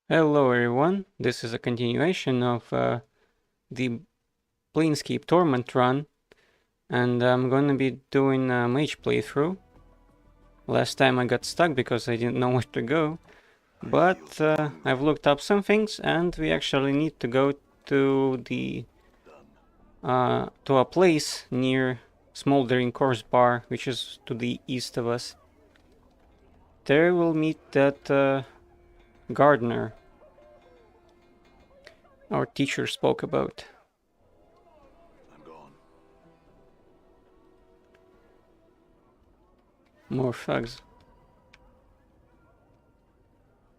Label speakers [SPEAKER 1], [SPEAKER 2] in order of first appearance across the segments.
[SPEAKER 1] Hello everyone, this is a continuation of the Planescape Torment run, and I'm gonna be doing a mage playthrough. Last time I got stuck because I didn't know where to go, but I've looked up some things and we actually need to go to to a place near Smoldering Corpse Bar, which is to the east of us. There we'll meet that gardener our teacher spoke about. More thugs.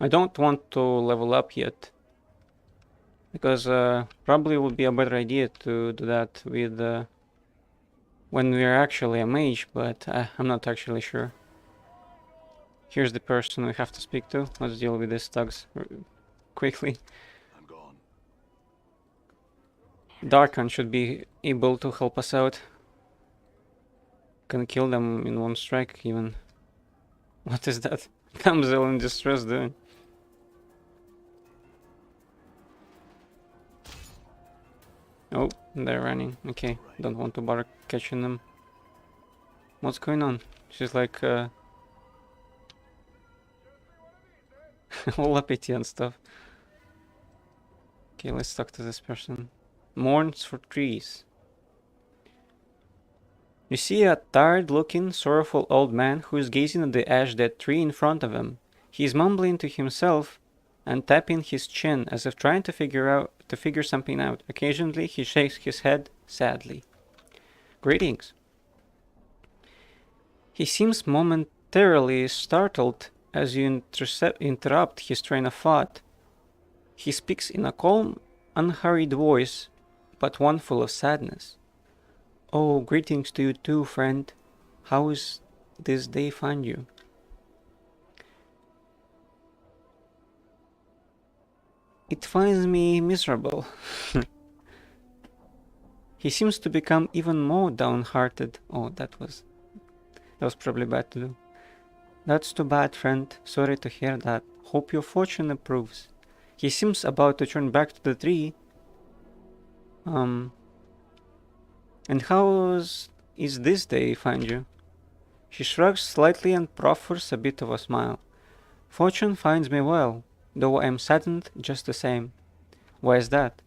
[SPEAKER 1] I don't want to level up yet, because probably would be a better idea to do that with when we're actually a mage, but I'm not actually sure. Here's the person we have to speak to. Let's deal with these thugs quickly. Darkan should be able to help us out. Can kill them in one strike even. What is that? Damsel in distress doing? Oh, they're running. Okay, don't want to bother catching them. What's going on? She's like all uppity and stuff. Okay, let's talk to this person. Mourns for trees. You see a tired-looking, sorrowful old man who is gazing at the ash-dead tree in front of him. He is mumbling to himself and tapping his chin as if trying to figure something out. Occasionally, he shakes his head sadly. Greetings. He seems momentarily startled as you interrupt his train of thought. He speaks in a calm, unhurried voice, but one full of sadness. Oh, greetings to you too, friend. How is this day find you? It finds me miserable. He seems to become even more downhearted. Oh, that was probably bad to do. That's too bad, friend. Sorry to hear that. Hope your fortune improves. He seems about to turn back to the tree. And how is this day find you? She shrugs slightly and proffers a bit of a smile. Fortune finds me well, though I am saddened just the same. Why is that?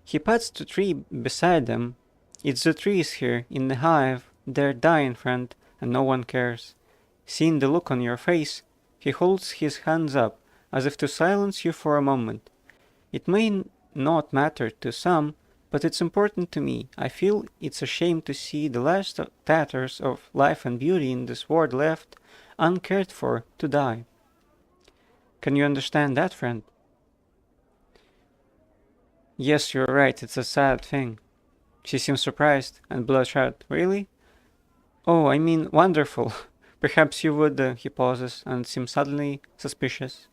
[SPEAKER 1] He pats the tree beside them. It's the trees here, in the hive. They're dying, friend, and no one cares. Seeing the look on your face, he holds his hands up, as if to silence you for a moment. It may not matter to some, but it's important to me. I feel it's a shame to see the last tatters of life and beauty in this world left uncared for to die. Can you understand that, friend? Yes, you're right, it's a sad thing. She seems surprised and bloodshot. Really? Oh, I mean, wonderful. Perhaps you would, he pauses and seems suddenly suspicious.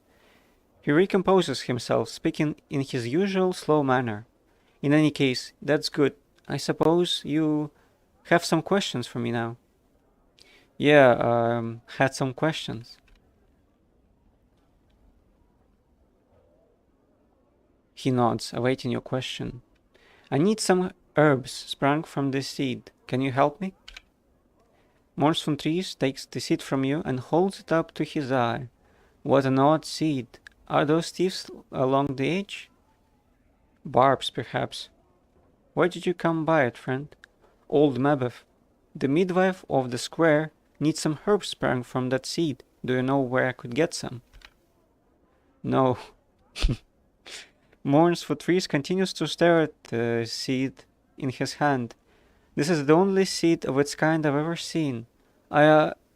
[SPEAKER 1] He recomposes himself, speaking in his usual slow manner. In any case, that's good. I suppose you have some questions for me now. Yeah, had some questions. He nods, awaiting your question. I need some herbs sprung from this seed. Can you help me? Mors von Trees takes the seed from you and holds it up to his eye. What an odd seed. Are those teeth along the edge? Barbs, perhaps. Why did you come by it, friend? Old Mabeth, the midwife of the square, needs some herbs sprung from that seed. Do you know where I could get some? No. Mourns for Trees continues to stare at the seed in his hand. This is the only seed of its kind I've ever seen.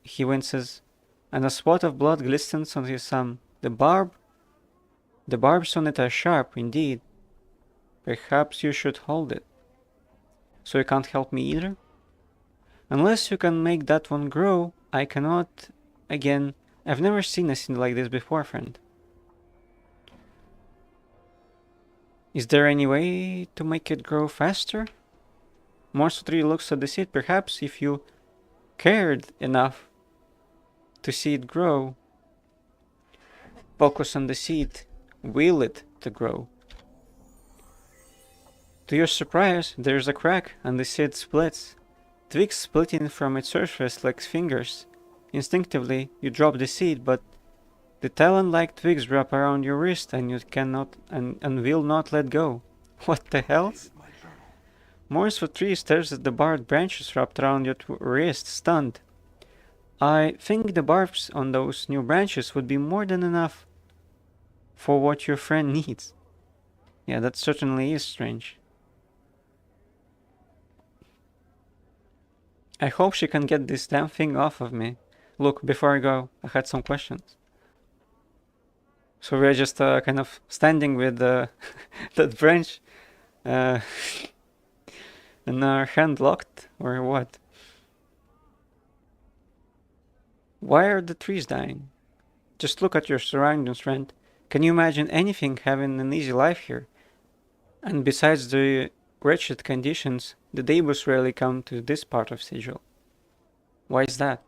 [SPEAKER 1] He winces, and a spot of blood glistens on his thumb. The barbs on it are sharp, indeed. Perhaps you should hold it. So you can't help me either? Unless you can make that one grow, I cannot. Again, I've never seen a scene like this before, friend. Is there any way to make it grow faster? Morsotri looks at the seed. Perhaps if you cared enough to see it grow. Focus on the seed. Will it to grow. To your surprise, there's a crack and the seed splits. Twigs splitting from its surface like fingers. Instinctively, you drop the seed, but the talon-like twigs wrap around your wrist and you cannot and will not let go. What the hell? Morris for 3 stares at the barbed branches wrapped around your wrist, stunned. I think the barbs on those new branches would be more than enough for what your friend needs. Yeah, that certainly is strange. I hope she can get this damn thing off of me. Look, before I go, I had some questions. So we're just kind of standing with that branch and our hand locked, or what? Why are the trees dying? Just look at your surroundings, friend. Can you imagine anything having an easy life here? And besides the wretched conditions, the neighbors rarely come to this part of Sigil. Why is that?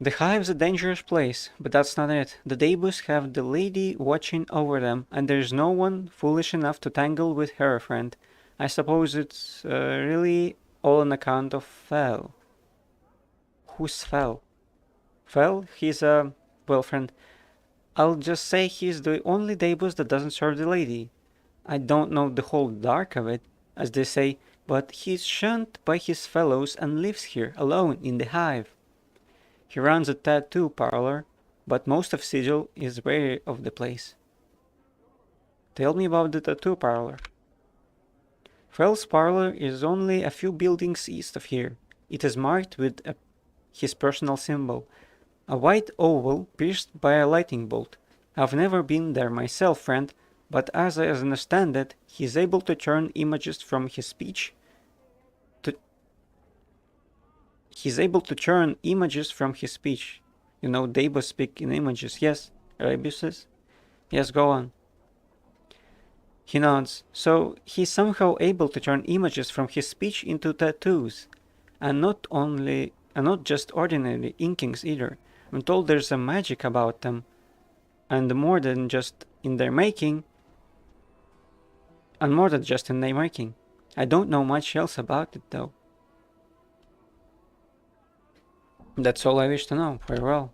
[SPEAKER 1] The hive's a dangerous place, but that's not it. The Daebus have the lady watching over them, and there's no one foolish enough to tangle with her, friend. I suppose it's really all on account of Fel. Who's Fel? Fel? He's a... well, friend, I'll just say he's the only Daebus that doesn't serve the lady. I don't know the whole dark of it, as they say, but he's shunned by his fellows and lives here, alone, in the hive. He runs a tattoo parlor, but most of Sigil is wary of the place. Tell me about the tattoo parlor. Fel's parlor is only a few buildings east of here. It is marked with his personal symbol, a white oval pierced by a lightning bolt. I've never been there myself, friend, but as I understand it, he is able to turn images from his speech He's able to turn images from his speech. You know, Daebus speak in images, yes? Rabius says? Yes, go on. He nods. So he's somehow able to turn images from his speech into tattoos. And not just ordinary inkings either. I'm told there's a magic about them. And more than just in their making. I don't know much else about it though. That's all I wish to know. Very well.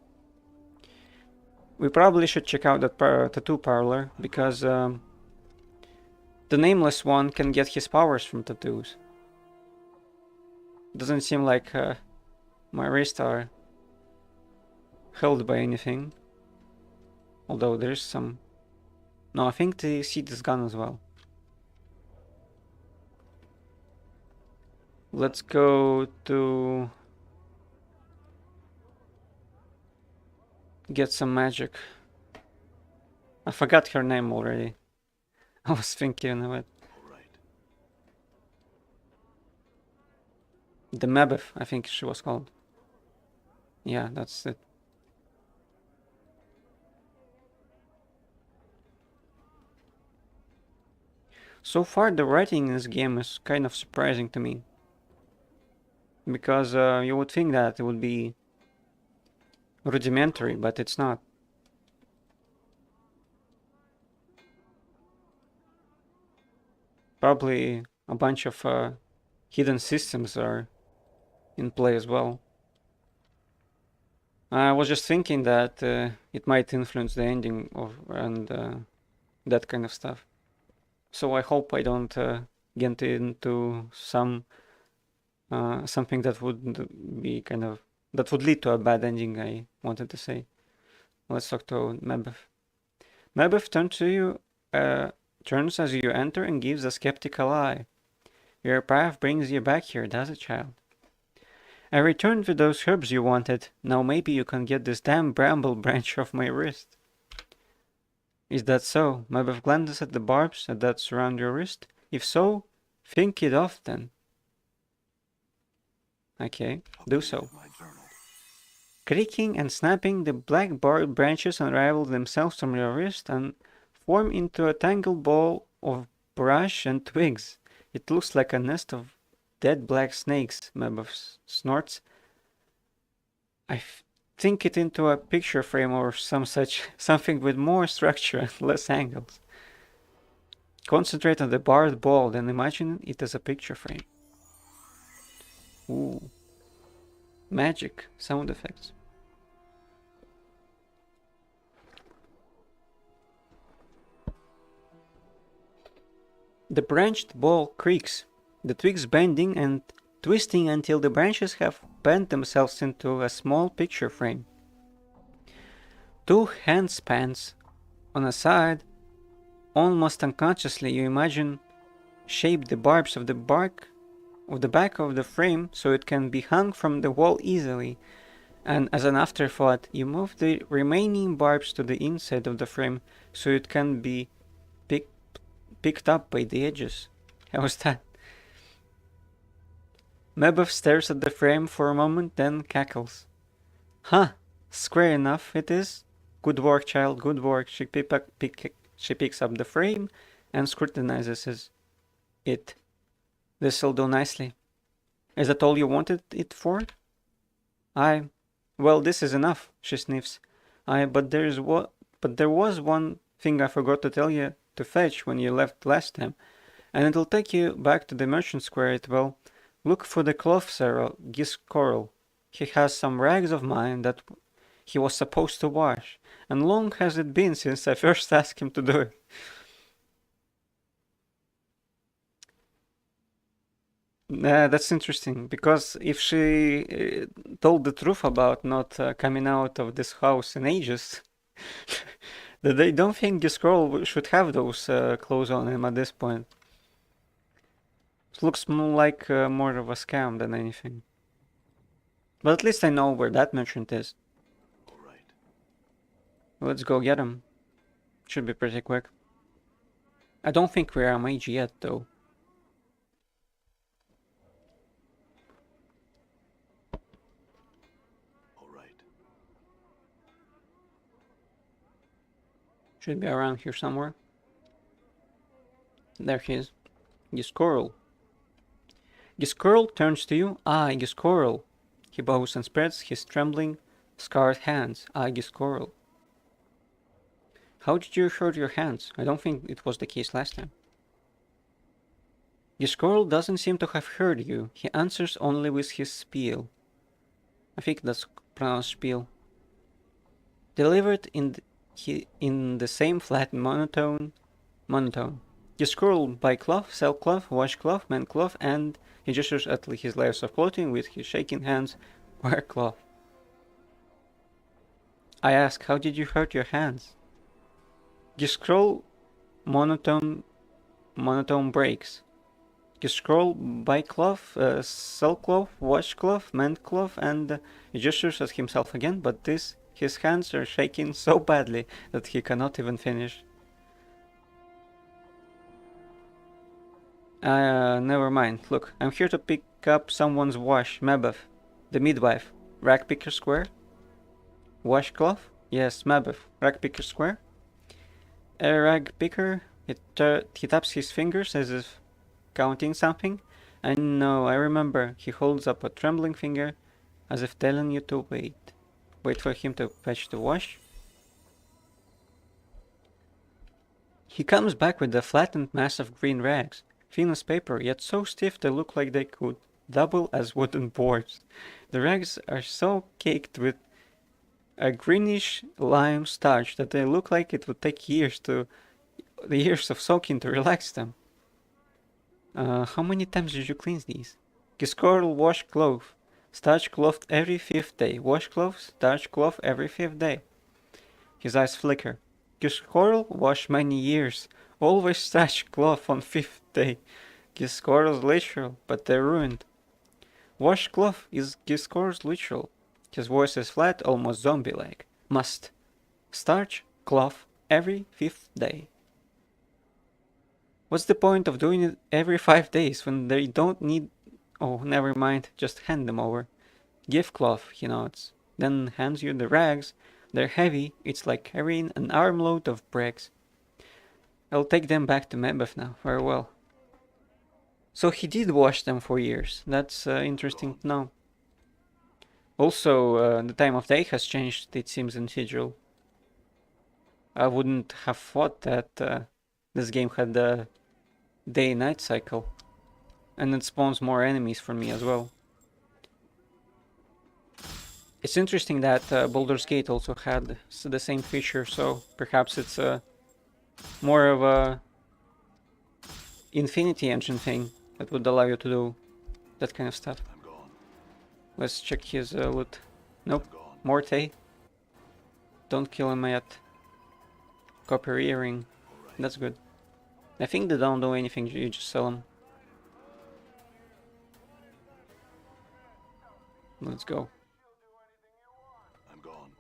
[SPEAKER 1] We probably should check out that tattoo parlor, because the nameless one can get his powers from tattoos. Doesn't seem like my wrists are held by anything. Although there's some... No, I think the seed is gone as well. Let's go to... get some magic. I forgot her name already. I was thinking of it. The Mabeth, I think she was called. Yeah, that's it. So far, the writing in this game is kind of surprising to me. Because you would think that it would be rudimentary, but it's not. Probably a bunch of hidden systems are in play as well. I was just thinking that it might influence the ending of and that kind of stuff. So I hope I don't get into something that would be kind of that would lead to a bad ending, I wanted to say. Let's talk to Mabeth. Mabeth turns as you enter and gives a skeptical eye. Your path brings you back here, does it, child? I returned with those herbs you wanted. Now maybe you can get this damn bramble branch off my wrist. Is that so? Mabeth glances at the barbs that surround your wrist. If so, think it off then. Okay, do so. Creaking and snapping, the black barred branches unravel themselves from your wrist and form into a tangled ball of brush and twigs. It looks like a nest of dead black snakes, Mabeth snorts. think it into a picture frame or some such, something with more structure and less angles. Concentrate on the barred ball and imagine it as a picture frame. Ooh. Magic sound effects. The branched ball creaks, the twigs bending and twisting until the branches have bent themselves into a small picture frame. Two handspans on a side, almost unconsciously you imagine shape the barbs of the back of the frame so it can be hung from the wall easily, and as an afterthought you move the remaining barbs to the inside of the frame so it can be picked up by the edges. How was that? Mebeth stares at the frame for a moment, then cackles. Huh, square enough it is. Good work, child, good work. She picks up the frame and scrutinizes it. This'll do nicely. Is that all you wanted it for? Aye. Well, this is enough, she sniffs. Aye, but there was one thing I forgot to tell you to fetch when you left last time, and it'll take you back to the merchant square. It will. Look for the cloth seller, Giscorl. He has some rags of mine that he was supposed to wash, and long has it been since I first asked him to do it. That's interesting, because if she told the truth about not coming out of this house in ages, they don't think Giscorl should have those clothes on him at this point. It looks more like more of a scam than anything. But at least I know where that merchant is.
[SPEAKER 2] All right.
[SPEAKER 1] Let's go get him. Should be pretty quick. I don't think we're a mage yet, though.
[SPEAKER 2] All right.
[SPEAKER 1] Should be around here somewhere. There he is. Giscorl. Giscorl turns to you. Ah, Giscorl. He bows and spreads his trembling, scarred hands. Ah, Giscorl. How did you hurt your hands? I don't think it was the case last time. Giscorl doesn't seem to have heard you. He answers only with his spiel. I think that's pronounced spiel. Delivered in the same flat monotone. Giscorl buy cloth, sell cloth, wash cloth, mend cloth, and he gestures at his layers of clothing with his shaking hands. Wear cloth. I ask, how did you hurt your hands? Giscorl monotone breaks. Giscorl buy cloth, sell cloth, wash cloth, mend cloth, and he gestures at himself again, but his hands are shaking so badly that he cannot even finish. Never mind. Look, I'm here to pick up someone's wash. Mebeth, the midwife. Rag picker square? Washcloth? Yes, Mebeth. Rag picker square? A rag picker? He taps his fingers as if counting something. I know, I remember. He holds up a trembling finger as if telling you to wait. Wait for him to fetch the wash. He comes back with a flattened mass of green rags. Thin as paper, yet so stiff they look like they could double as wooden boards. The rags are so caked with a greenish lime starch that they look like it would take years of soaking to relax them. How many times did you cleanse these? Giscorl wash cloth. Starch cloth every 5th day. Wash cloth, starch cloth every 5th day. His eyes flicker. Giscorl wash many years. Always starch cloth on 5th day. Giscorl's literal, but they're ruined. Wash cloth is Giscorl's literal. His voice is flat, almost zombie-like. Must. Starch cloth every 5th day. What's the point of doing it every 5 days when they don't need... Oh, never mind, just hand them over. Give cloth, he nods. Then hands you the rags. They're heavy, it's like carrying an armload of bricks. I'll take them back to Mebeth now, farewell. So he did wash them for years. That's interesting to know. Also, the time of day has changed, it seems, in Sigil. I wouldn't have thought that this game had a day-night cycle. And it spawns more enemies for me as well. It's interesting that Baldur's Gate also had the same feature, so perhaps it's more of a Infinity Engine thing that would allow you to do that kind of stuff.
[SPEAKER 2] I'm gone.
[SPEAKER 1] Let's check his loot. Nope.
[SPEAKER 2] I'm gone.
[SPEAKER 1] Morte. Don't kill him yet. Copper earring.
[SPEAKER 2] All right.
[SPEAKER 1] That's good. I think they don't do anything, you just sell them. Let's go.
[SPEAKER 2] I'm gone.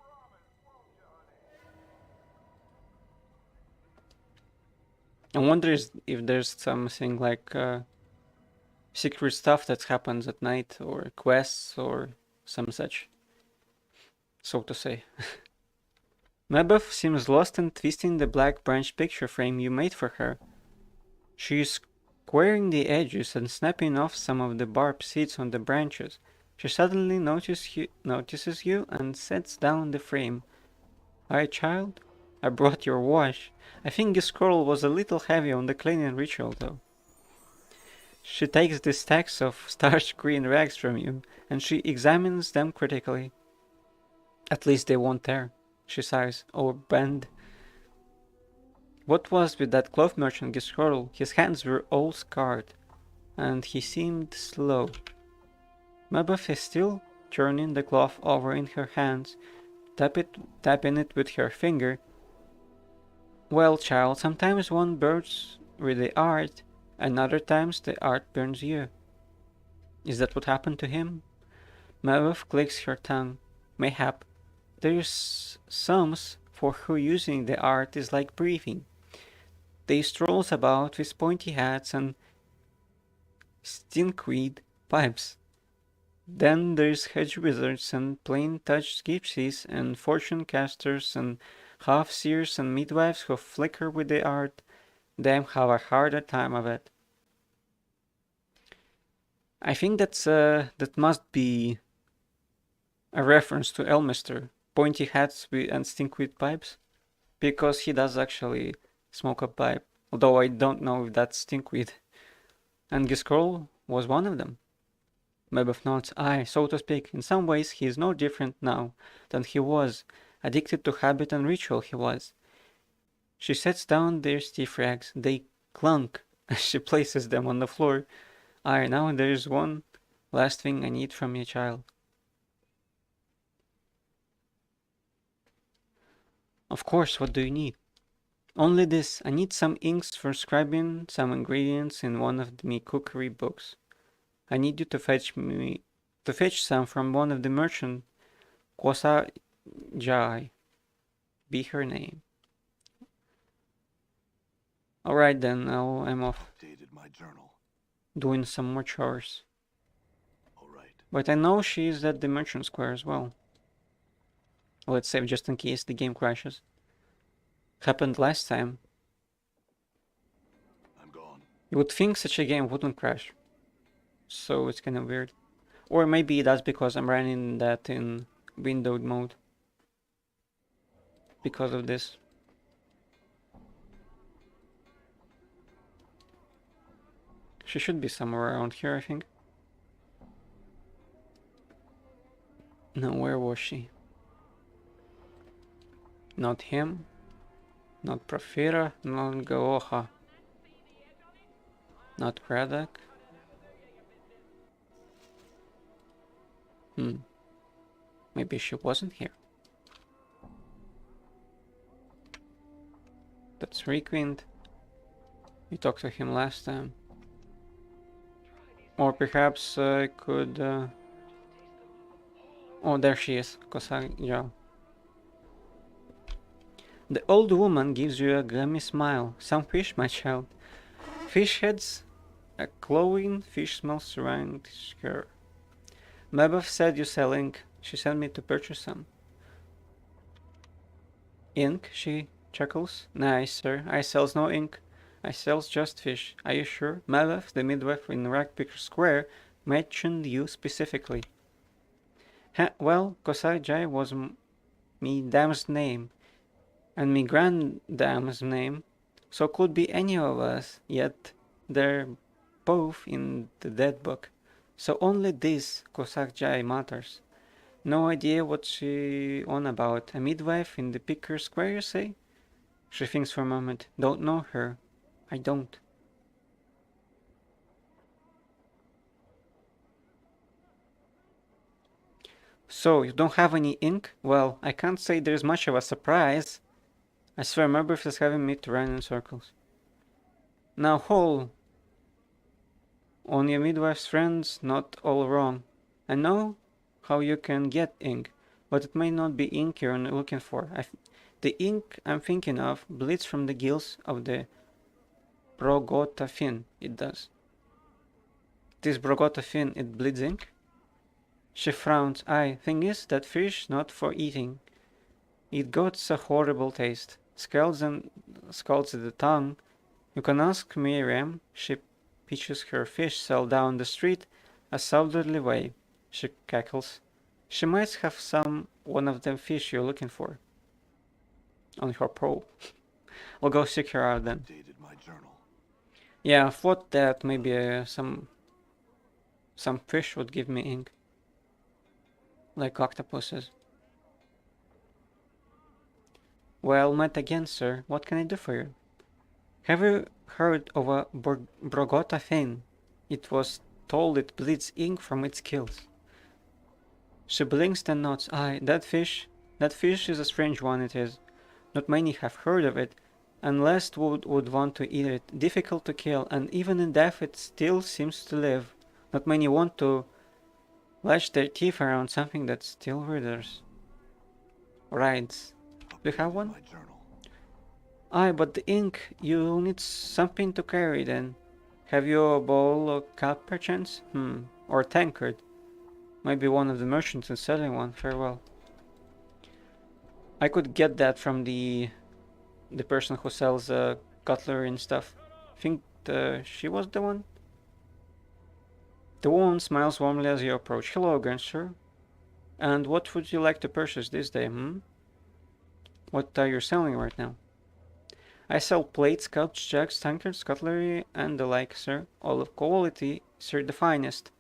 [SPEAKER 1] I wonder if there's something like secret stuff that happens at night, or quests, or some such, so to say. Mabeuf seems lost and twisting the black branch picture frame you made for her. She is squaring the edges and snapping off some of the barb seeds on the branches. She suddenly notices you and sets down the frame. "Hi, child. I brought your wash. I think this scroll was a little heavy on the cleaning ritual, though." She takes the stacks of starched green rags from you, and she examines them critically. "At least they won't tear," she sighs, "or bend." What was with that cloth merchant Giscordle? His hands were all scarred, and he seemed slow. Mabeuf is still turning the cloth over in her hands, tapping it with her finger. "Well, child, sometimes one burns with the art, and other times the art burns you." Is that what happened to him? Mabeuf clicks her tongue. Mayhap. There's some for who using the art is like breathing. They strolls about with pointy hats and stinkweed pipes. Then there's hedge wizards and plain touched gypsies and fortune casters and half-seers and midwives who flicker with the art. Them have a harder time of it. I think that must be a reference to Elmister, pointy hats and stinkweed pipes, because he does actually smoke a pipe, although I don't know if that's stinkweed. And Giscroll was one of them. Mabeuf nods. Aye, so to speak. In some ways he is no different now than he was. Addicted to habit and ritual he was. She sets down their stiff rags. They clunk as she places them on the floor. Aye, now there's one last thing I need from you, child. Of course, what do you need? Only this. I need some inks for scribing some ingredients in one of me cookery books. I need you to fetch some from one of the merchant. Kosa Jai be her name. Alright then, I'm off.
[SPEAKER 2] Updated my journal.
[SPEAKER 1] Doing some more chores.
[SPEAKER 2] All right.
[SPEAKER 1] But I know she is at the merchant square as well. Let's save just in case the game crashes. Happened last time.
[SPEAKER 2] I'm gone.
[SPEAKER 1] You would think such a game wouldn't crash. So it's kind of weird. Or maybe that's because I'm running that in windowed mode. Because of this. She should be somewhere around here, I think. No, where was she? Not him. Not Profira. Not Gaoha. Not Kradak. Maybe she wasn't here. That's Requint. We talked to him last time. Or perhaps I could... Oh, there she is. Kosagya. The old woman gives you a gummy smile. Some fish, my child. Fish heads. A glowing fish smell surrounds her. Mabeuf said you sell ink. She sent me to purchase some. Ink? She chuckles. Nice, sir. I sells no ink. I sells just fish. Are you sure? Mabeuf, the midwife in Ragpicker Square, mentioned you specifically. Well, Kosai was me dam's name, and me granddam's name, so could be any of us, yet they're both in the dead book. So only this Kosakjai matters. No idea what she on about. A midwife in the Picker Square, you say? She thinks for a moment. Don't know her. I don't. So, you don't have any ink? Well, I can't say there's much of a surprise. I swear my breath is having me to run in circles. Now, Hole, on your midwife's friends, not all wrong. I know how you can get ink, but it may not be ink you're looking for. The ink I'm thinking of bleeds from the gills of the Brogota fin. It does. This Brogota fin, it bleeds ink? She frowns. Aye, thing is, that fish not for eating. It got a horrible taste. Scalds at the tongue. You can ask Miriam. She pitches her fish sell down the street a southerly way. She cackles. She might have one of them fish you're looking for. On her pole. I'll go seek her out then.
[SPEAKER 2] Updated my journal.
[SPEAKER 1] Yeah, I thought that maybe some fish would give me ink. Like octopuses. Well, met again, sir. What can I do for you? Have you heard of a Brogota fin? It was told it bleeds ink from its gills. She blinks and nods. Aye, that fish is a strange one, it is. Not many have heard of it, unless would want to eat it. Difficult to kill, and even in death it still seems to live. Not many want to latch their teeth around something that still withers. Rides. Do you have one?
[SPEAKER 2] My journal.
[SPEAKER 1] Aye, but the ink, you'll need something to carry then. Have you a bowl or cup perchance? Or a tankard? Might be one of the merchants is selling one. Farewell. I could get that from the person who sells cutlery and stuff. Think she was the one? The woman smiles warmly as you approach. Hello again, sir. And what would you like to purchase this day, What are you selling right now? I sell plates, cups, jugs, tankards, cutlery, and the like, sir. All of quality, sir, the finest.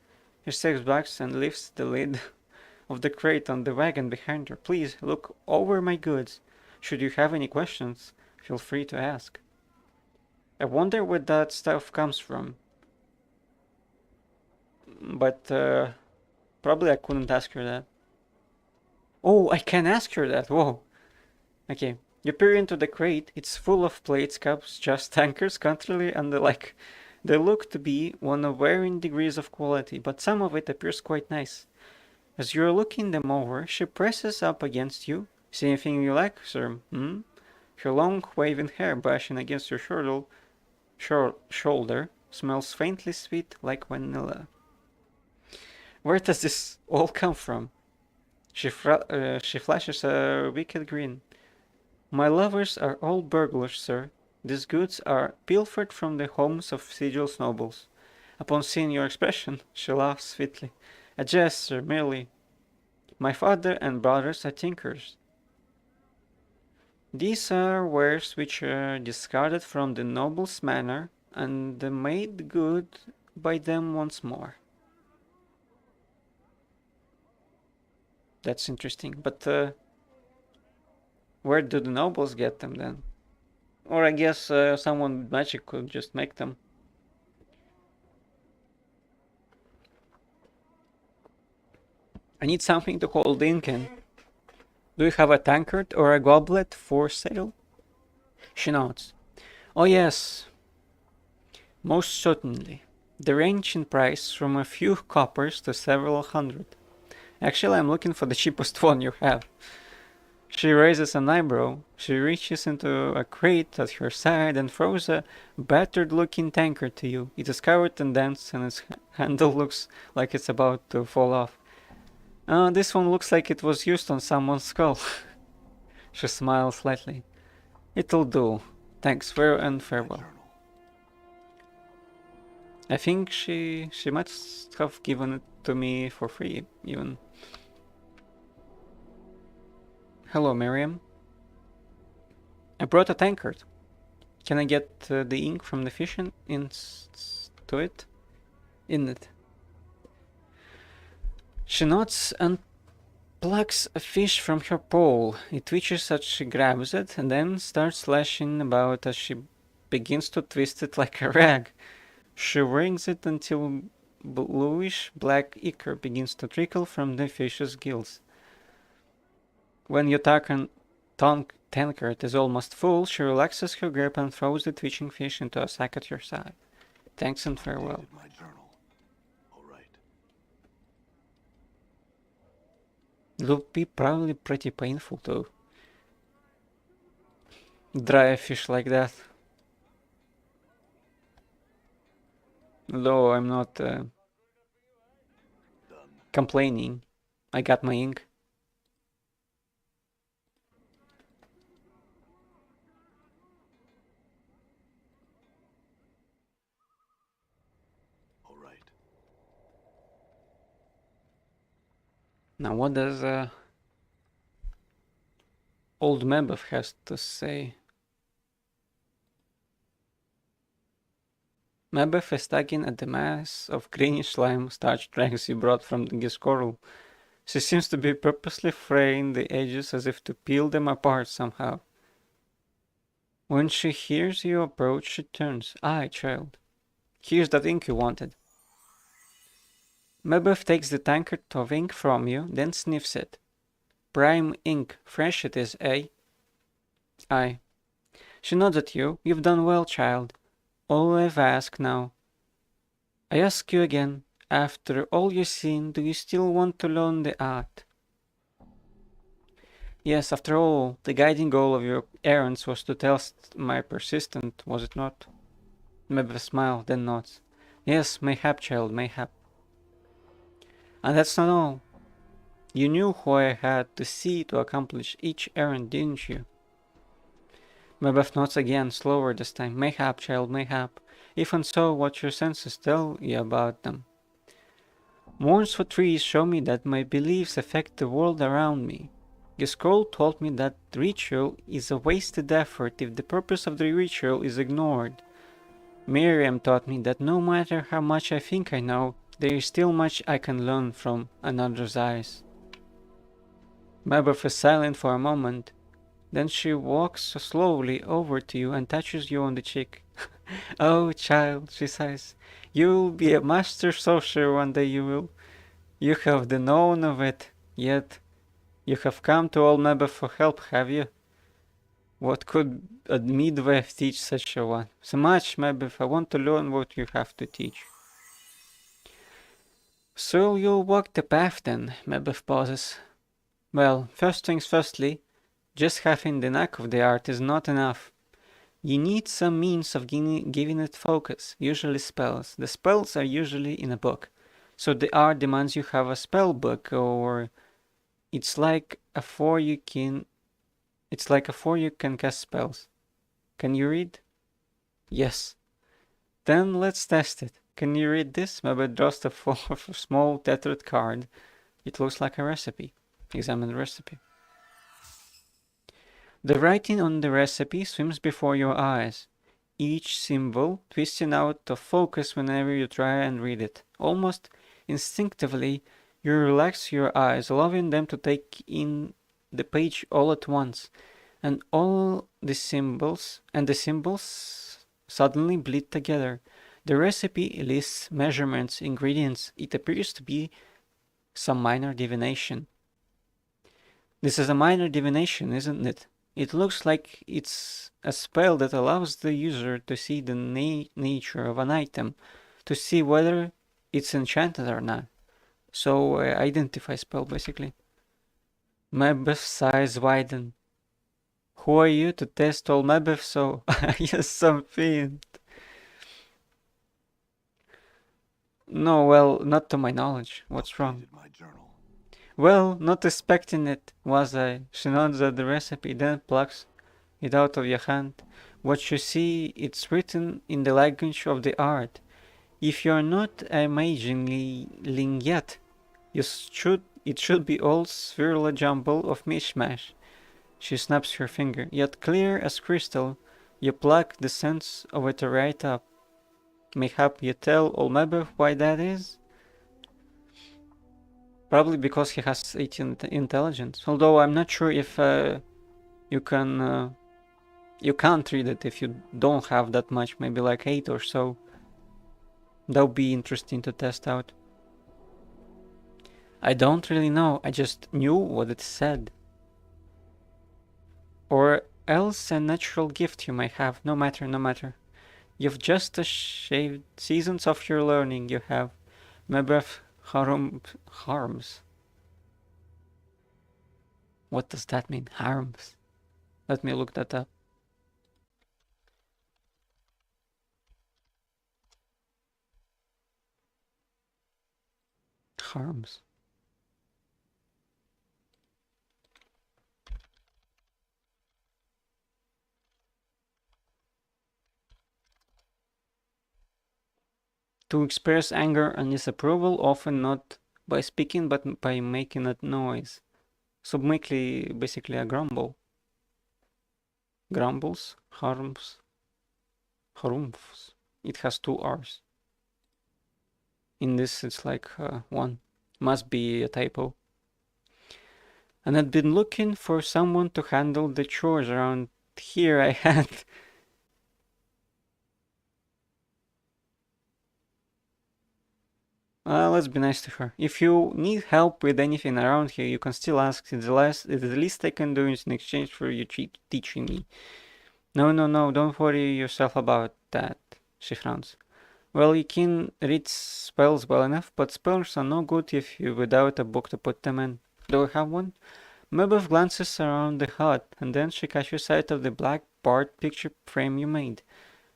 [SPEAKER 1] He steps back and lifts the lid of the crate on the wagon behind her. Please look over my goods. Should you have any questions, feel free to ask. I wonder where that stuff comes from. But probably I couldn't ask her that. Oh, I can ask her that. Whoa. Okay. You peer into the crate. It's full of plates, cups, just tankards, cutlery, and the like. They look to be one of varying degrees of quality, but some of it appears quite nice. As you're looking them over, she presses up against you. See anything you like, sir? Her long waving hair brushing against your shoulder smells faintly sweet like vanilla. Where does this all come from? She flashes a wicked grin. My lovers are all burglars, sir. These goods are pilfered from the homes of Sigil's nobles. Upon seeing your expression, she laughs sweetly. A jest, sir, merely. My father and brothers are tinkers. These are wares which are discarded from the noble's manor and made good by them once more. That's interesting, but where do the nobles get them then? Or I guess someone with magic could just make them. I need something to hold ink in. Do you have a tankard or a goblet for sale? She nods. Oh yes, most certainly. They range in price from a few coppers to several hundred. Actually, I'm looking for the cheapest one you have. She raises an eyebrow. She reaches into a crate at her side and throws a battered-looking tankard to you. It is covered in dents and its handle looks like it's about to fall off. This one looks like it was used on someone's skull. She smiles slightly. It'll do. Thanks, and farewell. I think she must have given it to me for free, even. Hello, Miriam. I brought a tankard. Can I get the ink from the fish to it? In it. She nods and plucks a fish from her pole. It twitches as she grabs it and then starts lashing about as she begins to twist it like a rag. She wrings it until bluish black ichor begins to trickle from the fish's gills. When your tankard is almost full, she relaxes her grip and throws the twitching fish into a sack at your side. Thanks and farewell.
[SPEAKER 2] Updated my journal. All right.
[SPEAKER 1] It would be probably pretty painful to dry a fish like that. Though I'm not
[SPEAKER 2] Done.
[SPEAKER 1] complaining. I got my ink.
[SPEAKER 2] All right.
[SPEAKER 1] Now what does old Mabeth has to say? Mabeth is tugging at the mass of greenish slime starched rags you brought from the Giscorl. She seems to be purposely fraying the edges as if to peel them apart somehow. When she hears you approach, she turns. Aye, child. Here's that ink you wanted. Mabeth takes the tankard of ink from you, then sniffs it. Prime ink, fresh it is, eh? Aye. She nods at you. You've done well, child. All I've asked now. I ask you again, after all you've seen, do you still want to learn the art? Yes, after all, the guiding goal of your errands was to test my persistent, was it not? Mabeth smiles, then nods. Yes, mayhap, child, mayhap. And that's not all. You knew who I had to see to accomplish each errand, didn't you? Mabeth nods again, slower this time. Mayhap, child, mayhap. Even so, what your senses tell you about them. Mourns for trees show me that my beliefs affect the world around me. The scroll told me that ritual is a wasted effort if the purpose of the ritual is ignored. Miriam taught me that no matter how much I think I know, there is still much I can learn from another's eyes. Mabeth is silent for a moment. Then she walks slowly over to you and touches you on the cheek. Oh, child, she sighs, you'll be a master sorcerer one day, you will. You have the known of it, yet you have come to old Mabeth for help, have you? What could a midwife teach such a one? So much, Mabeth, I want to learn what you have to teach. So you'll walk the path then, Mabeth pauses. Well, first things firstly, just having the knack of the art is not enough. You need some means of giving it focus, usually spells. The spells are usually in a book. So the art demands you have a spell book, or it's like a four you can cast spells. Can you read? Yes. Then let's test it. Can you read this? Mabeth draws a small tethered card. It looks like a recipe. Examine the recipe. The writing on the recipe swims before your eyes, each symbol twisting out of focus whenever you try and read it. Almost instinctively, you relax your eyes, allowing them to take in the page all at once, and the symbols suddenly bleed together. The recipe lists measurements, ingredients. It appears to be some minor divination. This is a minor divination, isn't it? It looks like it's a spell that allows the user to see the nature of an item, to see whether it's enchanted or not. So, identify spell, basically. Mabeth's eyes widen. Who are you to test all Mabeth? So, yes, some fiend. No, well, not to my knowledge. What's wrong?
[SPEAKER 2] Updated my journal.
[SPEAKER 1] Well, not expecting it, was I? She nods at the recipe, then plucks it out of your hand. What you see, it's written in the language of the art. If you're not imagining yet, it should be all swirl a jumble of mishmash. She snaps her finger. Yet clear as crystal, you pluck the sense of it right up. Mayhap you tell old Mabel why that is? Probably because he has 18 intelligence. Although I'm not sure if you can you can't read it if you don't have that much, maybe like 8 or so. That would be interesting to test out. I don't really know, I just knew what it said. Or else a natural gift you might have, no matter. You've just shaved seasons of your learning, you have. Maybe harms. What does that mean? Harms. Let me look that up. Harms. To express anger and disapproval, often not by speaking but by making a noise. So basically a grumble. Grumbles, harms, harumphs. It has 2 R's. In this it's like 1. Must be a typo. And I'd been looking for someone to handle the chores around here. I had let's be nice to her. If you need help with anything around here, you can still ask. It's the least I can do is in exchange for you teaching me. No, don't worry yourself about that, she frowns. Well, you can read spells well enough, but spells are no good if you without a book to put them in. Do I have one? Mabel glances around the hut, and then she catches sight of the black barred picture frame you made.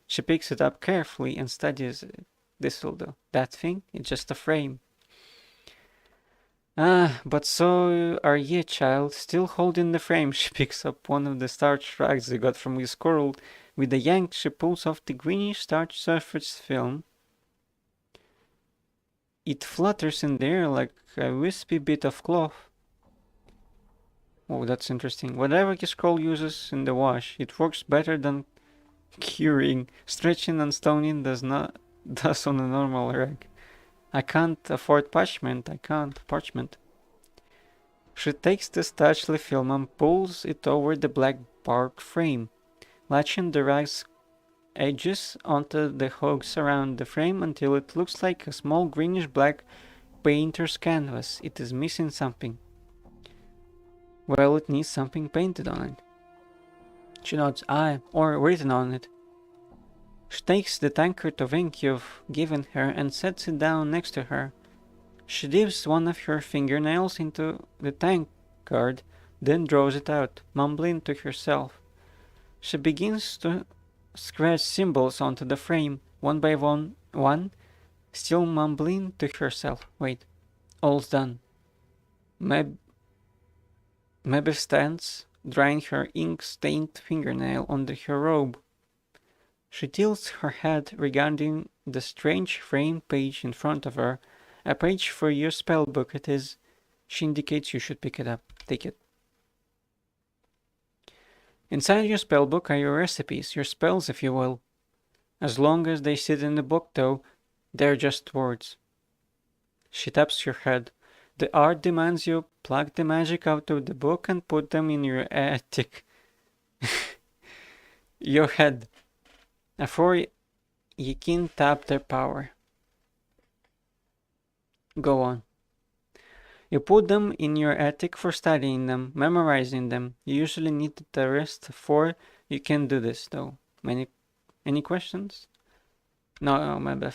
[SPEAKER 1] She picks it up carefully and studies it. This'll do. That thing? It's just a frame. Ah, but so are ye, child. Still holding the frame. She picks up one of the starch rags you got from the squirrel. With a yank, she pulls off the greenish starch surface film. It flutters in the air like a wispy bit of cloth. Oh, that's interesting. Whatever your scroll uses in the wash, it works better than curing. Stretching and stoning does on a normal rag. I can't afford parchment. She takes the starchly film and pulls it over the black bark frame, latching the rag's edges onto the hooks around the frame until it looks like a small greenish black painter's canvas. It is missing something. Well, it needs something painted on it. She nods, aye, or written on it. She takes the tankard of ink you've given her and sets it down next to her. She dips one of her fingernails into the tankard, then draws it out, mumbling to herself. She begins to scratch symbols onto the frame, one by one, still mumbling to herself. Wait, all's done. Maybe stands, drying her ink-stained fingernail on her robe. She tilts her head regarding the strange framed page in front of her. A page for your spellbook it is. She indicates you should pick it up. Take it. Inside your spellbook are your recipes, your spells if you will. As long as they sit in the book though, they're just words. She taps her head. The art demands you pluck the magic out of the book and put them in your attic. Your head. Afore ye can tap their power. Go on. You put them in your attic for studying them, memorizing them. You usually need the rest before you can do this, though. Any questions? No, my bad.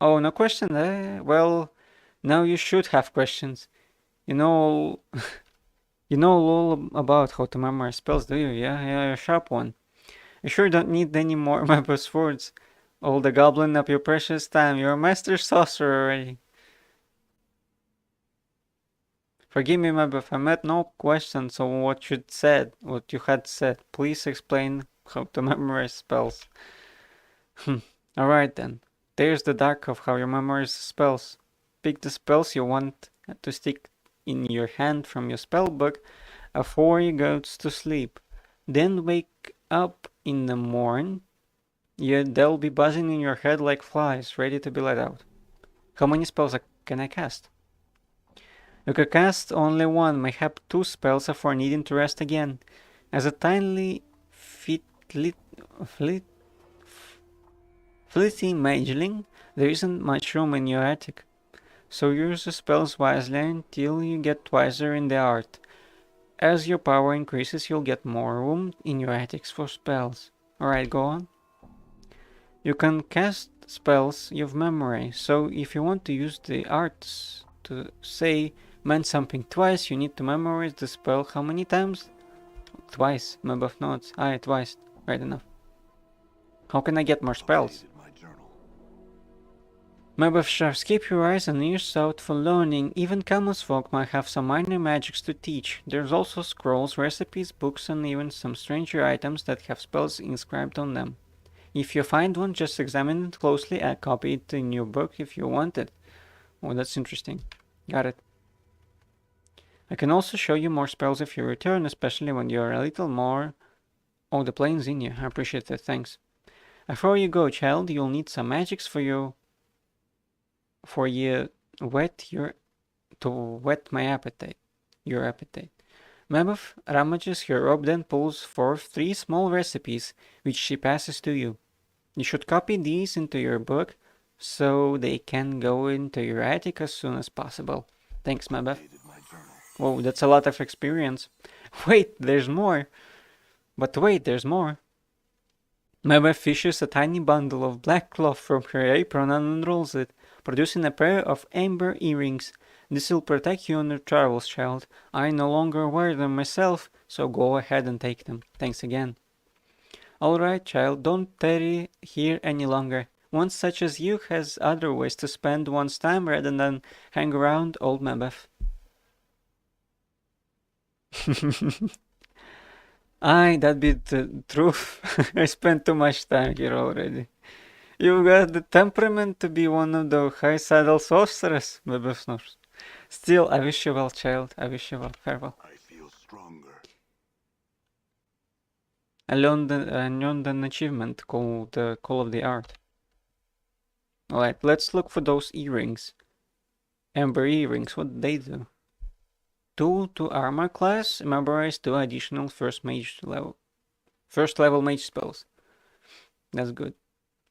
[SPEAKER 1] Oh, no question? Well, now you should have questions. You know all about how to memorize spells, do you? Yeah, you're a sharp one. You sure don't need any more Mabel's words. All the goblin of your precious time. You're a master sorcerer already. Forgive me, Mabel, I met no questions on what you had said. Please explain how to memorize spells. Alright then. There's the dark of how you memorize spells. Pick the spells you want to stick in your hand from your spellbook before he goes to sleep. Then wake up in the morn, yet they'll be buzzing in your head like flies, ready to be let out. How many spells can I cast? You can cast only one, mayhap two spells before needing to rest again. As a tiny fleeting mageling, there isn't much room in your attic, so use the spells wisely until you get wiser in the art. As your power increases, you'll get more room in your attics for spells. Alright, go on. You can cast spells you've memorized, so if you want to use the arts to say meant something twice, you need to memorize the spell how many times? Twice. Map of notes. Aye, twice. Right enough. How can I get more spells? Map of shafts. Keep your eyes and ears out for learning. Even Camel's folk might have some minor magics to teach. There's also scrolls, recipes, books, and even some stranger items that have spells inscribed on them. If you find one, just examine it closely and copy it in your book if you want it. Oh, that's interesting. Got it. I can also show you more spells if you return, especially when you're a little more... Oh, the plane's in you. I appreciate that, thanks. Before you go, child, you'll need some magics to whet my appetite. Your appetite. Mabev ramages her robe, then pulls forth 3 small recipes, which she passes to you. You should copy these into your book, so they can go into your attic as soon as possible. Thanks, Mabev. Whoa, that's a lot of experience. Wait, there's more. But wait, there's more. Mabev fishes a tiny bundle of black cloth from her apron and unrolls it, producing a pair of amber earrings. This will protect you on your travels, child. I no longer wear them myself, so go ahead and take them. Thanks again. Alright, child, don't tarry here any longer. One such as you has other ways to spend one's time rather than hang around old Mabev. Aye, that be the truth. I spent too much time here already. You've got the temperament to be one of the high saddle sorcerers, Mabev snores. Still, I wish you well, child. I wish you well. Farewell.
[SPEAKER 2] I feel stronger.
[SPEAKER 1] I learned an achievement called the Call of the Art. Alright, let's look for those earrings. Amber earrings, what do they do? 2 to armor class, memorize 2 additional first level mage spells. That's good.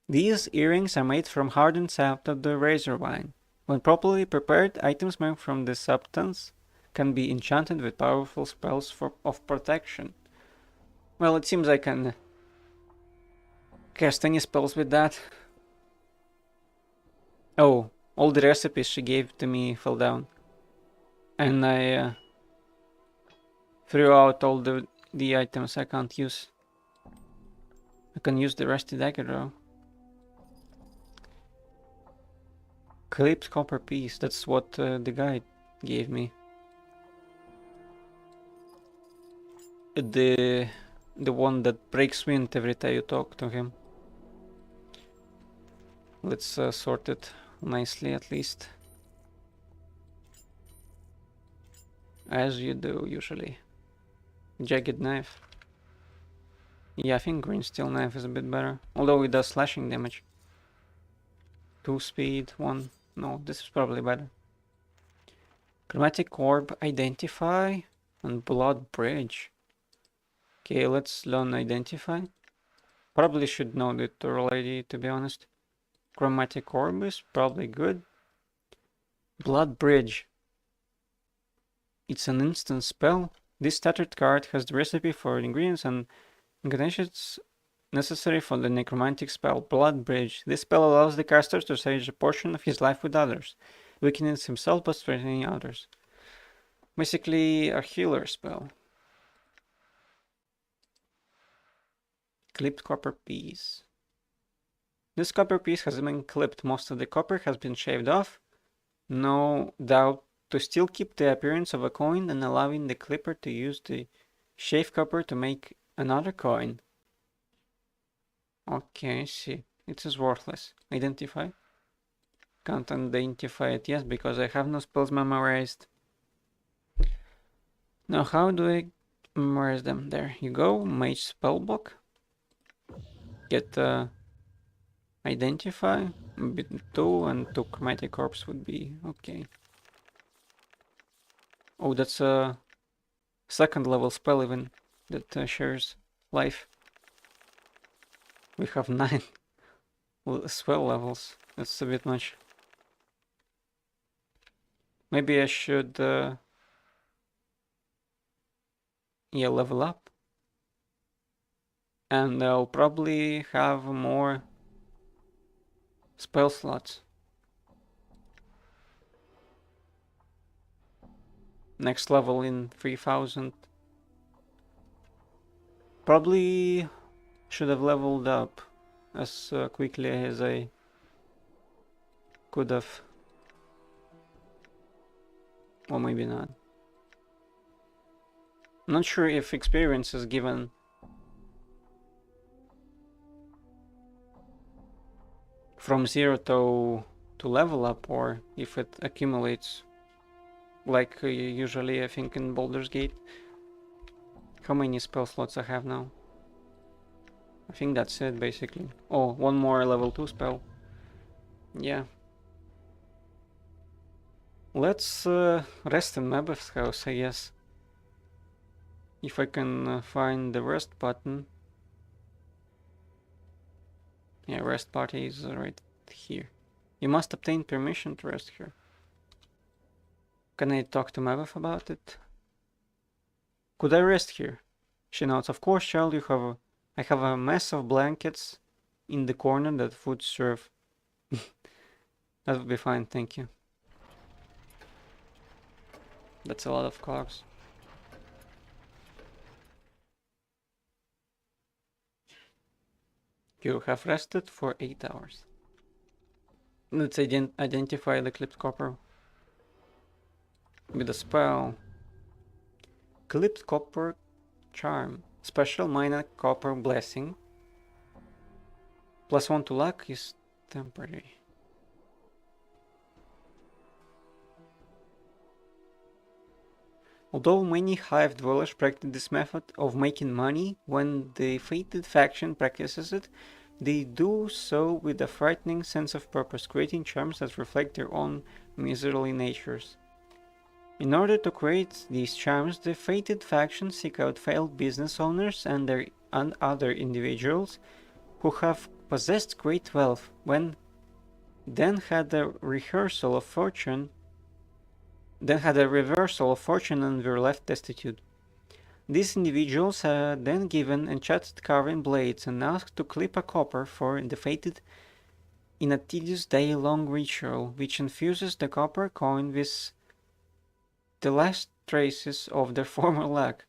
[SPEAKER 1] These earrings are made from hardened sap of the razor vine. When properly prepared, items made from this substance can be enchanted with powerful spells of protection. Well, it seems I can cast any spells with that. Oh, all the recipes she gave to me fell down. And I threw out all the items I can't use. I can use the rusty dagger though. Clipped copper piece, that's what the guy gave me. The one that breaks wind every time you talk to him. Let's sort it nicely at least. As you do usually. Jagged knife. Yeah, I think green steel knife is a bit better. Although it does slashing damage. 2 speed, 1. No, this is probably better. Chromatic orb, identify, and blood bridge. Okay, let's learn identify. Probably should know it already, to be honest. Chromatic orb is probably good. Blood bridge. It's an instant spell. This stuttered card has the recipe for ingredients and incantations necessary for the necromantic spell, Blood Bridge. This spell allows the caster to save a portion of his life with others, weakening himself but strengthening others. Basically a healer spell. Clipped copper piece. This copper piece has been clipped. Most of the copper has been shaved off. No doubt to still keep the appearance of a coin and allowing the clipper to use the shaved copper to make another coin. Okay, I see. It is worthless. Identify. Can't identify it yet because I have no spells memorized. Now how do I merge them? There you go, Mage Spellbook. Get Identify, bit 2 and 2 Chromatic Corpse would be okay. Oh, that's a second level spell even that shares life. We have 9 spell levels. That's a bit much. Maybe I should yeah, level up. And I'll probably have more spell slots. Next level in 3000. Probably should have leveled up as quickly as I could have. Or maybe not. I'm not sure if experience is given from 0 to level up, or if it accumulates like usually I think in Baldur's Gate. How many spell slots I have now? I think that's it basically. Oh, one more level 2 spell. Yeah. Let's rest in Mabeth's house, I guess. If I can find the rest button. Yeah, rest party is right here. You must obtain permission to rest here. Can I talk to Mabeth about it? Could I rest here? She nods. Of course, child, I have a mess of blankets in the corner that would serve. That would be fine, thank you. That's a lot of cogs. You have rested for 8 hours. Let's identify the clipped copper with a spell. Clipped copper charm. Special minor copper blessing. +1 to luck is temporary. Although many hive dwellers practice this method of making money, when the fated faction practices it, they do so with a frightening sense of purpose, creating charms that reflect their own miserly natures. In order to create these charms, the fated faction seek out failed business owners and other individuals who have possessed great wealth, then had a reversal of fortune and were left destitute. These individuals are then given enchanted carving blades and asked to clip a copper for the fated in a tedious day-long ritual, which infuses the copper coin with the last traces of their former luck.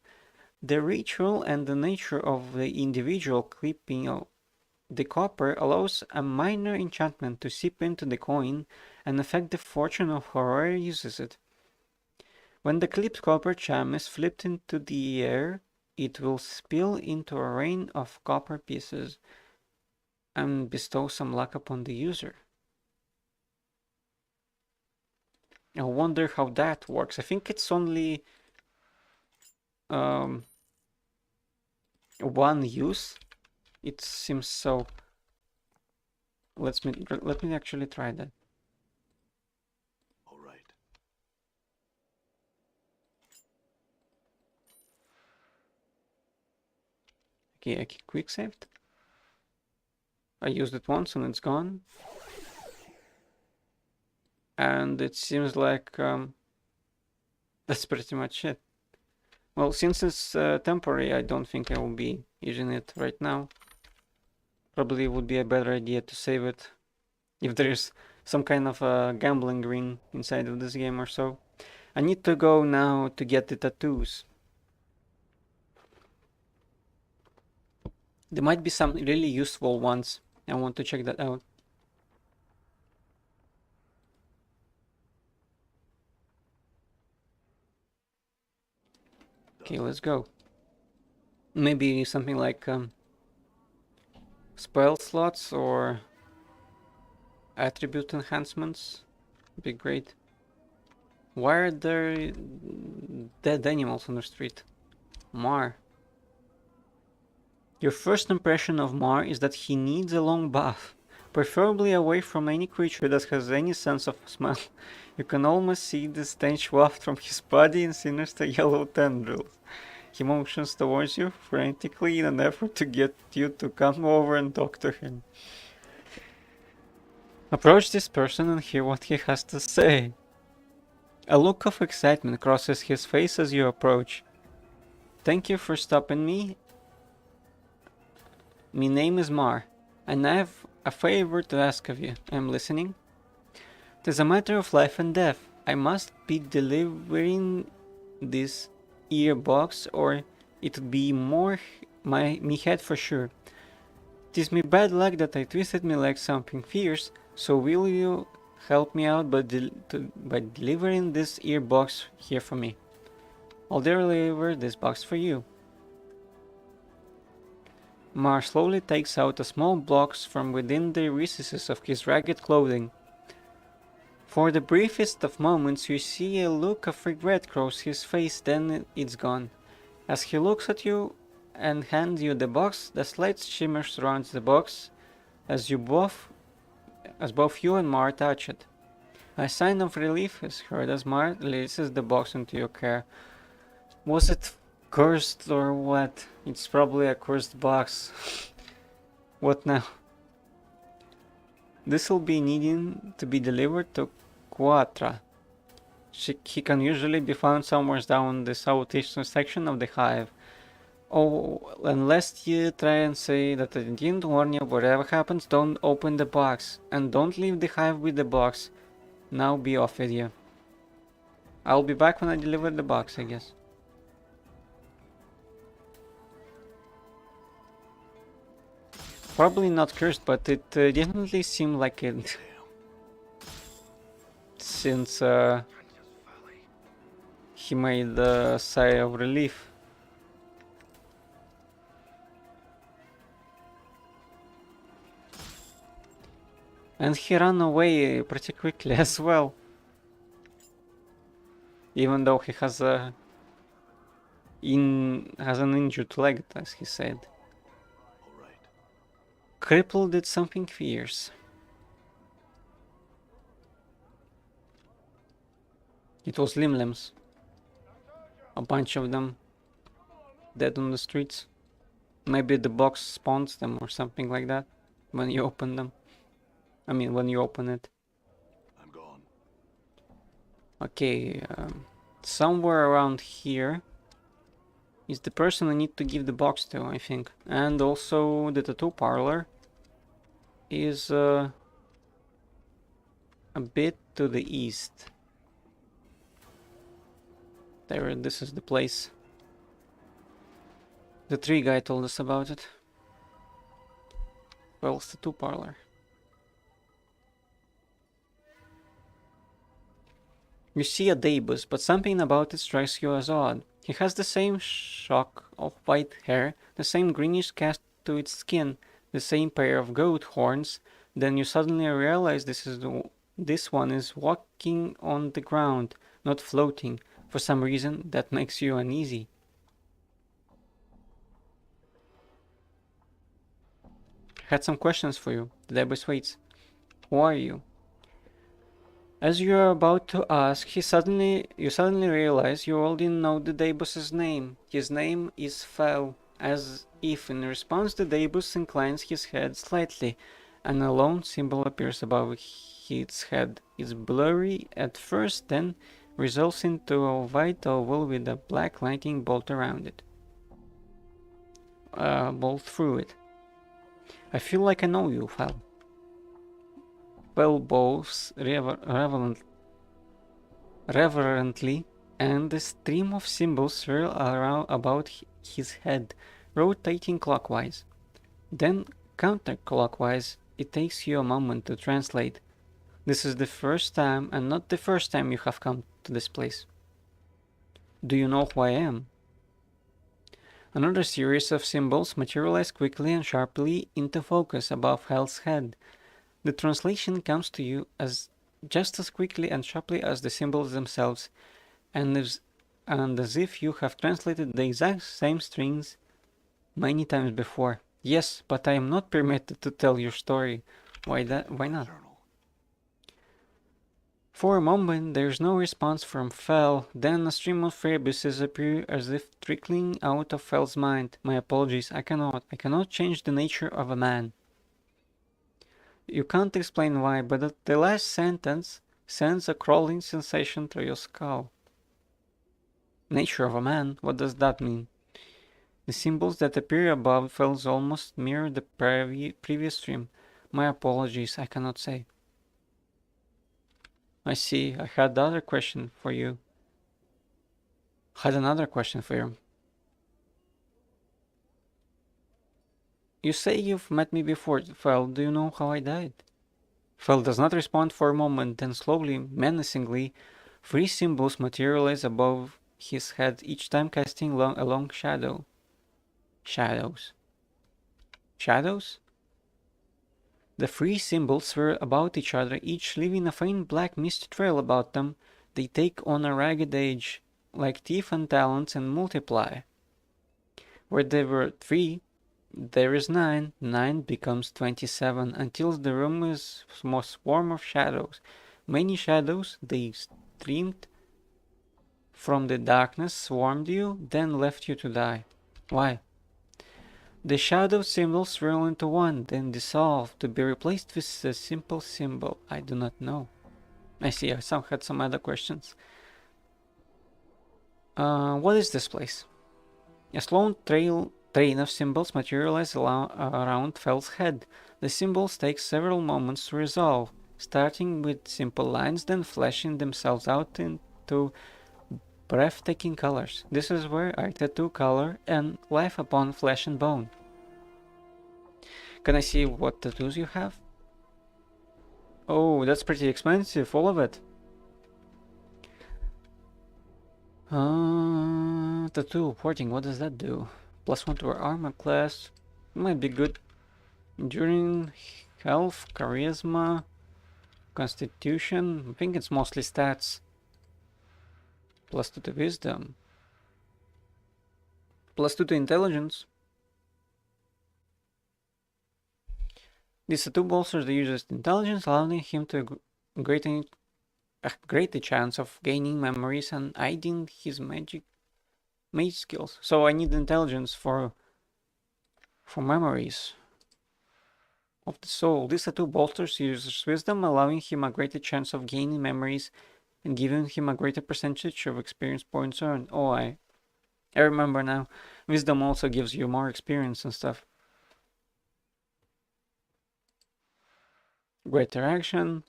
[SPEAKER 1] The ritual and the nature of the individual clipping the copper allows a minor enchantment to seep into the coin and affect the fortune of whoever uses it. When the clipped copper charm is flipped into the air, it will spill into a rain of copper pieces and bestow some luck upon the user. I wonder how that works. I think it's only one use. It seems so. Let me actually try that.
[SPEAKER 2] All right.
[SPEAKER 1] Okay, I quick saved. I used it once and it's gone. And it seems like that's pretty much it. Well, since it's temporary, I don't think I will be using it right now. Probably would be a better idea to save it if there's some kind of a gambling ring inside of this game or so. I need to go now to get the tattoos. There might be some really useful ones. I want to check that out. Okay, let's go. Maybe something like spell slots or attribute enhancements would be great. Why are there dead animals on the street. Mar. Your first impression of Mar is that he needs a long bath, preferably away from any creature that has any sense of smell. You can almost see the stench waft from his body in sinister yellow tendrils. He motions towards you frantically in an effort to get you to come over and talk to him. Approach this person and hear what he has to say. A look of excitement crosses his face as you approach. Thank you for stopping me. My name is Mar, and I have a favor to ask of you. I'm listening. It is a matter of life and death. I must be delivering this earbox, or it would be me head for sure. It is me bad luck that I twisted me leg something fierce, so will you help me out by delivering this earbox here for me? I'll deliver this box for you. Mar slowly takes out a small box from within the recesses of his ragged clothing. For the briefest of moments you see a look of regret cross his face, then it's gone. As he looks at you and hands you the box, the slight shimmer surrounds the box as both you and Mar touch it. A sign of relief is heard as Mar releases the box into your care. Was it cursed or what? It's probably a cursed box. What now? This will be needing to be delivered to Quatra. He can usually be found somewhere down the southeastern section of the hive. Oh, unless you try and say that I didn't warn you, whatever happens, don't open the box. And don't leave the hive with the box. Now be off with you. I'll be back when I deliver the box, I guess. Probably not cursed, but it definitely seemed like it. Since he made a sigh of relief. And he ran away pretty quickly as well. Even though he has an injured leg, as he said. Cripple did something fierce. It was limlims. A bunch of them dead on the streets. Maybe the box spawns them or something like that when you open them. I mean, when you open it.
[SPEAKER 2] I'm gone.
[SPEAKER 1] Okay, somewhere around here is the person I need to give the box to, I think. And also the tattoo parlor is a bit to the east. There, this is the place. The tree guy told us about it. Well, it's the tattoo parlor. You see a Daebus, but something about it strikes you as odd. He has the same shock of white hair, the same greenish cast to its skin, the same pair of goat horns. Then you suddenly realize this one is walking on the ground, not floating. For some reason, that makes you uneasy. I had some questions for you. The Daebus waits. Who are you? As you are about to ask, you suddenly realize you already know the Daebus's name. His name is Fel. As if in response, the Daebus inclines his head slightly, and a lone symbol appears above its head. It's blurry at first, then resolves into a white oval with a black lightning bolt around it. Bolt through it. I feel like I know you, Fel. Fel bows reverently, and the stream of symbols swirl around about his head, rotating clockwise. Then counterclockwise. It takes you a moment to translate. This is the first time, and not the first time you have come to this place. Do you know who I am? Another series of symbols materialize quickly and sharply into focus above Fel's head. The translation comes to you as just as quickly and sharply as the symbols themselves, and and as if you have translated the exact same strings many times before. Yes, but I am not permitted to tell your story. Why not?
[SPEAKER 2] Journal.
[SPEAKER 1] For a moment there is no response from Fel, then a stream of phrases appear as if trickling out of Fel's mind. My apologies, I cannot change the nature of a man. You can't explain why, but the last sentence sends a crawling sensation through your skull. Nature of a man? What does that mean? The symbols that appear above Fel's almost mirror the previous stream. My apologies, I cannot say. I see. I had another question for you. You say you've met me before, Fel. Do you know how I died? Fel does not respond for a moment, then slowly, menacingly, 3 symbols materialize above his head, each time casting a long shadow. Shadows. Shadows? The 3 symbols swirl about each other, each leaving a faint black mist trail about them. They take on a ragged edge, like teeth and talons, and multiply. Where there were 3, there is 9. 9 becomes 27, until the room is a swarm of shadows. Many shadows, they streamed from the darkness, swarmed you, then left you to die. Why? The shadow symbols swirl into one, then dissolve, to be replaced with a simple symbol. I do not know. I see, I had some other questions. What is this place? A slow train of symbols materialize around Fel's head. The symbols take several moments to resolve, starting with simple lines, then fleshing themselves out into breathtaking colors. This is where I tattoo color and life upon flesh and bone. Can I see what tattoos you have? Oh, that's pretty expensive, all of it. Tattoo porting, what does that do? +1 to our armor class. Might be good. During health, charisma, constitution. I think it's mostly stats. +2 to wisdom. +2 to intelligence. This tattoo bolsters the user's intelligence, allowing him to greater chance of gaining memories and aiding his mage skills. So I need intelligence for memories of the soul. This tattoo bolsters user's wisdom, allowing him a greater chance of gaining memories and giving him a greater percentage of experience points earned. Oh, I remember now. Wisdom also gives you more experience and stuff. Greater action.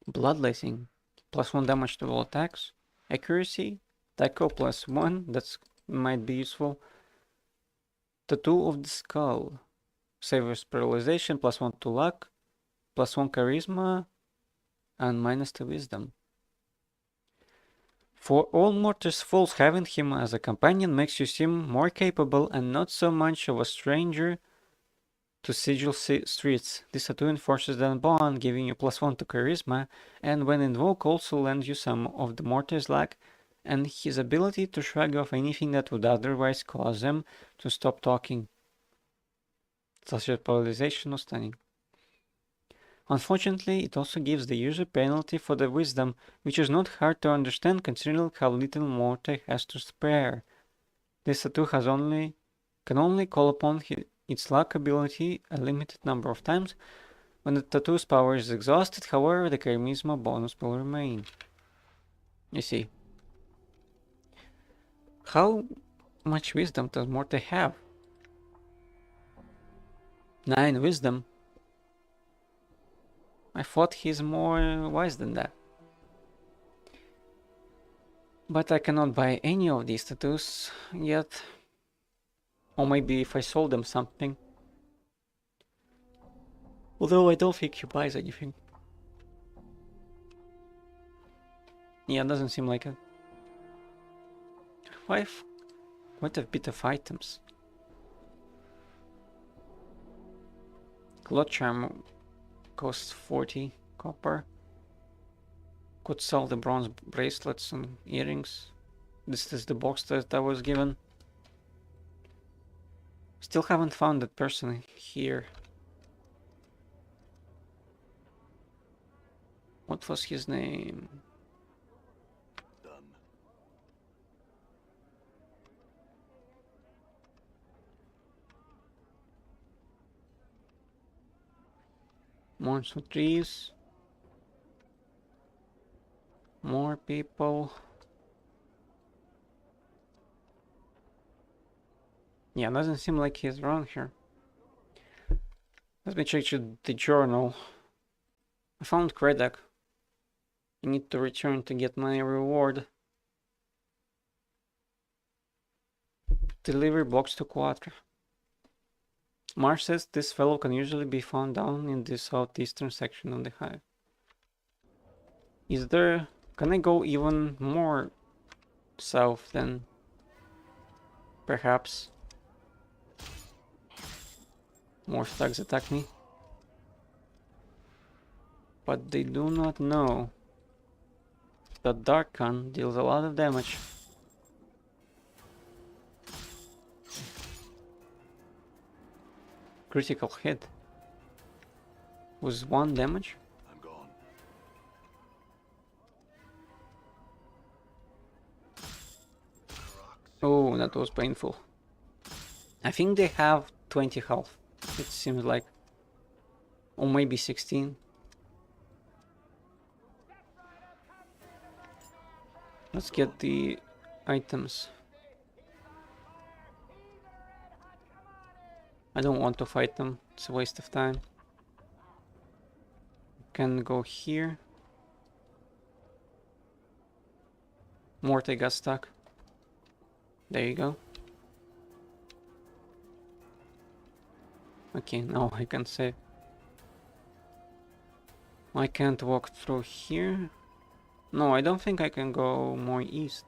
[SPEAKER 1] Bloodletting. +1 damage to all attacks. Accuracy. Tackle +1. That might be useful. Tattoo of the skull. Savers paralyzation. +1 to luck. +1 charisma. And -2 wisdom. For all mortals fools, having him as a companion makes you seem more capable and not so much of a stranger to sigil streets. This tattoo enforces that bond, giving you +1 to charisma, and when invoked also lends you some of the mortal's lack and his ability to shrug off anything that would otherwise cause them to stop talking, such as paralyzation or stunning. Unfortunately, it also gives the user penalty for the wisdom, which is not hard to understand considering how little mortal has to spare. This tattoo can only call upon its luck ability a limited number of times. When the tattoo's power is exhausted, however, the charisma bonus will remain. You see. How much wisdom does Morte have? 9 wisdom. I thought he's more wise than that. But I cannot buy any of these tattoos yet. Or maybe if I sold them something. Although I don't think he buys anything. Yeah, it doesn't seem like it. 5. Quite a bit of items. Cloth charm costs 40 copper. Could sell the bronze bracelets and earrings. This is the box that I was given. Still haven't found that person here. What was his name?
[SPEAKER 2] Done.
[SPEAKER 1] Monster trees. More people. Yeah, doesn't seem like he's around here. Let me check the journal. I found Kredek. I need to return to get my reward. Deliver box to Quattro. Marsh says this fellow can usually be found down in the southeastern section of the hive. Is there... Can I go even more south then? Perhaps. More thugs attack me. But they do not know that Darkhan deals a lot of damage. Critical hit. Was 1 damage?
[SPEAKER 2] I'm gone.
[SPEAKER 1] Oh, that was painful. I think they have 20 health. It seems like. Or maybe 16. Let's get the items. I don't want to fight them. It's a waste of time. Can go here. Morte got stuck. There you go. Okay, now I can save. I can't walk through here. No, I don't think I can go more east.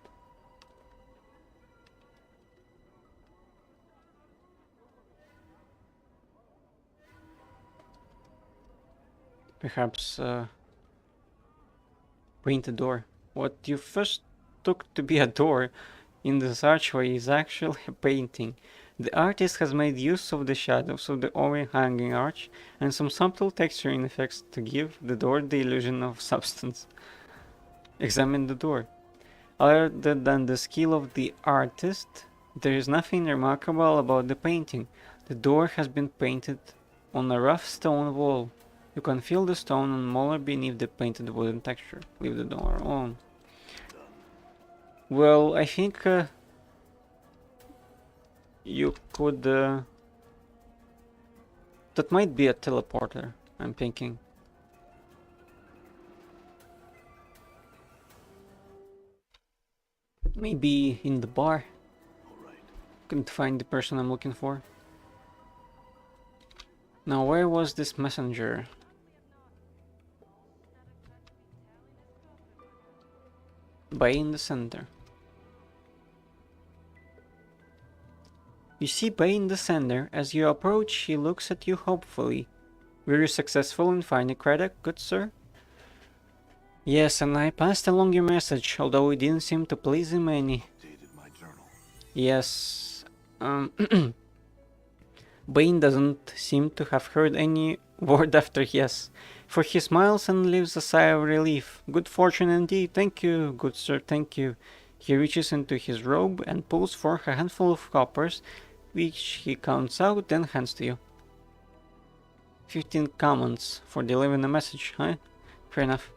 [SPEAKER 1] Perhaps paint a door. What you first took to be a door in this archway is actually a painting. The artist has made use of the shadows of the overhanging arch and some subtle texturing effects to give the door the illusion of substance. Examine the door. Other than the skill of the artist, there is nothing remarkable about the painting. The door has been painted on a rough stone wall. You can feel the stone and molar beneath the painted wooden texture. Leave the door alone. Well, I think you could... that might be a teleporter, I'm thinking. Maybe in the bar. Couldn't find the person I'm looking for. Now, where was this messenger? Bay in the center. You see Bay in the center. As you approach, he looks at you hopefully. Were you successful in finding Kredek, good sir? Yes, and I passed along your message, although it didn't seem to please him any. Yes, Bane doesn't seem to have heard any word after yes, for he smiles and leaves a sigh of relief. Good fortune indeed, thank you, good sir, thank you. He reaches into his robe and pulls forth a handful of coppers, which he counts out, then hands to you. 15 commons for delivering a message, huh? Fair enough.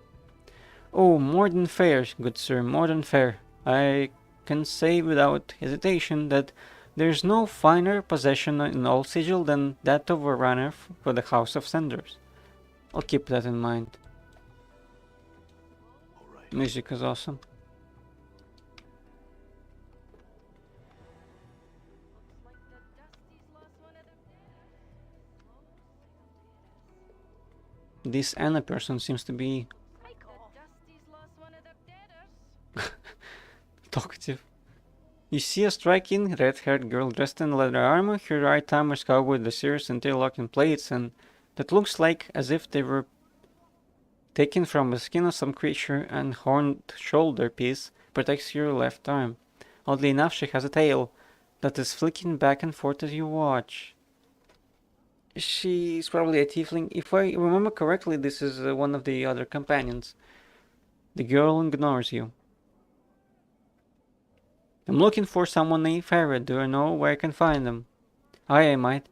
[SPEAKER 1] Oh, more than fair, good sir, more than fair. I can say without hesitation that there's no finer possession in all Sigil than that of a runner for the House of Senders. I'll keep that in mind. Music is awesome. This Anna person seems to be talkative. You see a striking red-haired girl dressed in leather armor, her right arm is covered with the sears interlocking plates, and that looks like as if they were taken from the skin of some creature, and horned shoulder piece protects your left arm. Oddly enough, she has a tail that is flicking back and forth as you watch. She's probably a tiefling. If I remember correctly, this is one of the other companions. The girl ignores you. I'm looking for someone named Farah. Do you know where I can find them? I might.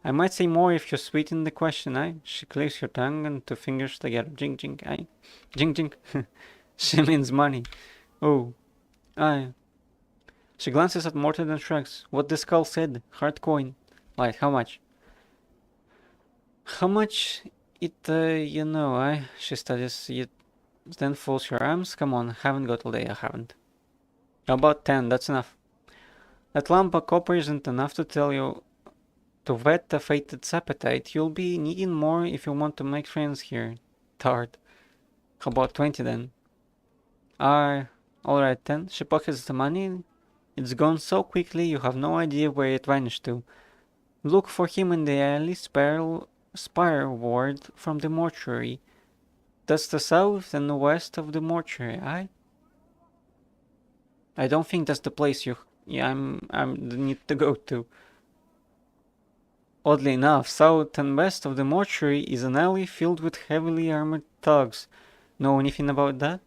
[SPEAKER 1] I might say more if you sweeten the question, aye? She clicks her tongue and two fingers together. Jing jing, aye? Jing jing. She means money. Oh, aye. She glances at Morton and shrugs. What the skull said. Hard coin. Right, how much? How much it, you know, aye? She studies it, then folds her arms. Come on, haven't got all day, I haven't. About 10, that's enough. That lump of copper isn't enough to tell you to whet the fated appetite. You'll be needing more if you want to make friends here. Tart. How about 20 then? Alright then. She pockets the money. It's gone so quickly you have no idea where it vanished to. Look for him in the alley spire ward from the mortuary. That's the south and west of the mortuary, aye? I don't think that's the place I'm need to go to. Oddly enough, south and west of the mortuary is an alley filled with heavily armored thugs. Know anything about that?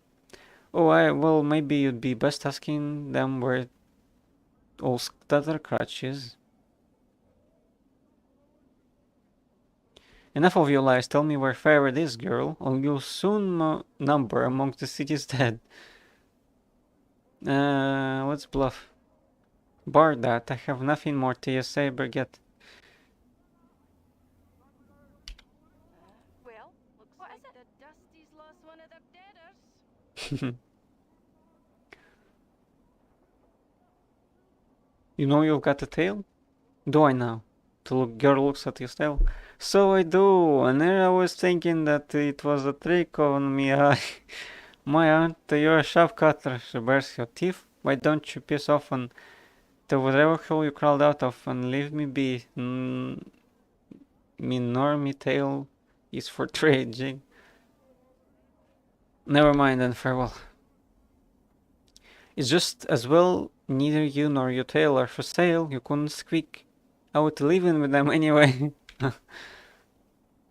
[SPEAKER 1] Oh, well, maybe you'd be best asking them where old Stuttercrutch is. Enough of your lies. Tell me where Farad is, girl, or you'll soon number amongst the city's dead. Let's bluff. Bar that, I have nothing more to say, Birgit.
[SPEAKER 3] Well, looks like the Dusty's lost one of the deaders.
[SPEAKER 1] You know you've got a tail? Do I now? The girl looks at his tail. So I do, and there I was thinking that it was a trick on me. My aunt, you're a sharp cutter. She bares her teeth. Why don't you piss off and to whatever hole you crawled out of and leave me be? Me normie tail is for trading. Never mind then, farewell. It's just as well neither you nor your tail are for sale. You couldn't squeak out living with them anyway.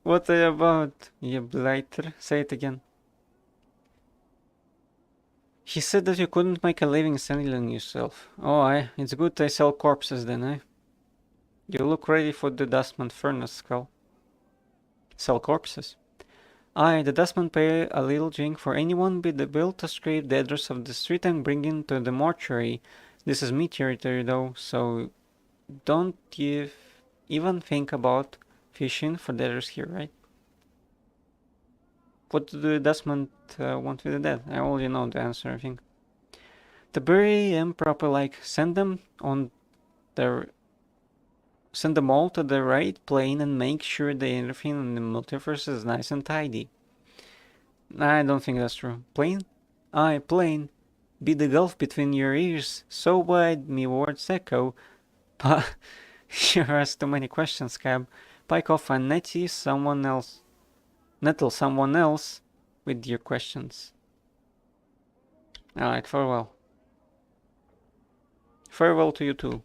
[SPEAKER 1] What are you about, you blighter? Say it again. He said that you couldn't make a living selling yourself. Oh, it's good I sell corpses then, eh? You look ready for the dustman furnace, Skull. Sell corpses? Aye, the dustman pay a little drink for anyone be the bill to scrape the address of the street and bring in to the mortuary. This is me territory though, so don't even think about fishing for the address here, right? What do the dustman want with the dead? I already know the answer, I think. To bury them proper, like send them all to the right plane and make sure that everything in the multiverse is nice and tidy. I don't think that's true. Plane? Aye, plane. Be the gulf between your ears, so wide me words echo. You ask too many questions, Cab. Pike off and nettle someone else with your questions. Alright, farewell. Farewell to you too.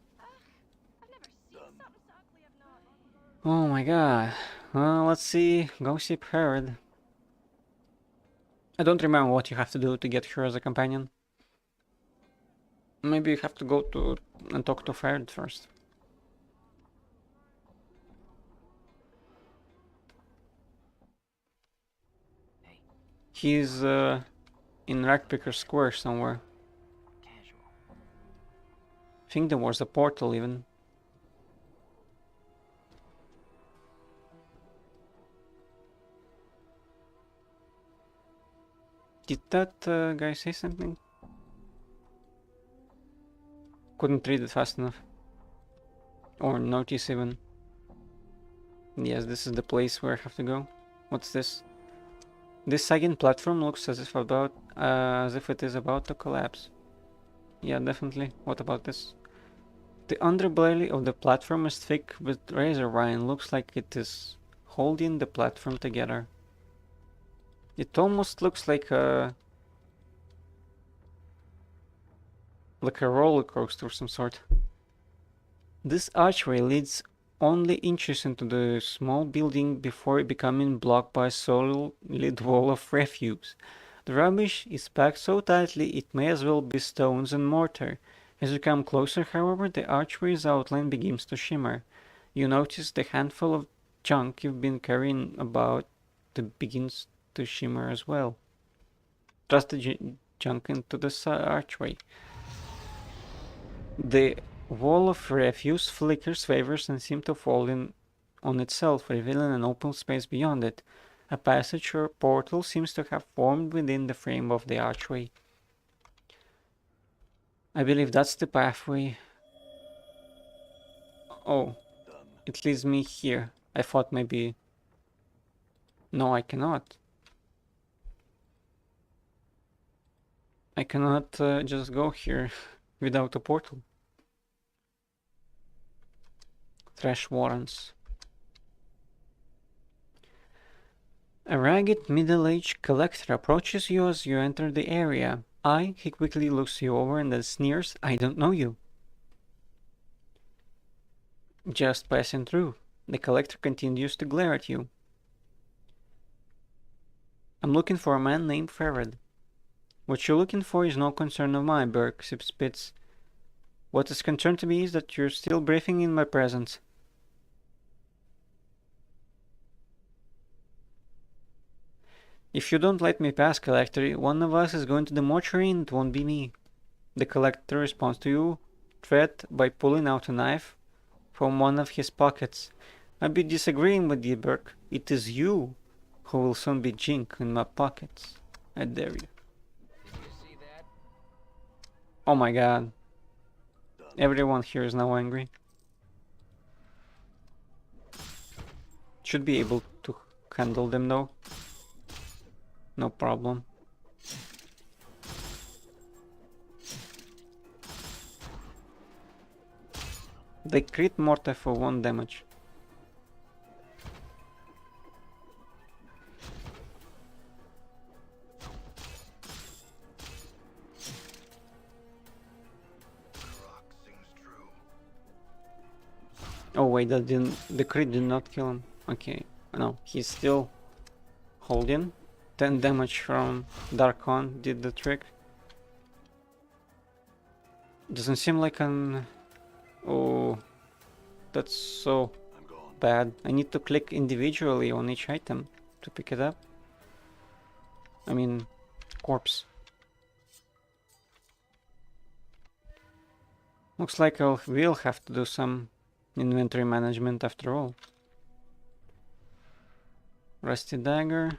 [SPEAKER 1] Oh my god. Well, let's see. Go see Herod. I don't remember what you have to do to get her as a companion. Maybe you have to go to and talk to Herod first. He's in Rackpicker Square somewhere. I think there was a portal even. Did that guy say something? Couldn't read it fast enough. Or notice even. Yes, this is the place where I have to go. What's this? This second platform looks as if it is about to collapse. Yeah, definitely. What about this? The underbelly of the platform is thick with razor wire and looks like it is holding the platform together. It almost looks like a roller coaster of some sort. This archway leads only inches into the small building before becoming blocked by a solid wall of refuse. The rubbish is packed so tightly it may as well be stones and mortar. As you come closer, however, the archway's outline begins to shimmer. You notice the handful of junk you've been carrying about begins to shimmer as well. Thrust the junk into the archway. The wall of refuse flickers, wavers, and seems to fall in on itself, revealing an open space beyond it. A passage or portal seems to have formed within the frame of the archway. I believe that's the pathway. Oh, it leads me here. I thought maybe... No, I cannot. I cannot just go here without a portal. Trash warrants. A ragged, middle-aged collector approaches you as you enter the area. He quickly looks you over and then sneers, "I don't know you." Just passing through. The collector continues to glare at you. "I'm looking for a man named Farad." "What you're looking for is no concern of mine," Burke spits. "What is concerned to me is that you're still breathing in my presence." "If you don't let me pass, Collector, one of us is going to the mortuary and it won't be me." The Collector responds to your threat by pulling out a knife from one of his pockets. "I'd be disagreeing with you, Burke. It is you who will soon be jink in my pockets. I dare you." Oh my god. Everyone here is now angry. Should be able to handle them though. No problem. They crit mortar for 1 damage. Oh wait, the crit did not kill him. Okay, no, he's still holding. 10 damage from Darkon did the trick. Doesn't seem like an... Oh, that's so bad. I need to click individually on each item to pick it up. I mean, corpse. Looks like we'll have to do some inventory management after all. Rusty dagger.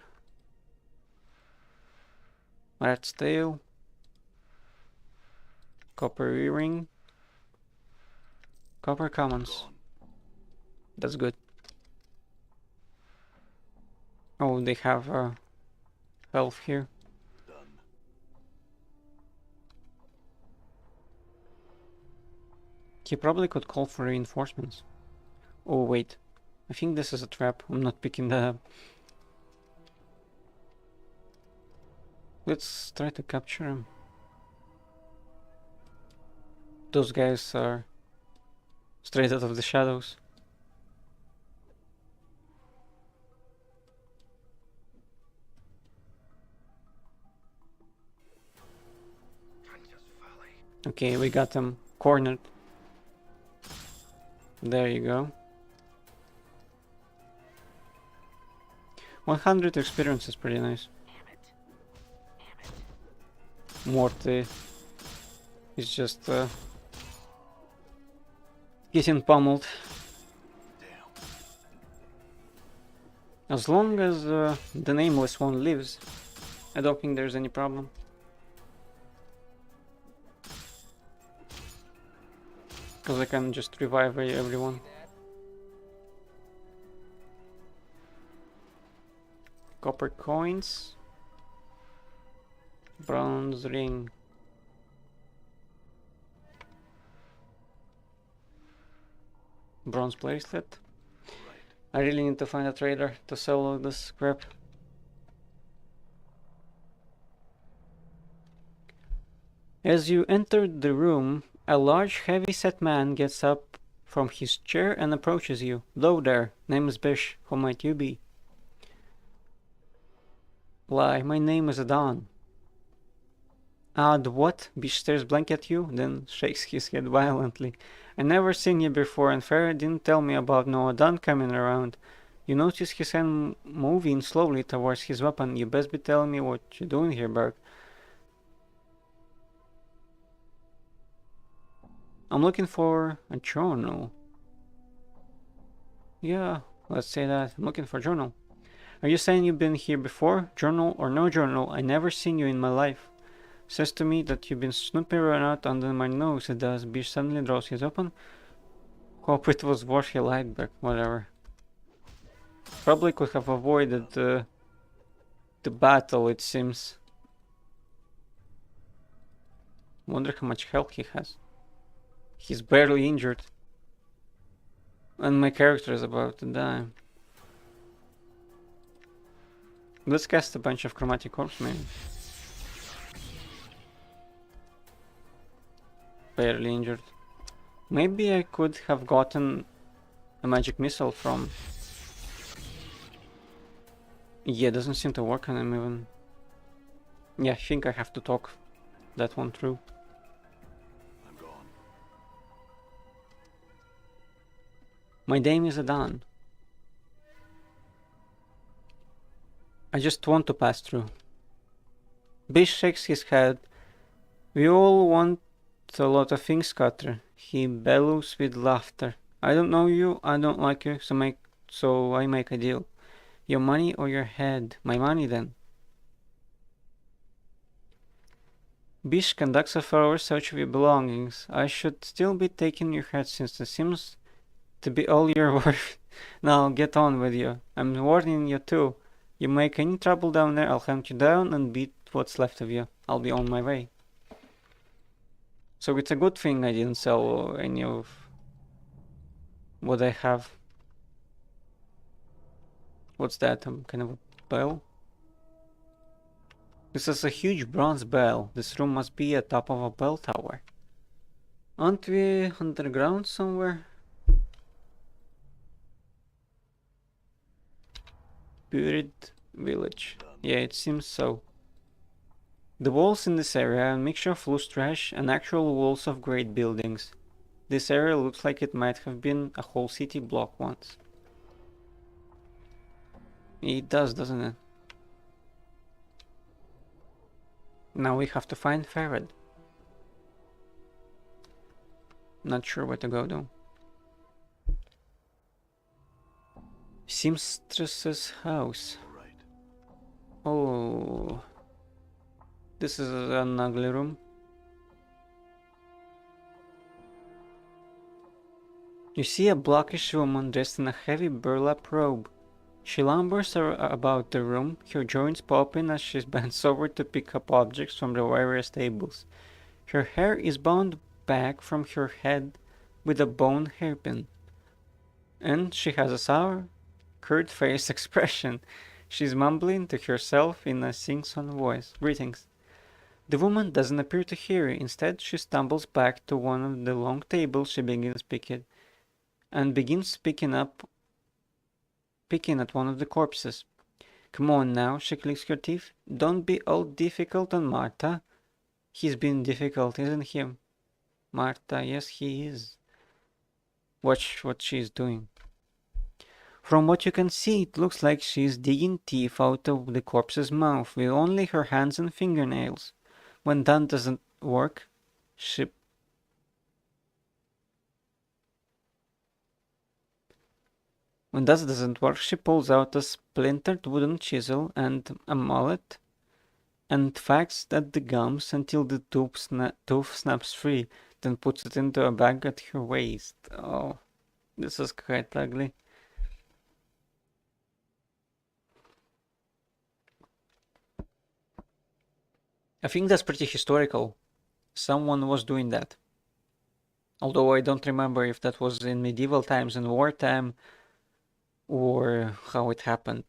[SPEAKER 1] Rat's tail. Copper earring. Copper commons. That's good. Oh, they have health here. He probably could call for reinforcements. Oh wait, I think this is a trap. I'm not picking that up. Let's try to capture him. Those guys are straight out of the shadows. Okay, we got them cornered. There you go. 100 experience is pretty nice. Morty is just getting pummeled. As long as the nameless one lives, I don't think there's any problem. Because I can just revive everyone. Copper coins. Bronze ring. Bronze bracelet. I really need to find a trader to sell all this crap. As you enter the room, a large, heavy-set man gets up from his chair and approaches you. "Hello there, name is Bish. Who might you be?" "Why, my name is Adon." "Ad what?" Bish stares blank at you, then shakes his head violently. "I never seen you before, and Farah didn't tell me about no Adon coming around." You notice his hand moving slowly towards his weapon. "You best be telling me what you're doing here, Berg." "I'm looking for a journal." "Yeah, let's say that. I'm looking for a journal." "Are you saying you've been here before? Journal or no journal, I never seen you in my life." "Says to me that you've been snooping around under my nose." It does. Bish suddenly draws his weapon. Hope it was worth your life, but whatever. Probably could have avoided the battle, it seems. Wonder how much health he has. He's barely injured. And my character is about to die. Let's cast a bunch of chromatic orbs, maybe. Barely injured. Maybe I could have gotten a magic missile from... Yeah, doesn't seem to work on him even. Yeah, I think I have to talk that one through.
[SPEAKER 2] I'm gone.
[SPEAKER 1] "My name is Adan. I just want to pass through." Bish shakes his head. "We all want a lot of things, Cutter." He bellows with laughter. "I don't know you, I don't like you, so I make a deal. Your money or your head? My money, then." Bish conducts a thorough search of your belongings. "I should still be taking your head since it seems to be all you're worth. Now get on with you. I'm warning you too. You make any trouble down there, I'll hunt you down and beat what's left of you. I'll be on my way." So it's a good thing I didn't sell any of what I have. What's that? Kind of a bell? This is a huge bronze bell. This room must be at top of a bell tower. Aren't we underground somewhere? Buried village. Yeah, it seems so. The walls in this area are a mixture of loose trash and actual walls of great buildings. This area looks like it might have been a whole city block once. It does, doesn't it? Now we have to find Farad. Not sure where to go though. Seamstress's house.
[SPEAKER 2] All right.
[SPEAKER 1] Oh, this is an ugly room. You see a blackish woman dressed in a heavy burlap robe. She lumbers about the room, her joints popping as she bends over to pick up objects from the various tables. Her hair is bound back from her head with a bone hairpin, and she has a sour, curd-faced expression. She's mumbling to herself in a sing-song voice. "Greetings." The woman doesn't appear to hear you. Instead, she stumbles back to one of the long tables she begins picking at one of the corpses. "Come on now," she clicks her teeth. "Don't be all difficult on Martha." "He's been difficult, isn't he?" "Martha, yes he is." Watch what she's doing. From what you can see, it looks like she's digging teeth out of the corpse's mouth with only her hands and fingernails. When that doesn't work, she pulls out a splintered wooden chisel and a mallet and whacks at the gums until the tooth snaps free, then puts it into a bag at her waist. Oh, this is quite ugly. I think that's pretty historical. Someone was doing that. Although I don't remember if that was in medieval times, in wartime, or how it happened.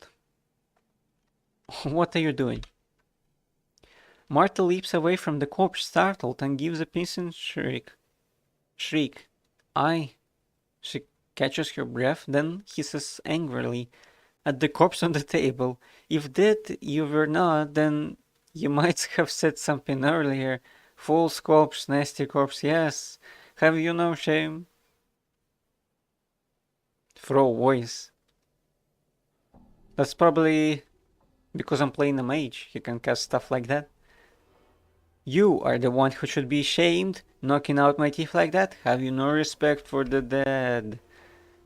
[SPEAKER 1] What are you doing? Marta leaps away from the corpse, startled, and gives a piercing shriek. I. She catches her breath, then hisses angrily at the corpse on the table. If dead you were not, then you might have said something earlier. False corpse, nasty corpse, yes. Have you no shame? Throw voice. That's probably because I'm playing a mage. He can cast stuff like that. You are the one who should be shamed, knocking out my teeth like that. Have you no respect for the dead?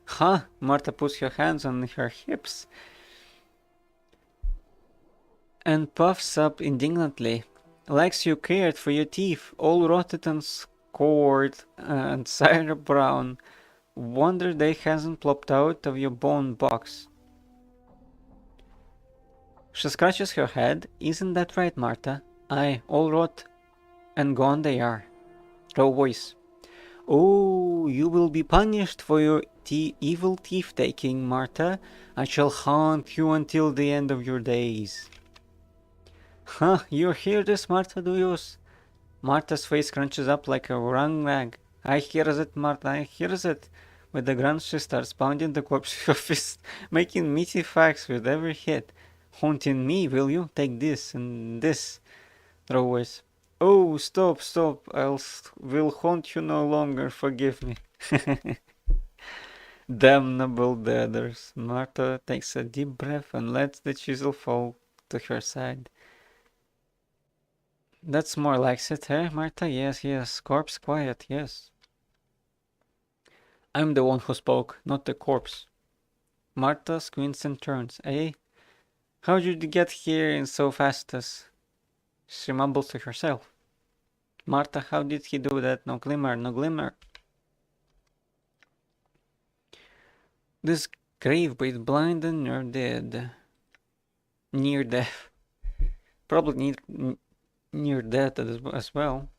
[SPEAKER 1] Huh? Marta puts her hands on her hips and puffs up indignantly. Likes you cared for your teeth, all rotted and scored and syrup brown. Wonder they hasn't plopped out of your bone box. She scratches her head. Isn't that right, Marta? Aye, all rot and gone they are. Low voice. Oh, you will be punished for your evil thief-taking, Marta. I shall haunt you until the end of your days. Huh, you hear this, Marta, do you? Marta's face crunches up like a wrung rag. I hears it, Marta, I hears it. With the grunt she starts pounding the corpse with her fist, making meaty facts with every hit. Haunting me, will you? Take this and this. Throwers. Oh, stop, will haunt you no longer, forgive me. Damnable deaders. Marta takes a deep breath and lets the chisel fall to her side. That's more like it, eh, Marta? Yes, yes. Corpse quiet, yes. I'm the one who spoke, not the corpse. Marta squints and turns. Eh? How did you get here in so fast as? She mumbles to herself. Marta, how did he do that? No glimmer, no glimmer. This grave bait blind and near dead. Near death. Probably near death as well.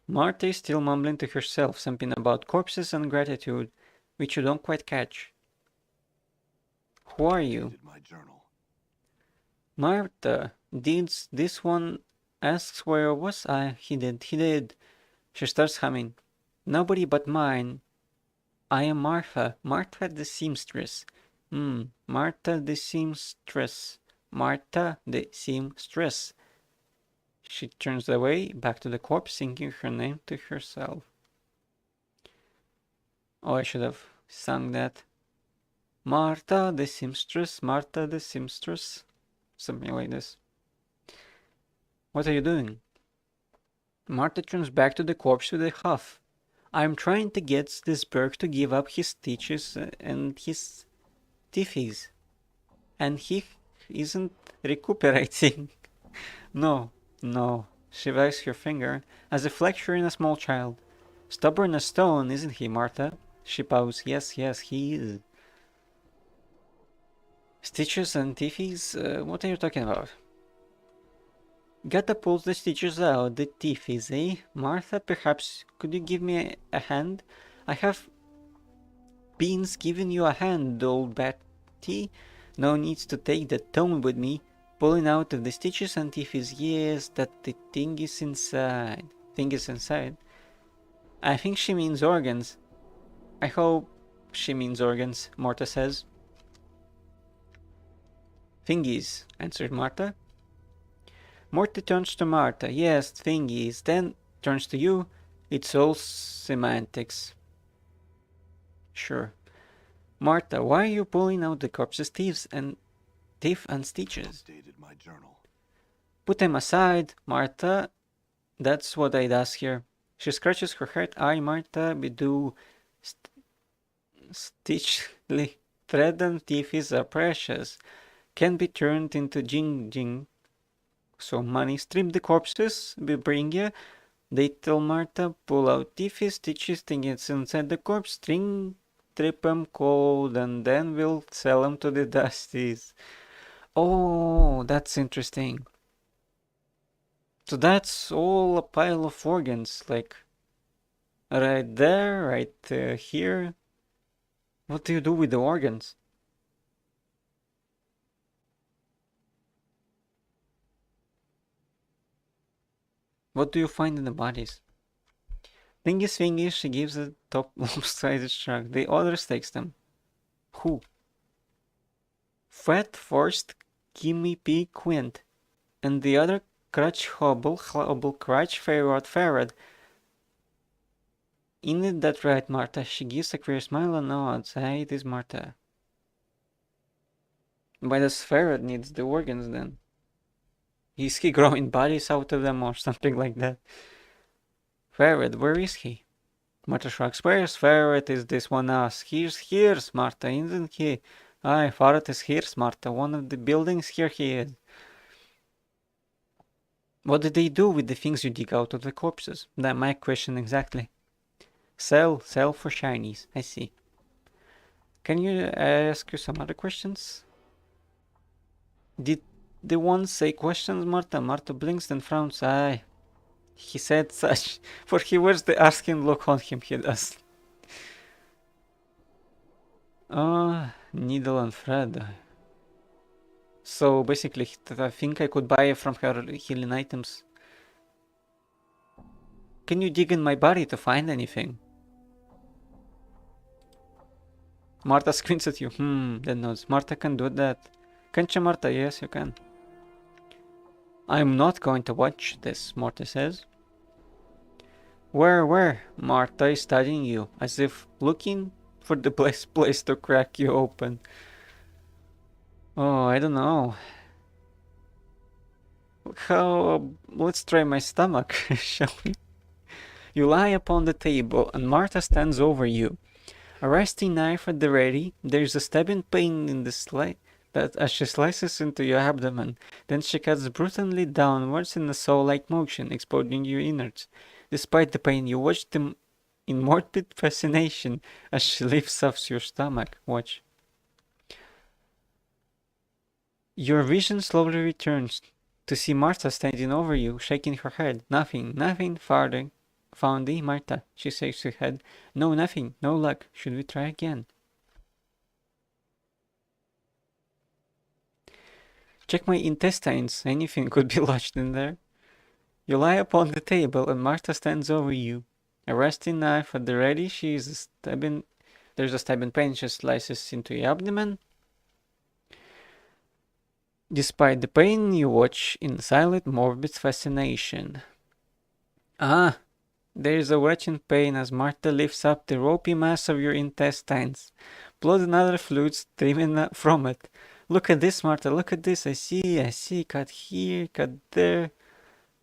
[SPEAKER 1] Marta is still mumbling to herself something about corpses and gratitude, which you don't quite catch. Who are you?
[SPEAKER 2] My journal.
[SPEAKER 1] Marta, this one asks where was I? He did. She starts humming. Nobody but mine. I am Martha. Martha the seamstress. Martha the seamstress. Martha the seamstress. She turns away, back to the corpse, singing her name to herself. Oh, I should have sung that. Martha the seamstress, Martha the seamstress. Something like this. What are you doing? Martha turns back to the corpse with a huff. I'm trying to get this Berg to give up his stitches and his tiffies. And he isn't recuperating. No. She wags her finger, as if lecturing a small child. Stubborn as stone, isn't he, Martha? She bows. Yes, he is. Stitches and tiffies? What are you talking about? Gotta pull the stitches out, the tiffies, eh? Martha, perhaps could you give me a hand? I have beans giving you a hand, old Betty. No needs to take the tome with me. Pulling out of the stitches and tiffies. Yes, that the thing is inside. I think she means organs. I hope she means organs, Martha says. Thingies, answered Martha. Martha turns to Martha. Yes, thingies. Then turns to you. It's all semantics. Sure. Martha, why are you pulling out the corpse's teeth and stitches?
[SPEAKER 2] My journal.
[SPEAKER 1] Put them aside, Martha. That's what I does here. She scratches her head. I, Martha, do stitchly thread and tiffies are precious. Can be turned into jing. So money, strip the corpses, we bring you. They tell Martha, pull out tiffies, stitches, think it's inside the corpse, string, trip 'em cold, and then we'll sell 'em to the dusties. Oh, that's interesting. So that's all a pile of organs, like right there, right here. What do you do with the organs? What do you find in the bodies? Thingy, she gives a top lopsided shrug. The others takes them. Who? Fat, Forced, Gimme P, Quint. And the other Crutch, Hobble, Crutch, Ferret. Isn't that right, Martha? She gives a queer smile and nods. Hey, it is Martha. Why does Ferret needs the organs then? Is he growing bodies out of them or something like that? Ferret, where is he? Martha shrugs. Where's Ferret? Is this one us? Here's Martha, isn't he? Aye, Ferret is here, Martha. One of the buildings, here he is. What did they do with the things you dig out of the corpses? That's my question exactly. Sell for shinies. I see. Can you ask you some other questions? Did the one say questions, Martha? Martha blinks then frowns. Aye. He said such. For he wears the asking look on him, he does. Needle and thread. So basically, I think I could buy from her healing items. Can you dig in my body to find anything? Martha squints at you. Then nods. Martha can do that. Can't you, Martha? Yes, you can. I'm not going to watch this, Martha says. Where? Martha is studying you, as if looking for the best place to crack you open. Oh, I don't know. Let's try my stomach, shall we? You lie upon the table, and Martha stands over you. A rusty knife at the ready. There's a stabbing pain in the slice that as she slices into your abdomen. Then she cuts brutally downwards in a saw-like motion, exposing your innards. Despite the pain, you watch them in morbid fascination as she lifts off your stomach. Watch. Your vision slowly returns to see Martha standing over you, shaking her head. Nothing, Foundy, Martha, she shakes her head. No, nothing, no luck. Should we try again? Check my intestines. Anything could be lodged in there. You lie upon the table, and Martha stands over you. A rusty knife at the ready. There's a stabbing pain. She slices into your abdomen. Despite the pain, you watch in silent, morbid fascination. There is a retching pain as Martha lifts up the ropey mass of your intestines. Blood and other fluids streaming from it. Look at this, Martha, look at this. I see. Cut here, cut there.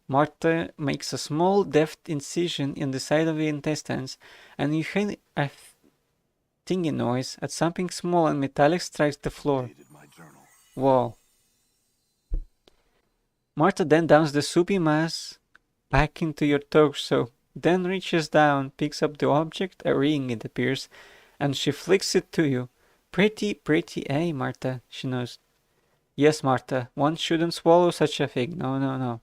[SPEAKER 1] Martha makes a small, deft incision in the side of the intestines, and you hear a thingy noise as something small and metallic strikes the floor. Whoa. Martha then downs the soupy mass back into your torso, then reaches down, picks up the object, a ring it appears, and she flicks it to you. Pretty, eh, Martha, she knows. Yes, Martha, one shouldn't swallow such a thing. No.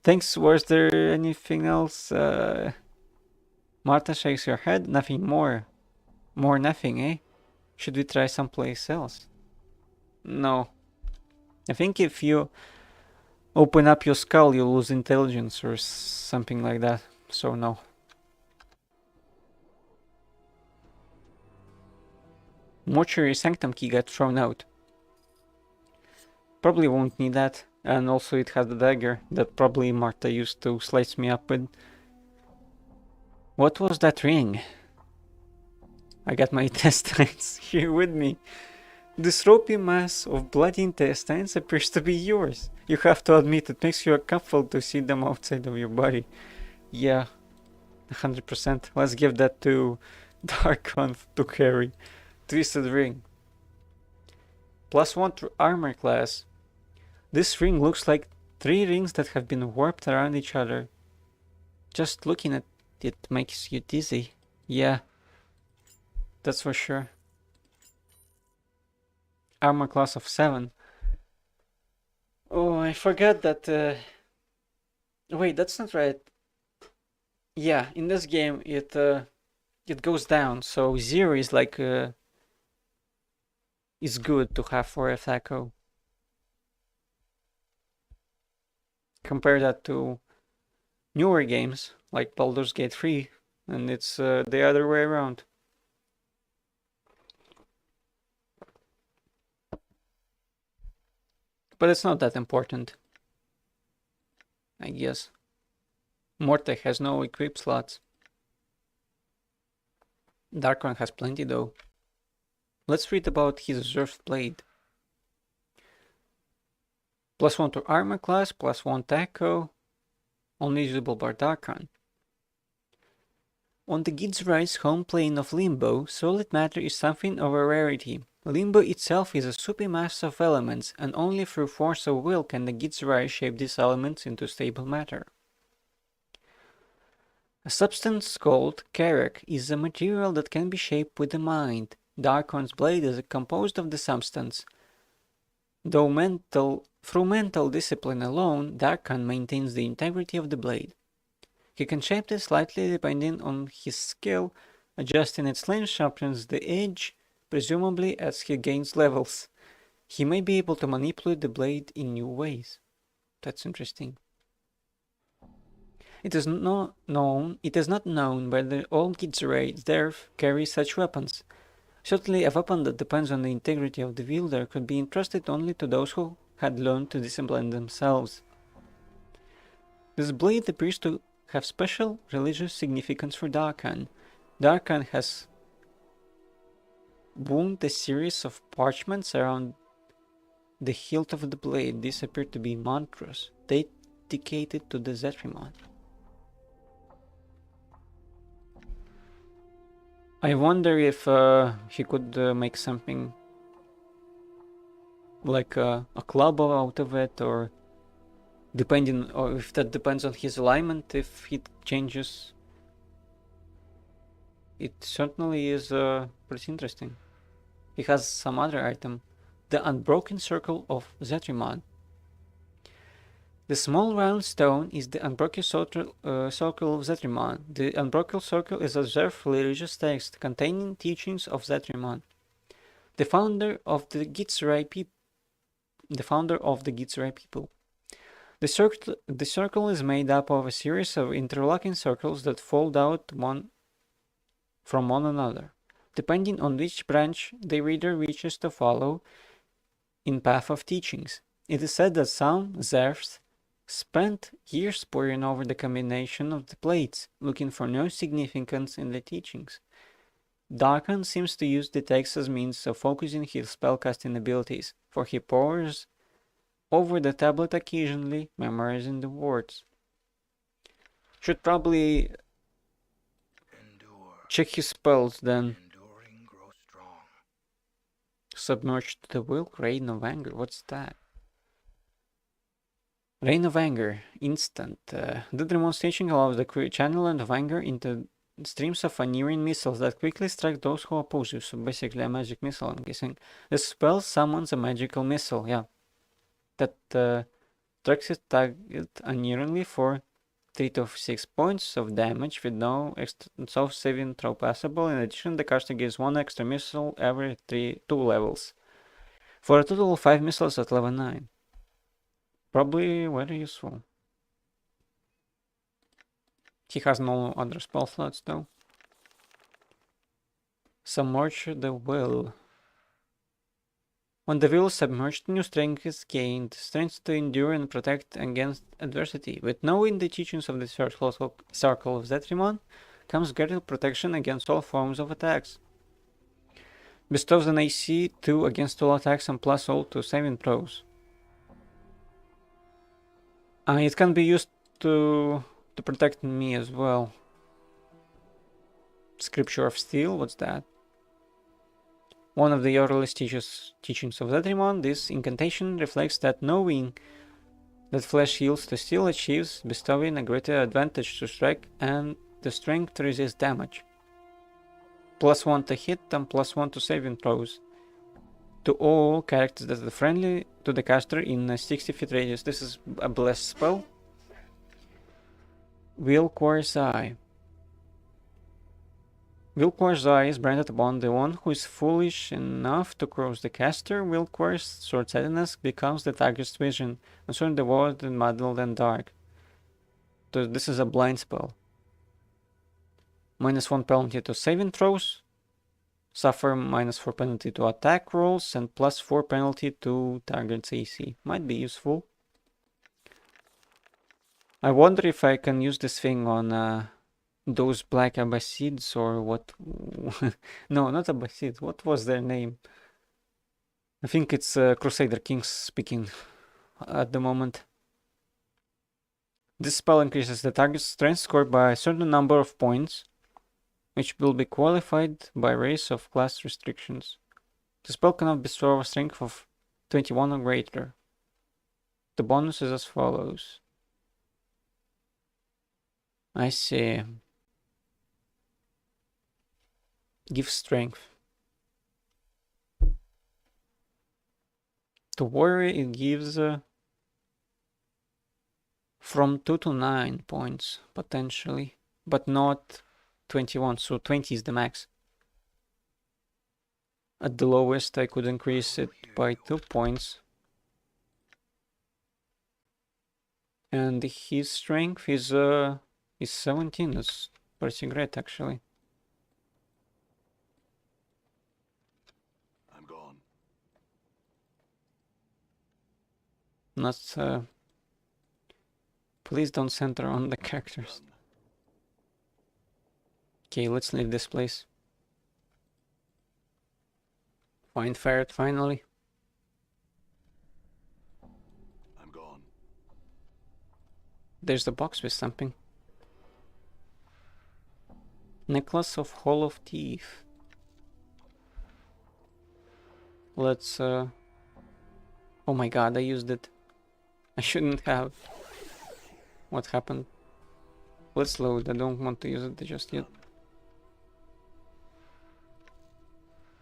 [SPEAKER 1] Thanks, was there anything else? Martha shakes her head. Nothing more. More nothing, eh? Should we try someplace else? No. I think if you open up your skull, you'll lose intelligence or something like that. So no. Mortuary sanctum key got thrown out. Probably won't need that. And also it has the dagger that probably Martha used to slice me up with. What was that ring? I got my intestines here with me. This ropey mass of bloody intestines appears to be yours. You have to admit it makes you uncomfortable to see them outside of your body. Yeah, 100%. Let's give that to Darkon to carry. Twisted ring. +1 to armor class. This ring looks like 3 rings that have been warped around each other. Just looking at it makes you dizzy. Yeah, that's for sure. Armor class of 7. Oh, I forgot that. Wait, that's not right. Yeah, in this game it goes down. So 0 is like is good to have for F-Echo. Compare that to newer games like Baldur's Gate 3, and it's the other way around. But it's not that important, I guess. Morte has no equip slots. Darkon has plenty though. Let's read about his reserved blade. +1 to armor class, +1 taco, only usable by Darkon. On the Gid's home plane of Limbo, solid matter is something of a rarity. Limbo itself is a soupy mass of elements, and only through force of will can the Gid's shape these elements into stable matter. A substance called Karak is a material that can be shaped with the mind. Darkon's blade is composed of the substance. Though through mental discipline alone, Darkon maintains the integrity of the blade. He can shape it slightly depending on his skill, adjusting its length sharpens the edge, presumably as he gains levels. He may be able to manipulate the blade in new ways. That's interesting. It is not known whether all Gid's there carry such weapons. Certainly a weapon that depends on the integrity of the wielder could be entrusted only to those who had learned to discipline themselves. This blade appears to have special religious significance for Darkon. Darkon has wound a series of parchments around the hilt of the blade. These appear to be mantras dedicated to the Zetrimon. I wonder if he could make something like a club out of it, or depending, or if that depends on his alignment, if it changes. It certainly is pretty interesting. He has some other item, the Unbroken Circle of Zetrimon. The small round stone is the Unbroken Circle of Zetrimon. The Unbroken Circle is a reserved religious text containing teachings of Zetrimon, the founder of the Gid's people. The circle is made up of a series of interlocking circles that fold out from one another, depending on which branch the reader wishes to follow in path of teachings. It is said that some Zerfs spent years poring over the combination of the plates, looking for no significance in the teachings. Darkon seems to use the text as means of focusing his spellcasting abilities, for he pores over the tablet occasionally, memorizing the words. Should probably check his spells then. Submerged to the will, Rain of Anger. What's that? Rain of Anger, instant. The demonstration allows the channel of anger into streams of annealing missiles that quickly strike those who oppose you. So basically a magic missile, I'm guessing. The spell summons a magical missile, yeah. That strikes its target annealingly for 3 to 6 points of damage with no saving throw passable. In addition, the caster gives 1 extra missile every 2 levels, for a total of 5 missiles at level 9. Probably very useful. He has no other spell slots though. Submerge the will. When the will is submerged, new strength is gained, strength to endure and protect against adversity. With knowing the teachings of the circle of Zetrimon comes greater protection against all forms of attacks. Bestows an AC 2 against all attacks and plus all to saving throws. It can be used to protect me as well. Scripture of Steel, what's that? One of the earliest teachings of Zetrimon, this incantation reflects that knowing that flesh yields to steel achieves bestowing a greater advantage to strike and the strength to resist damage. +1 to hit and +1 to saving throws to all characters that are friendly to the caster in a 60 feet radius. This is a blessed spell. Wilquar's Eye. Wilquar's Eye is branded upon the one who is foolish enough to cross the caster. Wilquar's short-sightedness becomes the target's vision, and soon the world is muddled and dark. So this is a blind spell. -1 penalty to saving throws. Suffer -4 penalty to attack rolls and +4 penalty to target's AC. Might be useful. I wonder if I can use this thing on those black Abbasids or what. No, not Abbasids. What was their name? I think it's Crusader Kings speaking at the moment. This spell increases the target's strength score by a certain number of points, which will be qualified by race of class restrictions. The spell cannot bestow a strength of 21 or greater. The bonus is as follows. I see. Give strength. To warrior it gives from 2 to 9 points potentially, but not 21, so 20 is the max. At the lowest I could increase it by 2 points. And his strength is 17, that's pretty great actually.
[SPEAKER 2] I'm gone.
[SPEAKER 1] Not please don't center on the characters.
[SPEAKER 2] Done.
[SPEAKER 1] Okay, let's leave this place. Find Ferret finally.
[SPEAKER 2] I'm gone.
[SPEAKER 1] There's the box with something. Necklace of Hall of Teeth. Let's oh my god, I used it. I shouldn't have. What happened? Let's load. I don't want to use it just yet.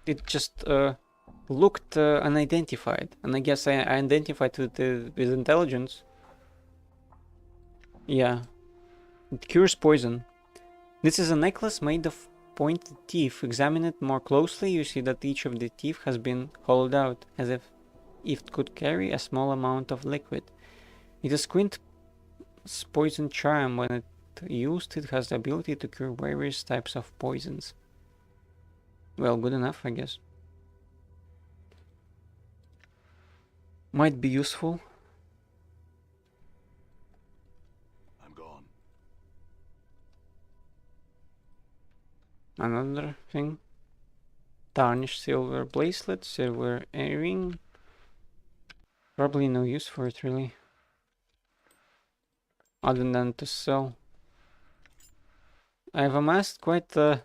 [SPEAKER 1] It just looked unidentified, and I guess I identified with intelligence. Yeah. It cures poison. This is a necklace made of pointed teeth. Examine it more closely, you see that each of the teeth has been hollowed out, as if it could carry a small amount of liquid. It is Quint's poison charm. When it used, it has the ability to cure various types of poisons. Well, good enough, I guess. Might be useful.
[SPEAKER 2] I'm gone.
[SPEAKER 1] Another thing. Tarnished silver bracelet, silver earring. Probably no use for it, really. Other than to sell. I've amassed quite a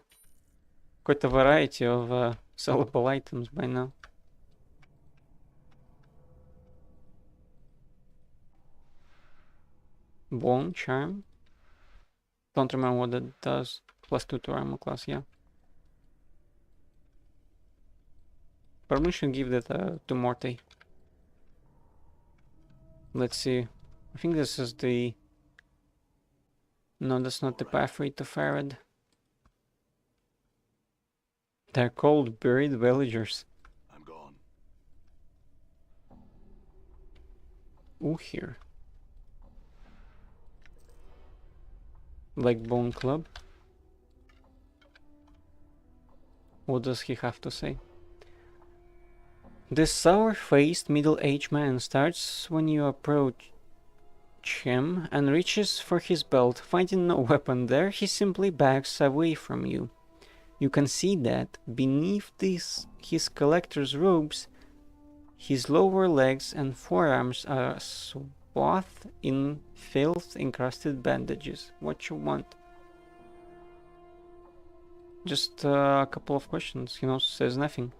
[SPEAKER 1] variety of sellable items by now. Bone charm. Don't remember what that does. +2 to armor class, yeah. Probably should give that to Morte. Let's see. I think this is the... No, that's not the pathway to Farad. They're called buried villagers.
[SPEAKER 2] I'm gone.
[SPEAKER 1] Ooh, here. Like Bone Club. What does he have to say? This sour-faced middle-aged man starts when you approach him and reaches for his belt. Finding no weapon there, he simply backs away from you. You can see that beneath his collector's robes, his lower legs and forearms are swathed in filth-encrusted bandages. What you want? Just a couple of questions. He says nothing.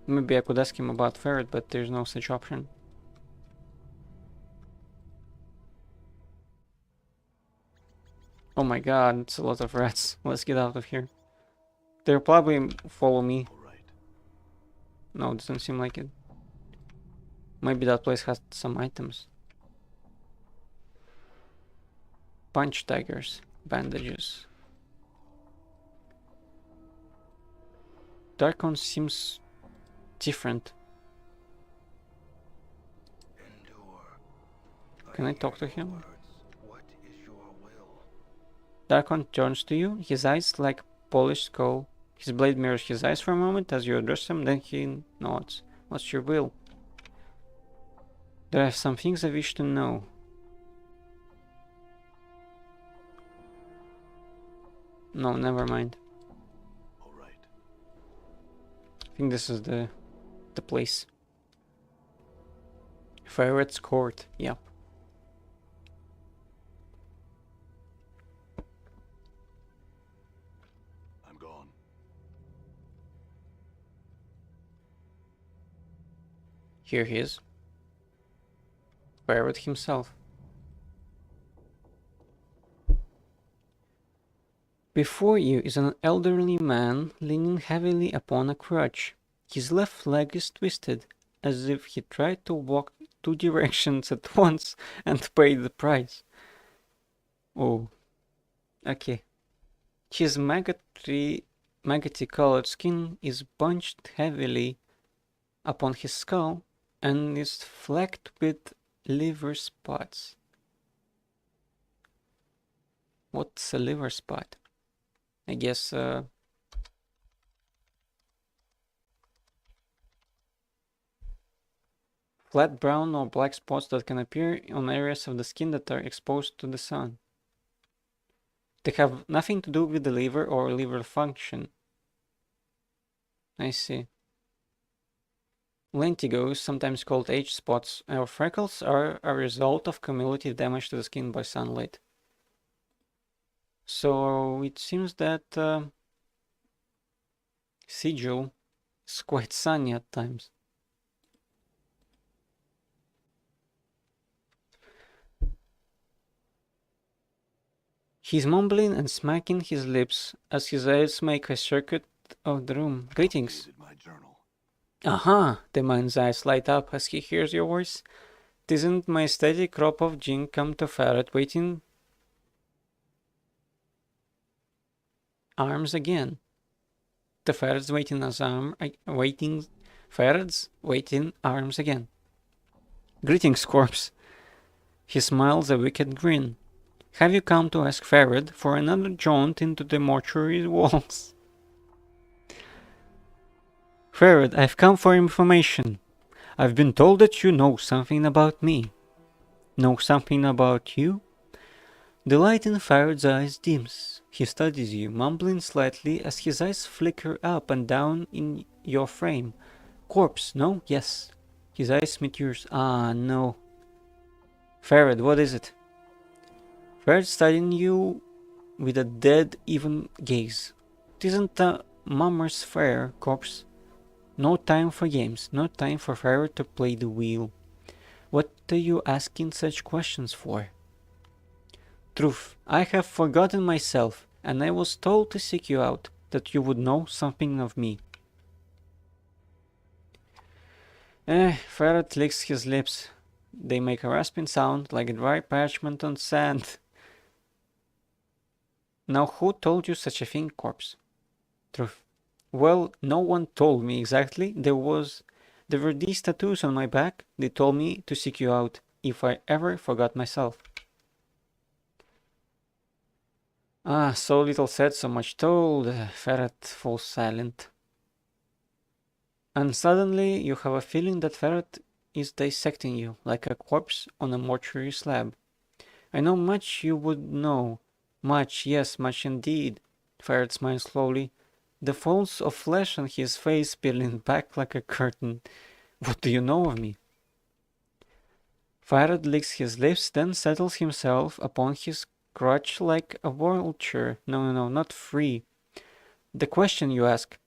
[SPEAKER 1] Maybe I could ask him about Ferret, but there's no such option. Oh my god, it's a lot of rats. Let's get out of here. They'll probably follow me.
[SPEAKER 2] All right.
[SPEAKER 1] No, it doesn't seem like it. Maybe that place has some items. Punch daggers, bandages. Darkon seems different. Can I talk to him?
[SPEAKER 4] Words. What is your will?
[SPEAKER 1] Darkon turns to you, his eyes like polished coal. His blade mirrors his eyes for a moment as you address him, then he nods. What's your will? There are some things I wish to know. No, never mind.
[SPEAKER 2] All right.
[SPEAKER 1] I think this is the place. Ferret's Court, yep.
[SPEAKER 2] I'm gone.
[SPEAKER 1] Here he is. Ferret himself. Before you is an elderly man leaning heavily upon a crutch. His left leg is twisted, as if he tried to walk two directions at once and pay the price. Oh, okay. His maggoty colored skin is bunched heavily upon his skull and is flecked with liver spots. What's a liver spot? I guess flat brown or black spots that can appear on areas of the skin that are exposed to the sun. They have nothing to do with the liver or liver function. I see. Lentigos, sometimes called age spots or freckles, are a result of cumulative damage to the skin by sunlight. So it seems that Sigil is quite sunny at times. He's mumbling and smacking his lips as his eyes make a circuit of the room. Greetings.
[SPEAKER 2] Completed my journal.
[SPEAKER 1] Aha! The man's eyes light up as he hears your voice. Tisn't my steady crop of gin come to ferret waiting arms again? The ferrets waiting ferrets waiting arms again. Greetings, corpse. He smiles a wicked grin. Have you come to ask Ferret for another jaunt into the mortuary walls? Ferret, I've come for information. I've been told that you know something about me. Know something about you? The light in Ferret's eyes dims. He studies you, mumbling slightly as his eyes flicker up and down in your frame. Corpse, no? Yes. His eyes meet yours. Ah, no. Ferret, what is it? Ferret studying you with a dead, even gaze. Tisn't a mummer's fair, corpse. No time for games, no time for Ferret to play the wheel. What are you asking such questions for? Truth, I have forgotten myself, and I was told to seek you out, that you would know something of me. Ferret licks his lips. They make a rasping sound like dry parchment on sand. Now who told you such a thing, corpse? Truth. Well, no one told me exactly. There were these tattoos on my back. They told me to seek you out if I ever forgot myself. Ah, so little said, so much told. Ferret falls silent. And suddenly you have a feeling that Ferret is dissecting you like a corpse on a mortuary slab. I know much you would know. Much, yes, much indeed. Ferret smiles slowly. The folds of flesh on his face peeling back like a curtain. What do you know of me? Ferret licks his lips, then settles himself upon his crutch like a vulture. No, not free. The question you ask.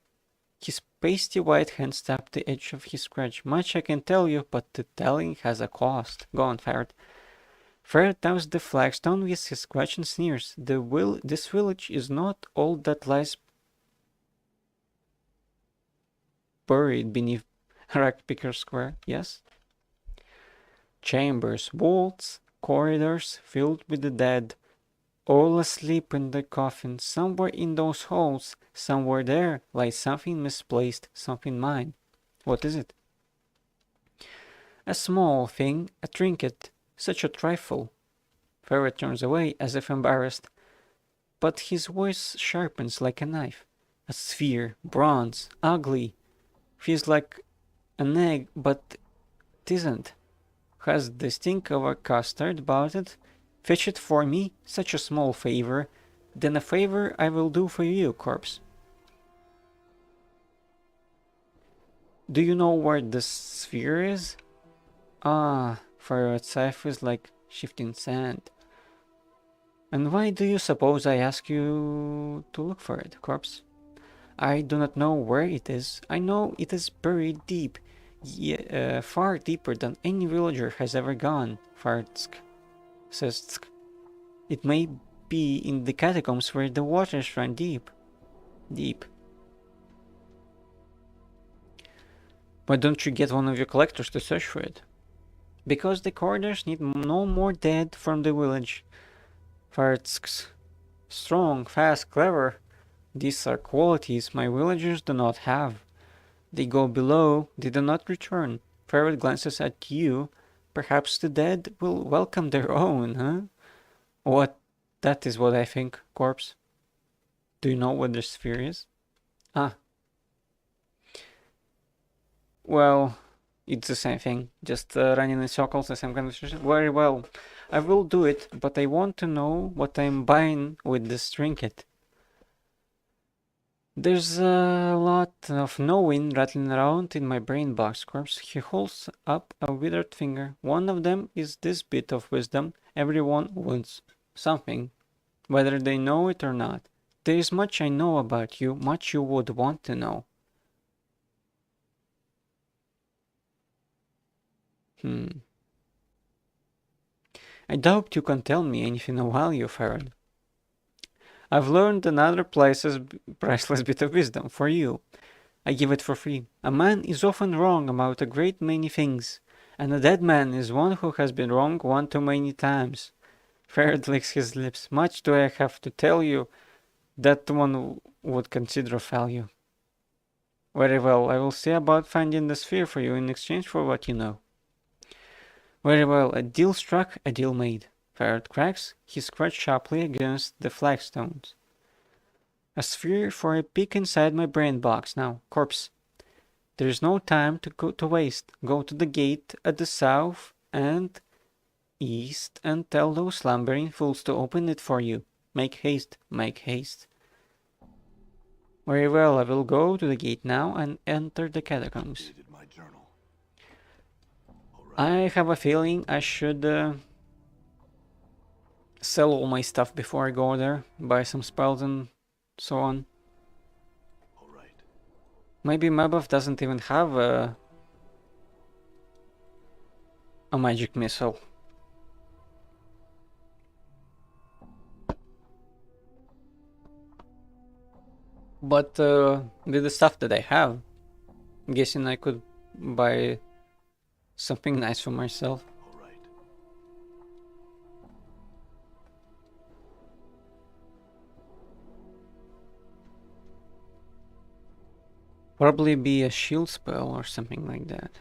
[SPEAKER 1] His pasty white hands tap the edge of his crutch. Much I can tell you, but the telling has a cost. Go on, Ferret. Ferret taps the flagstone with his crutch and sneers. This village is not all that lies buried beneath Rackpicker Square, yes? Chambers, vaults, corridors filled with the dead, all asleep in their coffins. Somewhere in those halls, somewhere there, lies something misplaced, something mine. What is it? A small thing, a trinket, Such a trifle. Ferret turns away as if embarrassed, but his voice sharpens like a knife. A sphere, bronze, ugly. Feels like an egg, but tisn't. Has the stink of a custard about it. Fetch it for me, such a small favor. Then a favor I will do for you, corpse. Do you know where the sphere is? Ah, for its life is like shifting sand. And why do you suppose I ask you to look for it, corpse? I do not know where it is. I know it is buried deep, far deeper than any villager has ever gone. Fartsk says Tsk. It may be in the catacombs where the waters run deep. Deep. Why don't you get one of your collectors to search for it? Because the corridors need no more dead from the village. Fartsk's strong, fast, clever. These are qualities my villagers do not have. They go below, they do not return. Ferret glances at you. Perhaps the dead will welcome their own, huh? What? That is what I think, corpse. Do you know what the sphere is? Ah. Well, it's the same thing. Just running in circles, the same conversation. Very well. I will do it, but I want to know what I'm buying with this trinket. There's a lot of knowing rattling around in my brain box, corpse. He holds up a withered finger. One of them is this bit of wisdom. Everyone wants something, whether they know it or not. There is much I know about you, much you would want to know. I doubt you can tell me anything of value, Farron. I've learned another priceless bit of wisdom for you. I give it for free. A man is often wrong about a great many things, and a dead man is one who has been wrong one too many times. Ferret licks his lips. Much do I have to tell you that one would consider of value. Very well, I will see about finding the sphere for you in exchange for what you know. Very well, a deal struck, a deal made. Ferret cracks, he scratched sharply against the flagstones. A sphere for a peek inside my brain box now, corpse. There is no time to waste. Go to the gate at the south and east and tell those slumbering fools to open it for you. Make haste, make haste. Very well, I will go to the gate now and enter the catacombs.
[SPEAKER 2] Dated my journal. All right.
[SPEAKER 1] I have a feeling I should sell all my stuff before I go there, buy some spells and so on.
[SPEAKER 2] All right.
[SPEAKER 1] Maybe Mabuff doesn't even have a magic missile. But with the stuff that I have, I'm guessing I could buy something nice for myself.
[SPEAKER 2] All right.
[SPEAKER 1] Probably be a shield spell or something like that.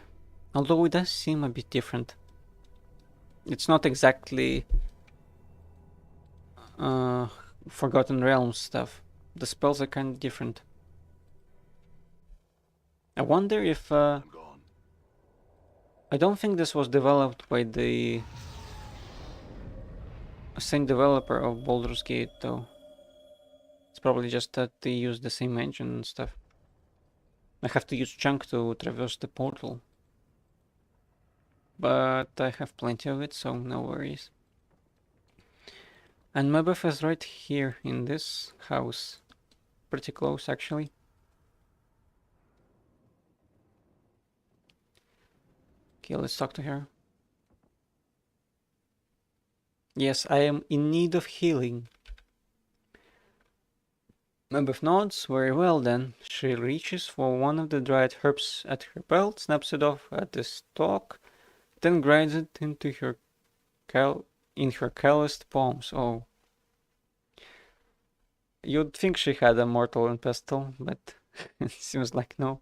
[SPEAKER 1] Although it does seem a bit different. It's not exactly Forgotten Realms stuff. The spells are kind of different. I wonder if
[SPEAKER 2] I'm gone.
[SPEAKER 1] I don't think this was developed by the same developer of Baldur's Gate though. It's probably just that they use the same engine and stuff. I have to use Chunk to traverse the portal. But I have plenty of it, so no worries. And my buff is right here in this house. Pretty close, actually. Okay, let's talk to her. Yes, I am in need of healing. Mabuff nods. Very well then. She reaches for one of the dried herbs at her belt, snaps it off at the stalk, then grinds it into her calloused palms. Oh. You'd think she had a mortal and pestle, but it seems like no.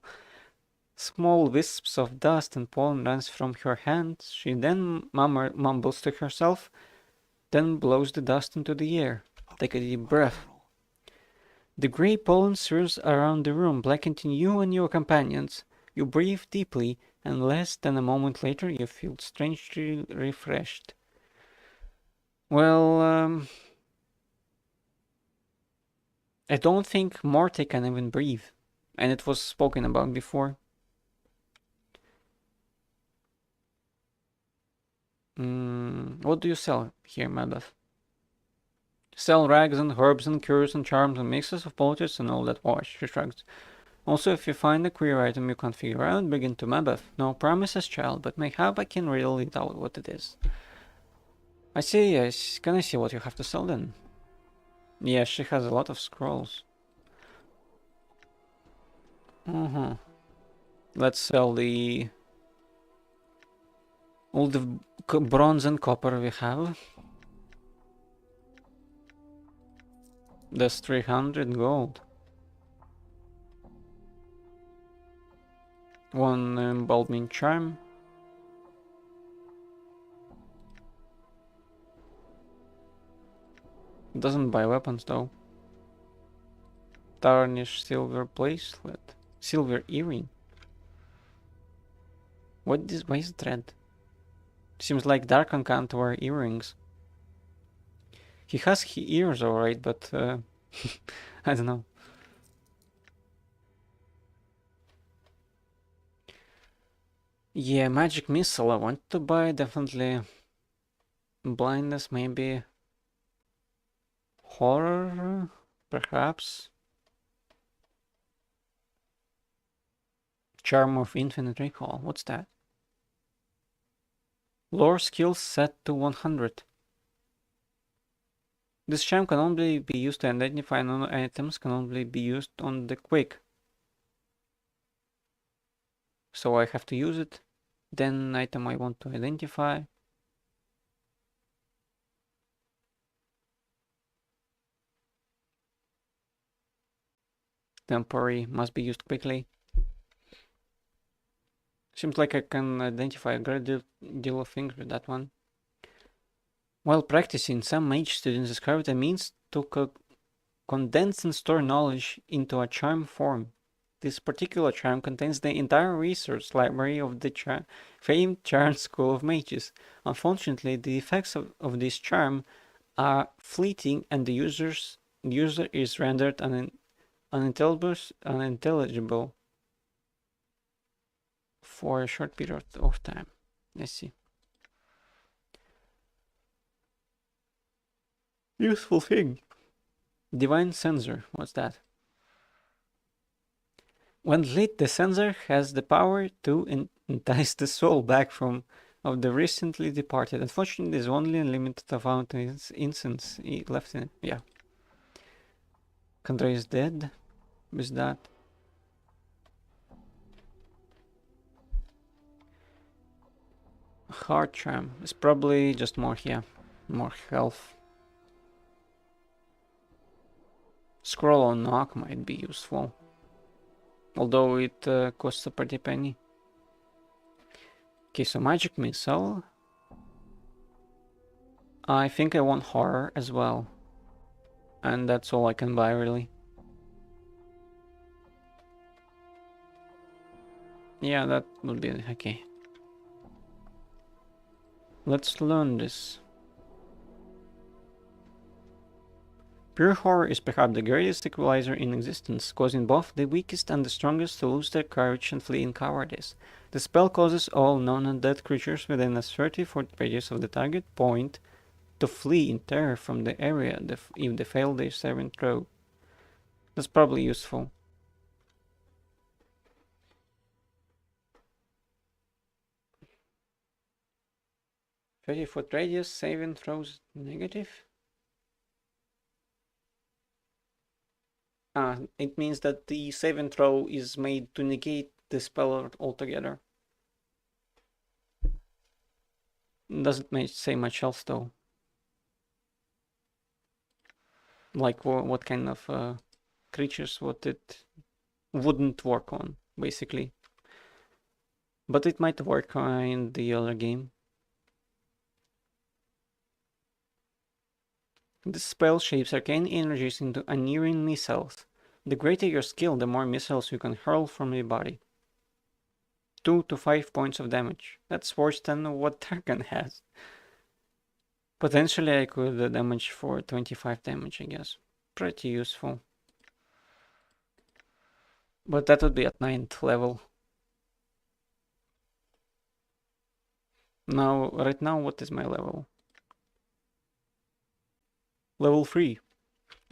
[SPEAKER 1] Small wisps of dust and pollen runs from her hands. She then mumbles to herself, then blows the dust into the air. Take a deep breath.
[SPEAKER 2] Colonel.
[SPEAKER 1] The grey pollen swirls around the room, blackening you and your companions. You breathe deeply, and less than a moment later you feel strangely refreshed. Well, I don't think Morty can even breathe, and it was spoken about before. What do you sell here, Madaf? Sell rags and herbs and cures and charms and mixes of politics and all that wash, she shrugs. Also, if you find a queer item you can't figure out, begin to Mabeth. No promises, child, but mayhap I can really tell what it is. I see, yes. Can I see what you have to sell then? Yes, she has a lot of scrolls. Let's sell all the bronze and copper we have. That's 300 gold. One embalming charm. Doesn't buy weapons though. Tarnished silver bracelet. Silver earring. What is? Why is it red? Seems like Darkon can't wear earrings. He has ears alright, but I don't know. Yeah, magic missile I want to buy, definitely. Blindness, maybe. Horror, perhaps. Charm of infinite recall, what's that? Lore skills set to 100. This charm can only be used to identify non items, can only be used on the quick. So I have to use it. Then item I want to identify. Temporary must be used quickly. Seems like I can identify a great deal of things with that one. While practicing, some mage students discovered a means to condense and store knowledge into a charm form. This particular charm contains the entire research library of the famed Charm School of Mages. Unfortunately, the effects of this charm are fleeting and the user is rendered unintelligible for a short period of time. Let's see. Useful thing. Divine Sensor. What's that? When lit, the sensor has the power to entice the soul back of the recently departed. Unfortunately, there's only a limited amount of incense left in it. Yeah. Condra is dead. Is that? Heart charm. It's probably just more here. More health. Scroll on knock might be useful. Although it costs a pretty penny. Okay, so magic missile. I think I want horror as well. And that's all I can buy really. Yeah, that would be okay. Let's learn this. Pure horror is perhaps the greatest equalizer in existence, causing both the weakest and the strongest to lose their courage and flee in cowardice. The spell causes all non-undead creatures within a 30-foot radius of the target point to flee in terror from the area if they fail their saving throw. That's probably useful. "30-foot radius, saving throws negative?" It means that the saving throw is made to negate the spell altogether. Doesn't say much else though. Like what kind of creatures what it wouldn't work on, basically. But it might work in the other game. This spell shapes arcane energies into unerring missiles. The greater your skill, the more missiles you can hurl from your body. 2 to 5 points of damage. That's worse than what Tarkan has. Potentially I could damage for 25 damage, I guess. Pretty useful. But that would be at 9th level. Now, right now, what is my level? Level 3.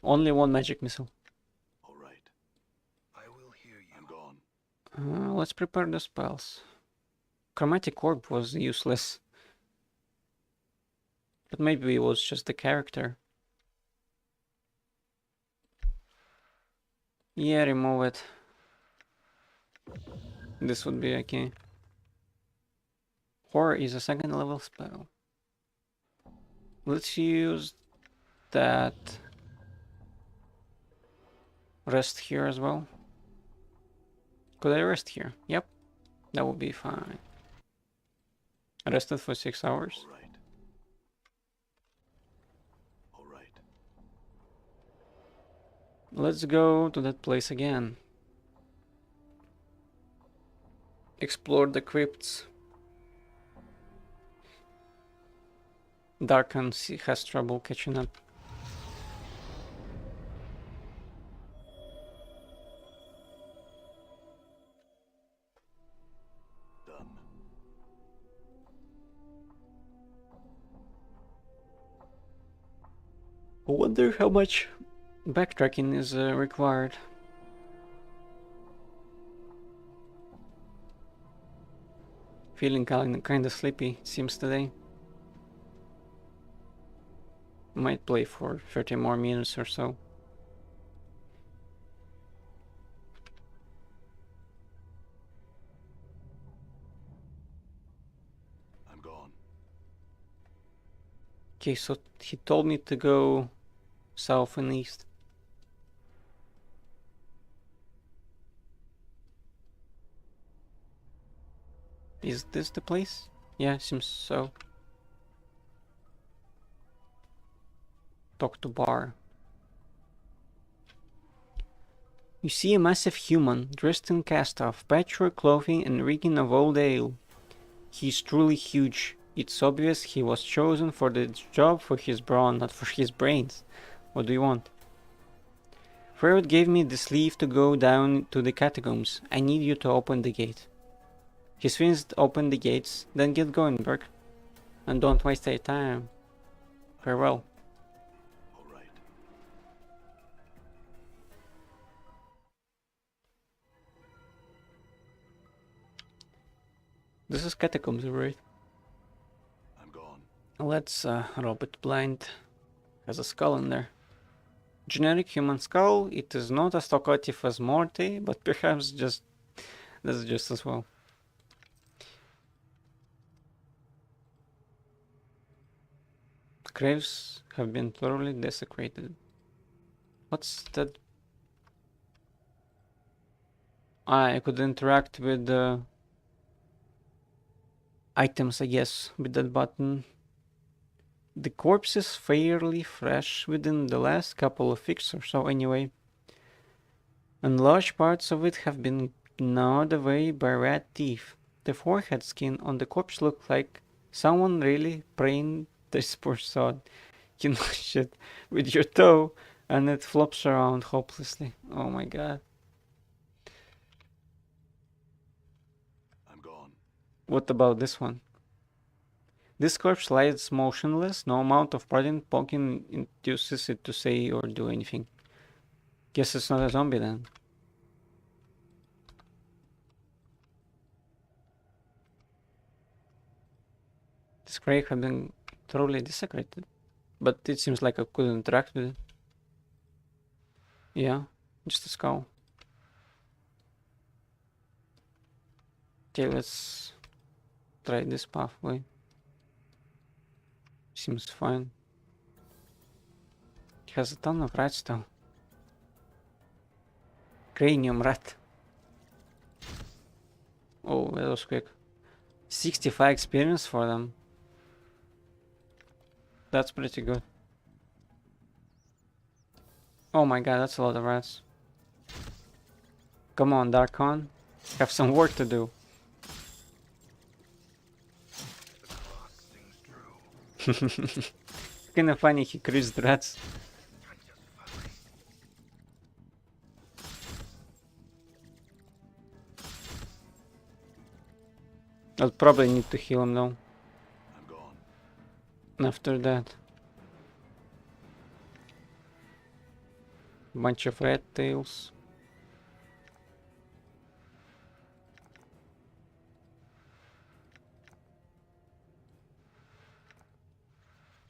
[SPEAKER 1] Only one magic missile.
[SPEAKER 2] All right.
[SPEAKER 4] I will hear you.
[SPEAKER 2] I'm gone.
[SPEAKER 1] Let's prepare the spells. Chromatic Orb was useless. But maybe it was just the character. Yeah, remove it. This would be okay. Horror is a 2nd level spell. Let's use that. Rest here as well. Could I rest here? Yep. That would be fine. Rested for 6 hours.
[SPEAKER 2] All right. All right.
[SPEAKER 1] Let's go to that place again. Explore the crypts. Darkan has trouble catching up.
[SPEAKER 2] Done.
[SPEAKER 1] I wonder how much backtracking is required. Feeling kinda sleepy, it seems today. Might play for 30 more minutes or so.
[SPEAKER 2] I'm gone.
[SPEAKER 1] Okay, so he told me to go south and east. Is this the place? Yeah, seems so. Talk to Bar. You see a massive human, dressed in cast-off, patchwork clothing and reeking of old ale. He's truly huge. It's obvious he was chosen for the job for his brawn, not for his brains. What do you want? Freud gave me this leave to go down to the catacombs. I need you to open the gate. His fiends open the gates, then get going, Burke. And don't waste your time. Farewell.
[SPEAKER 2] All right.
[SPEAKER 1] This is catacombs, right?
[SPEAKER 2] I'm gone.
[SPEAKER 1] Let's rob it blind. Has a skull in there. Generic human skull. It is not as talkative as Morty, but perhaps that's just as well. Graves have been thoroughly desecrated. What's that? I could interact with the items, I guess, with that button. The corpse is fairly fresh within the last couple of weeks or so anyway. And large parts of it have been gnawed away by rat teeth. The forehead skin on the corpse looked like someone really praying this poor sod. You nudge it with your toe and it flops around hopelessly. Oh my god.
[SPEAKER 2] I'm gone.
[SPEAKER 1] What about this one? This corpse lies motionless. No amount of prodding poking induces it to say or do anything. Guess it's not a zombie then. This grave had been thoroughly desecrated. But it seems like I could interact with it. Yeah, just a skull. Okay, let's try this pathway. Seems fine. It has a ton of rats though. Cranium rat. Oh, that was quick. 65 experience for them. That's pretty good. Oh my god, that's a lot of rats. Come on, Darkon. Have some work to do.
[SPEAKER 4] The clock sings true.
[SPEAKER 1] Kinda funny he creates the rats.
[SPEAKER 4] I'm just fine.
[SPEAKER 1] I'll probably need to heal him though.
[SPEAKER 2] I'm gone.
[SPEAKER 1] After that. Bunch of red tails.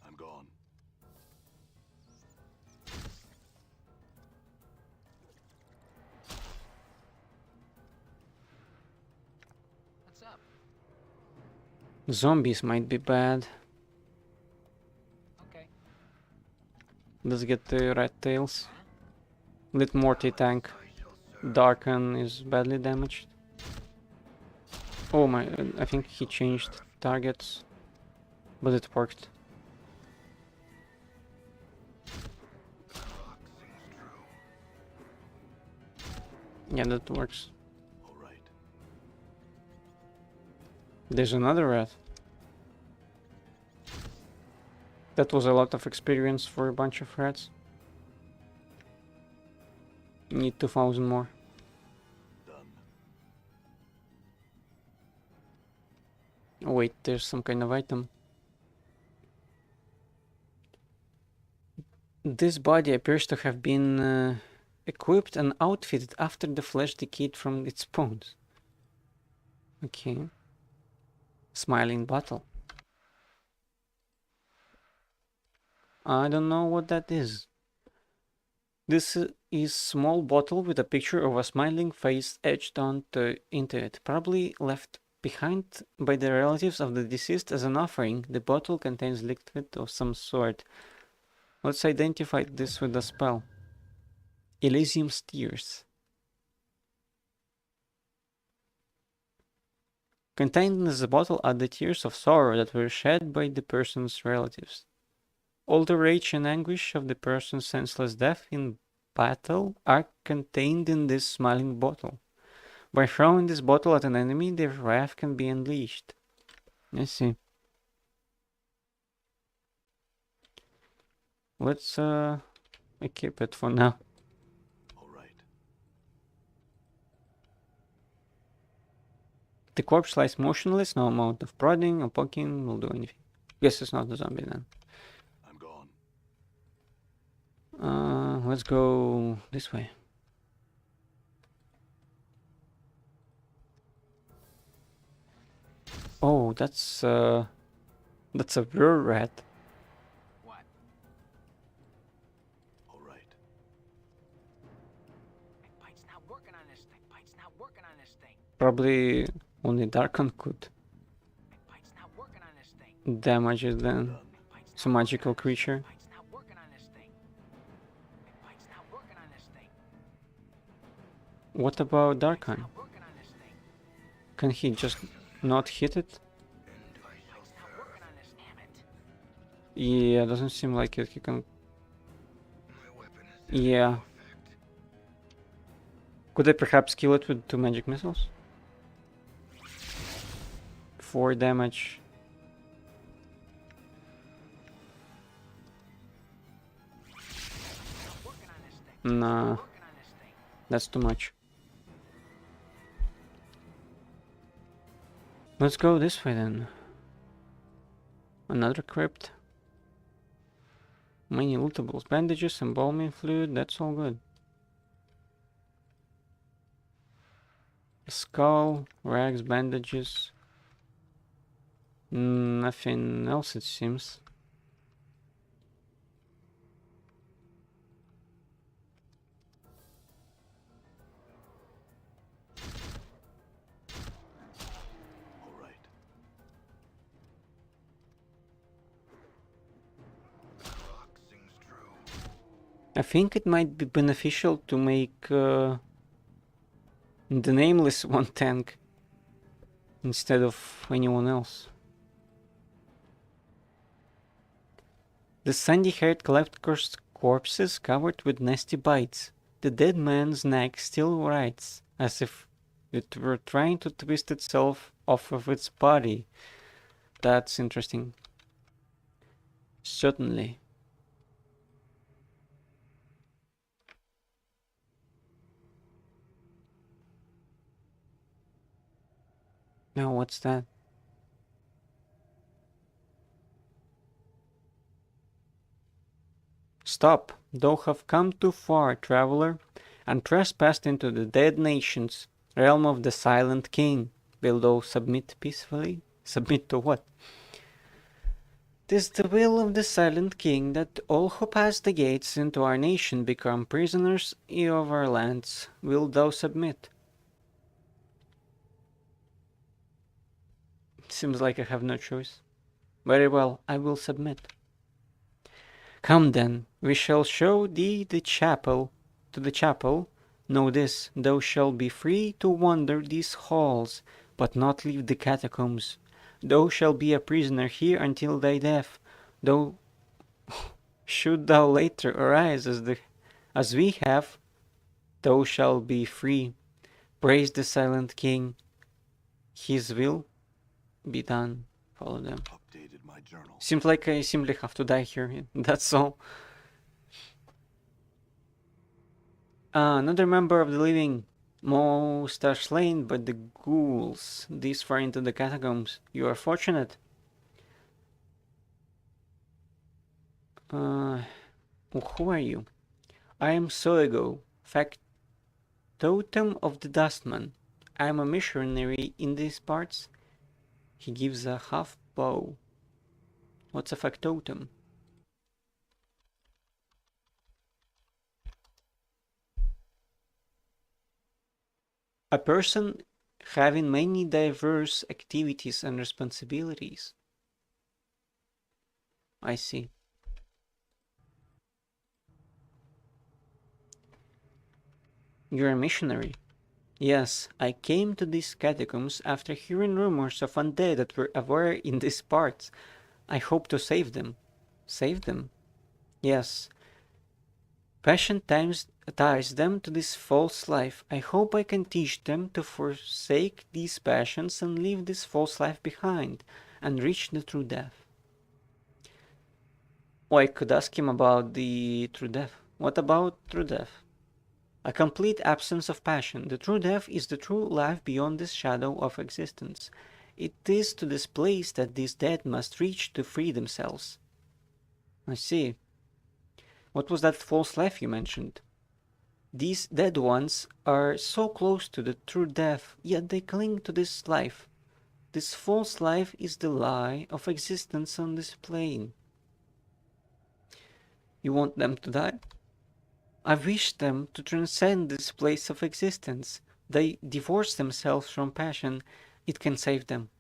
[SPEAKER 2] I'm gone.
[SPEAKER 5] What's up?
[SPEAKER 1] Zombies might be bad.
[SPEAKER 5] Okay.
[SPEAKER 1] Let's get the red tails. Lit Morty tank.
[SPEAKER 4] I shall serve.
[SPEAKER 1] Darken is badly damaged. Oh my, I think he changed targets. But it worked.
[SPEAKER 4] The clock sings true.
[SPEAKER 1] Yeah, that works.
[SPEAKER 2] All right.
[SPEAKER 1] There's another red. That was a lot of experience for a bunch of rats. Need 2000 more.
[SPEAKER 2] Done.
[SPEAKER 1] Oh wait, there's some kind of item. This body appears to have been equipped and outfitted after the flesh decayed from its bones. Okay. Smiling bottle. I don't know what that is. This is small bottle with a picture of a smiling face etched into it, probably left behind by the relatives of the deceased as an offering. The bottle contains liquid of some sort. Let's identify this with a spell. Elysium's Tears. Contained in the bottle are the tears of sorrow that were shed by the person's relatives. All the rage and anguish of the person's senseless death in battle are contained in this smiling bottle. By throwing this bottle at an enemy, their wrath can be unleashed. I see. Let's equip it for now.
[SPEAKER 2] All right.
[SPEAKER 1] The corpse lies motionless, no amount of prodding or poking will do anything. Guess it's not a zombie then.
[SPEAKER 2] I'm gone.
[SPEAKER 1] Let's go this way. Oh, that's a real rat.
[SPEAKER 5] What?
[SPEAKER 2] All right.
[SPEAKER 5] My bite's not working on this thing. Bite's not working on this thing.
[SPEAKER 1] Probably only Darkon could
[SPEAKER 5] My bite's not working on this thing.
[SPEAKER 1] damage it then.
[SPEAKER 2] Done.
[SPEAKER 5] My bite's
[SPEAKER 1] It's a
[SPEAKER 5] not
[SPEAKER 1] magical
[SPEAKER 5] working on this thing.
[SPEAKER 1] creature.
[SPEAKER 5] My bite's not working on this thing. My bite's not working on this thing.
[SPEAKER 1] What about
[SPEAKER 5] My bite's
[SPEAKER 1] Darkon?
[SPEAKER 5] not working on this thing.
[SPEAKER 1] Can he just not hit it?
[SPEAKER 4] And I shall
[SPEAKER 5] Bite's not
[SPEAKER 4] serve.
[SPEAKER 5] working on this. Damn it.
[SPEAKER 1] Yeah, doesn't seem like it. He can.
[SPEAKER 4] My weapon is
[SPEAKER 1] Yeah.
[SPEAKER 4] effect.
[SPEAKER 1] Could I perhaps kill it with 2 magic missiles? 4 damage.
[SPEAKER 5] Not working on this thing.
[SPEAKER 1] Nah,
[SPEAKER 5] Working on this thing.
[SPEAKER 1] that's too much. Let's go this way then. Another crypt. Many lootables, bandages, embalming fluid, that's all good. A skull, rags, bandages. Nothing else it seems.
[SPEAKER 2] All right.
[SPEAKER 4] The clock sings true.
[SPEAKER 1] I think it might be beneficial to make the nameless one tank. instead of anyone else. The sandy-haired collector's corpse is covered with nasty bites. The dead man's neck still writhes, as if it were trying to twist itself off of its body. That's interesting. Certainly. Now what's that? Stop! Thou have come too far, traveler, and trespassed into the dead nations, realm of the silent king. Will thou submit peacefully? Submit to what? 'Tis the will of the silent king that all who pass the gates into our nation become prisoners of our lands. Wilt thou submit? Seems like I have no choice. Very well, I will submit. Come then, we shall show thee the chapel. To the chapel, know this, thou shalt be free to wander these halls, but not leave the catacombs. Thou shalt be a prisoner here until thy death. Though should thou later arise as we have, thou shalt be free. Praise the silent king. His will be done. Follow them.
[SPEAKER 2] Updated my journal.
[SPEAKER 1] Seems like I simply have to die here. That's all. Another member of the living. Most are slain by the ghouls this far into the catacombs. You are fortunate. Who are you? I am Soego, factotum of the Dustman. I am a missionary in these parts. He gives a half bow. What's a factotum? A person having many diverse activities and responsibilities. I see. You're a missionary. Yes, I came to these catacombs after hearing rumors of undead that were in these parts. I hope to save them. Save them? Yes. Passion ties them to this false life. I hope I can teach them to forsake these passions and leave this false life behind and reach the true death. Oh, I could ask him about the true death. What about true death? A complete absence of passion. The true death is the true life beyond this shadow of existence. It is to this place that these dead must reach to free themselves. I see. What was that false life you mentioned? These dead ones are so close to the true death, yet they cling to this life. This false life is the lie of existence on this plane. You want them to die? I wish them to transcend this place of existence. They divorce themselves from passion. It can save them.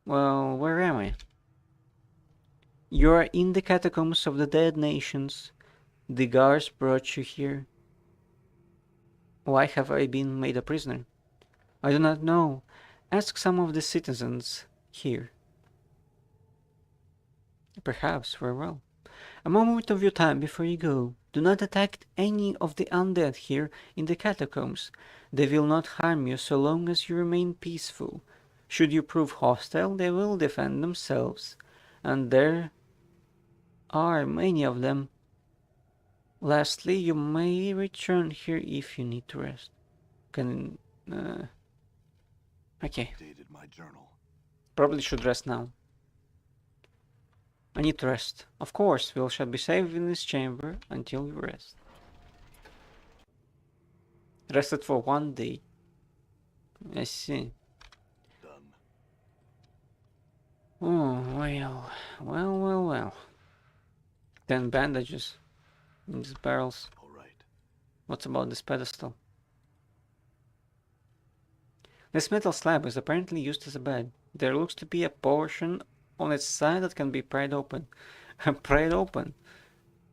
[SPEAKER 1] Well, where am I? You are in the catacombs of the dead nations. The guards brought you here. Why have I been made a prisoner? I do not know. Ask some of the citizens here. Perhaps, very well. A moment of your time before you go. Do not attack any of the undead here in the catacombs. They will not harm you so long as you remain peaceful. Should you prove hostile, they will defend themselves. And there are many of them. Lastly, you may return here if you need to rest. Okay.
[SPEAKER 2] Updated my journal.
[SPEAKER 1] Probably should rest now. I need to rest. Of course, we shall be safe in this chamber until you rest. Rested for 1 day. I see.
[SPEAKER 2] Done.
[SPEAKER 1] Oh, well. 10 bandages in these barrels.
[SPEAKER 2] All right.
[SPEAKER 1] What's about this pedestal? This metal slab is apparently used as a bed. There looks to be a portion on its side that can be pried open. Pried open?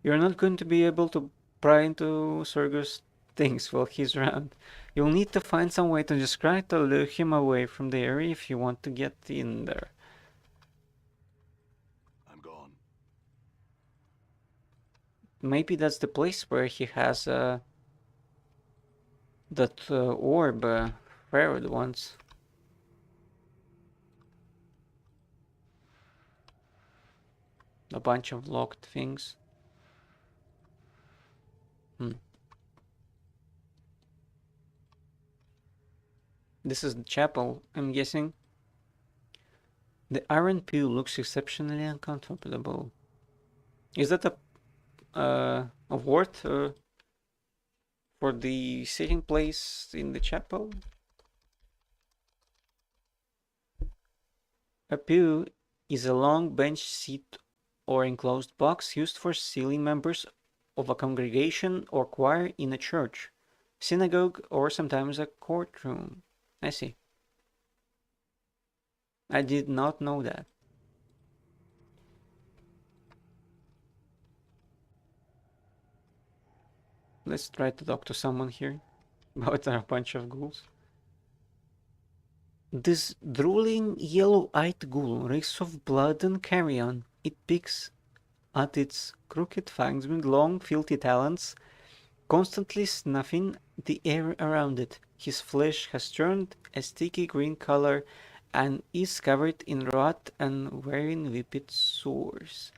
[SPEAKER 1] You're not going to be able to pry into Sorgo's things while he's around. You'll need to find some way to distract or lure him away from the area if you want to get in there.
[SPEAKER 2] I'm gone.
[SPEAKER 1] Maybe that's the place where he has that orb buried once. A bunch of locked things. This is the chapel, I'm guessing. The iron pew looks exceptionally uncomfortable. Is that a word for the sitting place in the chapel? A pew is a long bench seat or enclosed box used for seating members of a congregation or choir in a church, synagogue, or sometimes a courtroom. I see. I did not know that. Let's try to talk to someone here about a bunch of ghouls. This drooling yellow-eyed ghoul reeks of blood and carrion. It picks at its crooked fangs with long, filthy talons, constantly snuffing the air around it. His flesh has turned a sticky green color and is covered in rot and wearing whipped sores.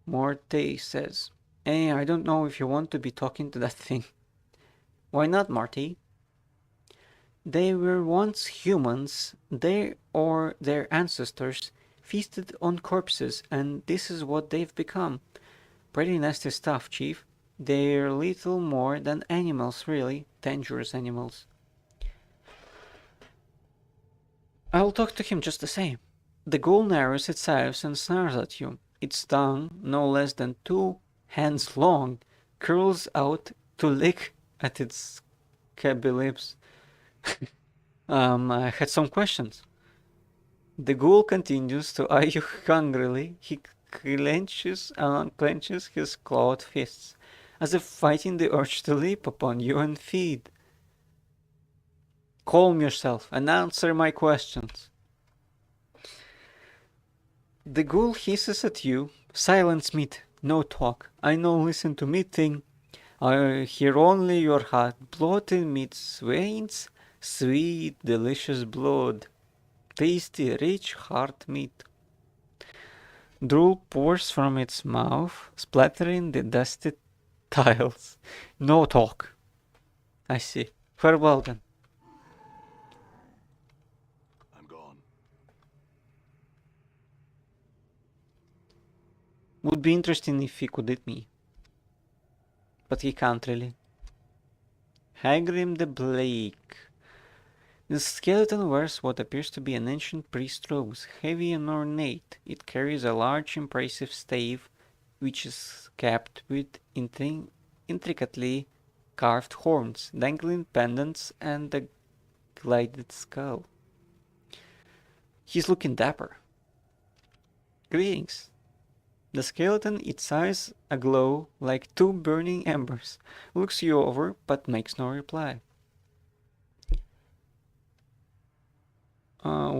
[SPEAKER 1] Morte says, "Hey, I don't know if you want to be talking to that thing." "Why not, Marty?" "They were once humans. They or their ancestors feasted on corpses, and this is what they've become. Pretty nasty stuff, Chief. They're little more than animals, really. Dangerous animals." "I'll talk to him just the same." The ghoul narrows its eyes and snarls at you. Its tongue, no less than 2 hands long, curls out to lick at its cabby lips. I had some questions. The ghoul continues to eye you hungrily. He clenches and unclenches his clawed fists, as if fighting the urge to leap upon you and feed. "Calm yourself and answer my questions." The ghoul hisses at you. "Silence, meat. No talk. I no listen to meat thing. I hear only your heart blood in meat's veins. Sweet, delicious blood. Tasty, rich heart meat." Drool pours from its mouth, splattering the dusty tiles. "No talk." "I see. Farewell then."
[SPEAKER 2] I'm gone.
[SPEAKER 1] Would be interesting if he could eat me. But he can't really. Hagrim the Blake. The skeleton wears what appears to be an ancient priest's robes, heavy and ornate. It carries a large, impressive stave, which is capped with intricately carved horns, dangling pendants, and a gilded skull. He's looking dapper. "Greetings." The skeleton, its eyes aglow like 2 burning embers, looks you over but makes no reply.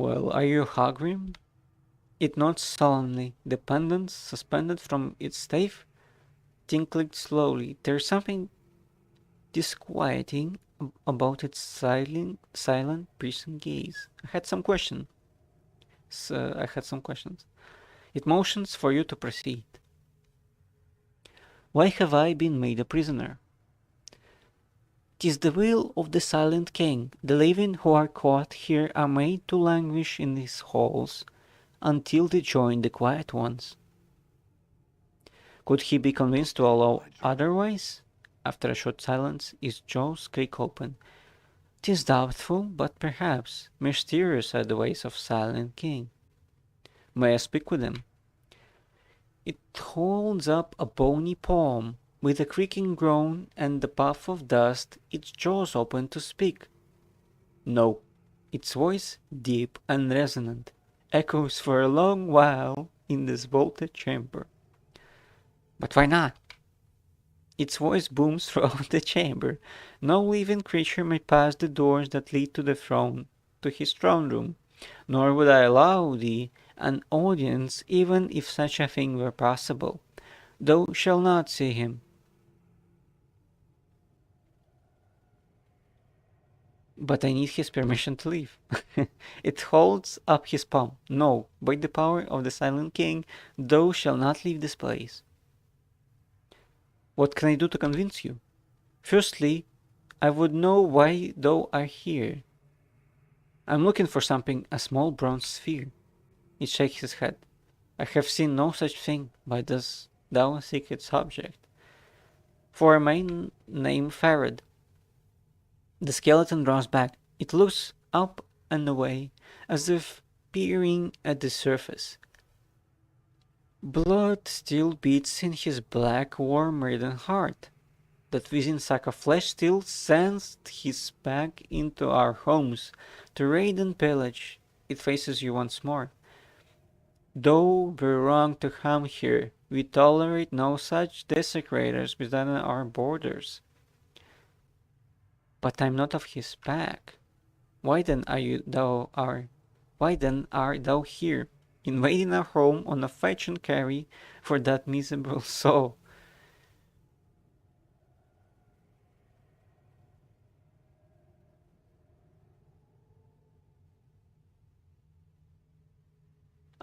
[SPEAKER 1] Well, are you Hagrim?" It nods sullenly. The pendants suspended from its stave tinkled slowly. There's something disquieting about its silent, prison gaze. I had some questions. It motions for you to proceed. "Why have I been made a prisoner?" "'Tis the will of the silent king. The living who are caught here are made to languish in his halls until they join the quiet ones." Could he be convinced to allow otherwise? After a short silence, his jaws creak open. "'Tis doubtful, but perhaps. Mysterious are the ways of silent king." "May I speak with him?" It holds up a bony palm. With a creaking groan and a puff of dust, its jaws open to speak. "No." Its voice, deep and resonant, echoes for a long while in this vaulted chamber. "But why not?" Its voice booms throughout the chamber. No living creature may pass the doors that lead to the throne, to his throne room, nor would I allow thee an audience even if such a thing were possible. Thou shalt not see him. But I need his permission to leave. It holds up his palm. No, by the power of the Silent King, thou shalt not leave this place. What can I do to convince you? Firstly, I would know why thou art here. I'm looking for something, a small bronze sphere. He shakes his head. I have seen no such thing. Why dost thou seek its object? For my name Farad. The skeleton draws back. It looks up and away, as if peering at the surface. Blood still beats in his black, worm-ridden heart. That within sack of flesh still sends his back into our homes to raid and pillage. It faces you once more. Though we're wrong to come here, we tolerate no such desecrators within our borders. But I'm not of his pack. Why then art thou here, invading our home on a fetch and carry for that miserable soul?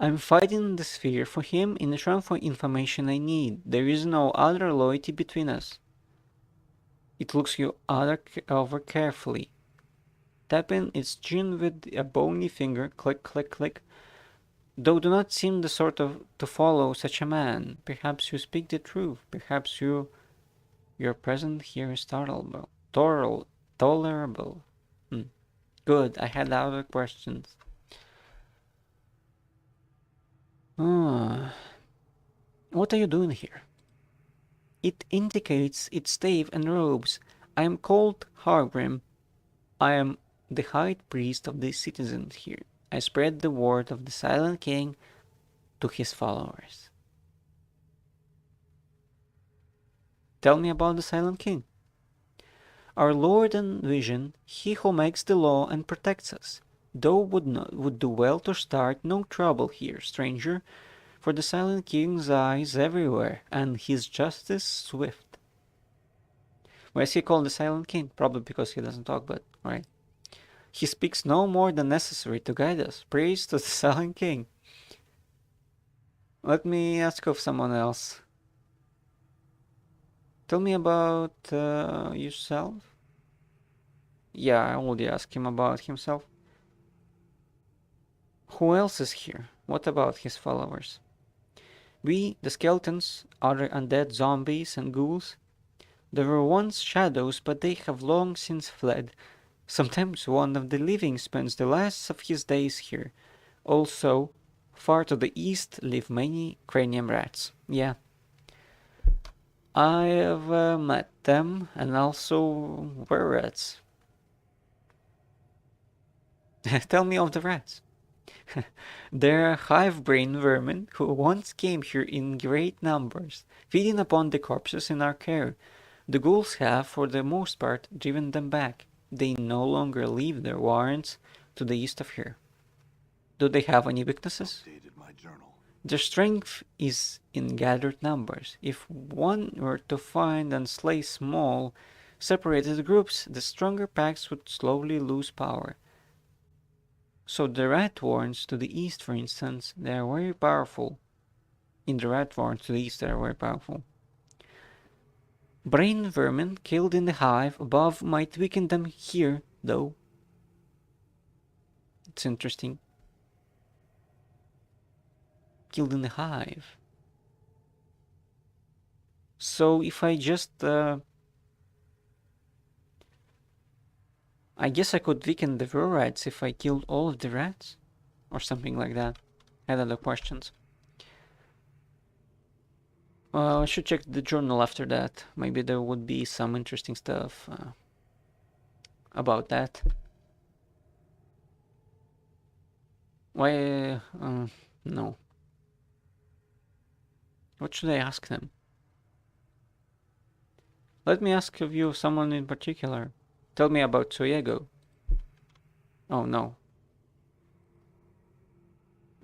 [SPEAKER 1] I'm fighting the sphere for him in return for information I need. There is no other loyalty between us. It looks you over carefully, tapping its chin with a bony finger. Click, click, click. Thou do not seem the sort to follow such a man. Perhaps you speak the truth. Perhaps your presence here is tolerable. Tolerable. Good. I had other questions. What are you doing here? It indicates its stave and robes. I am called Hargrim. I am the high priest of the citizens here. I spread the word of the Silent King to his followers. Tell me about the Silent King. Our Lord and Vision, he who makes the law and protects us. Thou would do well to start no trouble here, stranger, for the Silent King's eye is everywhere, and his justice swift. Why is he called the Silent King? Probably because he doesn't talk, but right. He speaks no more than necessary to guide us. Praise to the Silent King. Let me ask of someone else. Tell me about yourself. Yeah, I already asked him about himself. Who else is here? What about his followers? We, the skeletons, other undead zombies and ghouls. There were once shadows, but they have long since fled. Sometimes one of the living spends the last of his days here. Also, far to the east live many cranium rats. Yeah. I have met them, and also were rats. Tell me of the rats. They're hive-brain vermin who once came here in great numbers, feeding upon the corpses in our care. The ghouls have, for the most part, driven them back. They no longer leave their warrens to the east of here. Do they have any weaknesses?
[SPEAKER 2] Updated my journal.
[SPEAKER 1] Their strength is in gathered numbers. If one were to find and slay small, separated groups, the stronger packs would slowly lose power. So the rat warrens to the east, for instance, they are very powerful. In the rat warrens to the east, they are very powerful. Brain vermin killed in the hive above might weaken them here, though. It's interesting. Killed in the hive. So if I just I guess I could weaken the rats if I killed all of the rats, or something like that. I had other questions. I should check the journal after that. Maybe there would be some interesting stuff about that. Why? No. What should I ask them? Let me ask of you someone in particular. Tell me about Soyego. Oh no.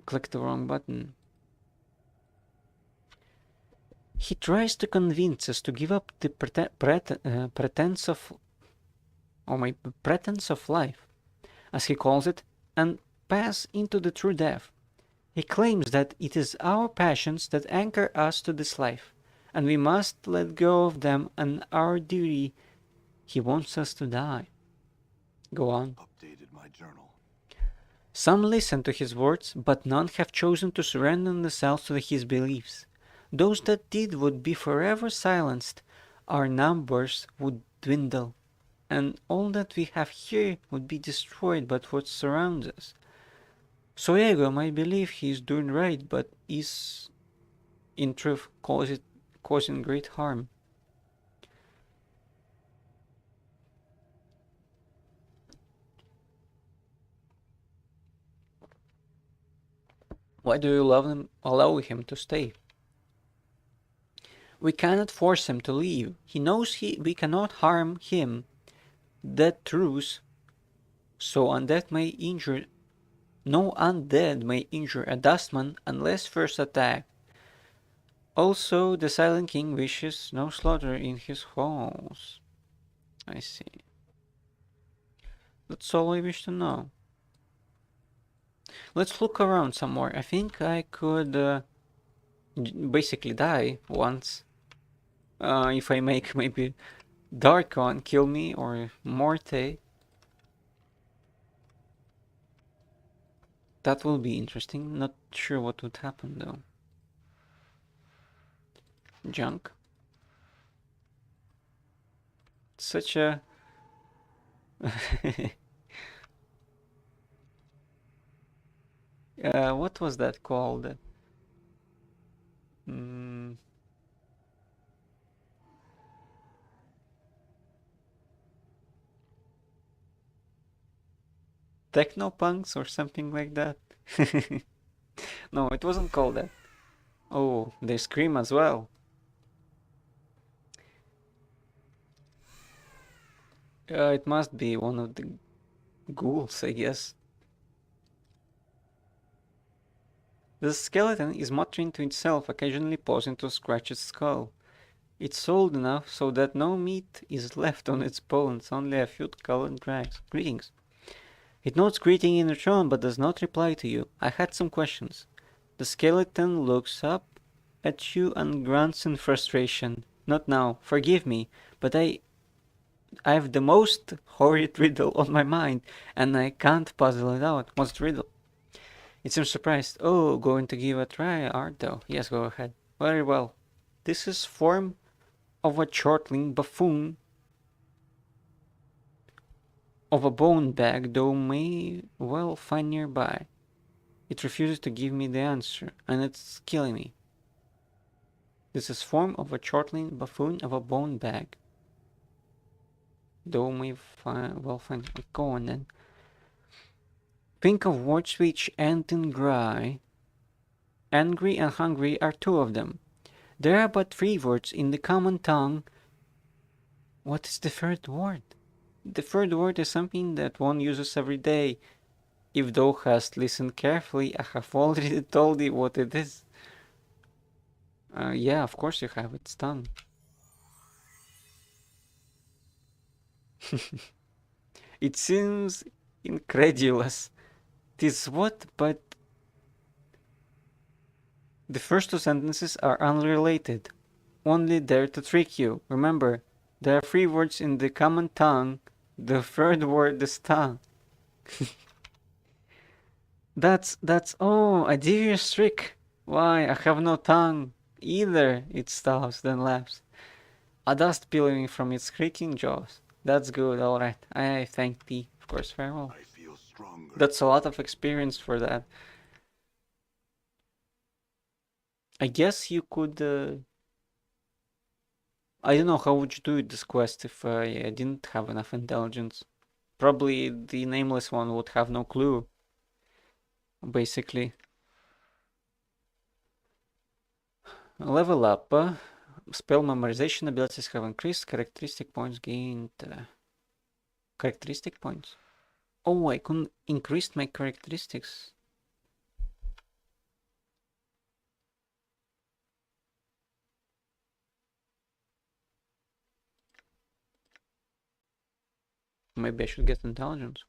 [SPEAKER 1] Click the wrong button. He tries to convince us to give up the pretense of life, as he calls it, and pass into the true death. He claims that it is our passions that anchor us to this life, and we must let go of them and our duty. He wants us to die. Go on.
[SPEAKER 2] Updated my journal.
[SPEAKER 1] Some listen to his words, but none have chosen to surrender themselves to his beliefs. Those that did would be forever silenced, our numbers would dwindle, and all that we have here would be destroyed by what surrounds us. Soyego might believe he is doing right, but is, in truth, causing great harm. Why do you allow him to stay? We cannot force him to leave. He knows we cannot harm him. That truth. So undead may injure. No undead may injure a dustman unless first attacked. Also, the Silent King wishes no slaughter in his halls. I see. That's all I wish to know. Let's look around some more. I think I could basically die once. If I make maybe Darkon kill me or Morte. That will be interesting. Not sure what would happen though. Junk. Such a... what was that called? Technopunks or something like that? No, it wasn't called that. Oh, they scream as well. It must be one of the ghouls, I guess. The skeleton is muttering to itself, occasionally pausing to scratch its skull. It's old enough so that no meat is left on its bones, only a few colored rags. Greetings. It notes greeting in return, but does not reply to you. I had some questions. The skeleton looks up at you and grunts in frustration. Not now, forgive me, but I have the most horrid riddle on my mind, and I can't puzzle it out. What's the riddle? It seems surprised. Oh, going to give a try, art thou? Yes, go ahead. Very well. This is form of a chortling buffoon of a bone bag thou may well find nearby. It refuses to give me the answer, and it's killing me. This is form of a chortling buffoon of a bone bag. Thou may well find. Go on then. Think of words which end in gry. Angry and hungry are two of them. There are but three words in the common tongue. What is the third word? The third word is something that one uses every day. If thou hast listened carefully, I have already told thee what it is. Yeah, of course you have. It's tongue. It seems incredulous. 'Tis what, but the first two sentences are unrelated, only there to trick you. Remember, there are three words in the common tongue. The third word is tongue. That's a devious trick. Why, I have no tongue either, it stops, then laughs. A dust billowing from its creaking jaws. That's good, alright. I thank thee, of course, farewell.
[SPEAKER 2] I feel stronger.
[SPEAKER 1] That's a lot of experience for that. I guess you could... I don't know how would you do this quest if I didn't have enough intelligence. Probably the nameless one would have no clue. Basically. Level up. spell memorization abilities have increased. Characteristic points gained. Characteristic points. Oh, I couldn't increase my characteristics. Maybe I should get intelligence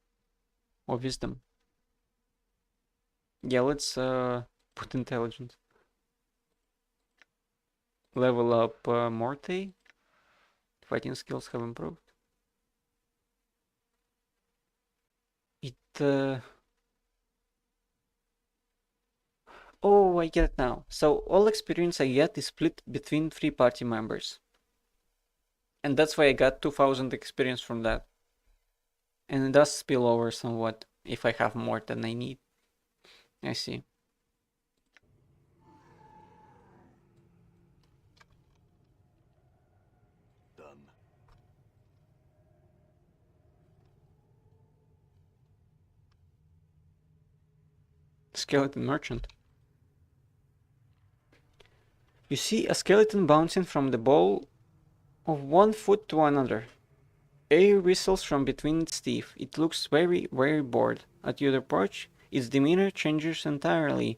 [SPEAKER 1] or wisdom. Yeah, let's put intelligence. Level up Morte. Fighting skills have improved. It Oh, I get it now. So all experience I get is split between 3 party members. And that's why I got 2000 experience from that. And it does spill over somewhat if I have more than I need. I see.
[SPEAKER 2] Done.
[SPEAKER 1] Skeleton Merchant. You see a skeleton bouncing from the ball of 1 foot to another. Air whistles from between its teeth. It looks very, very bored. At your approach, its demeanor changes entirely.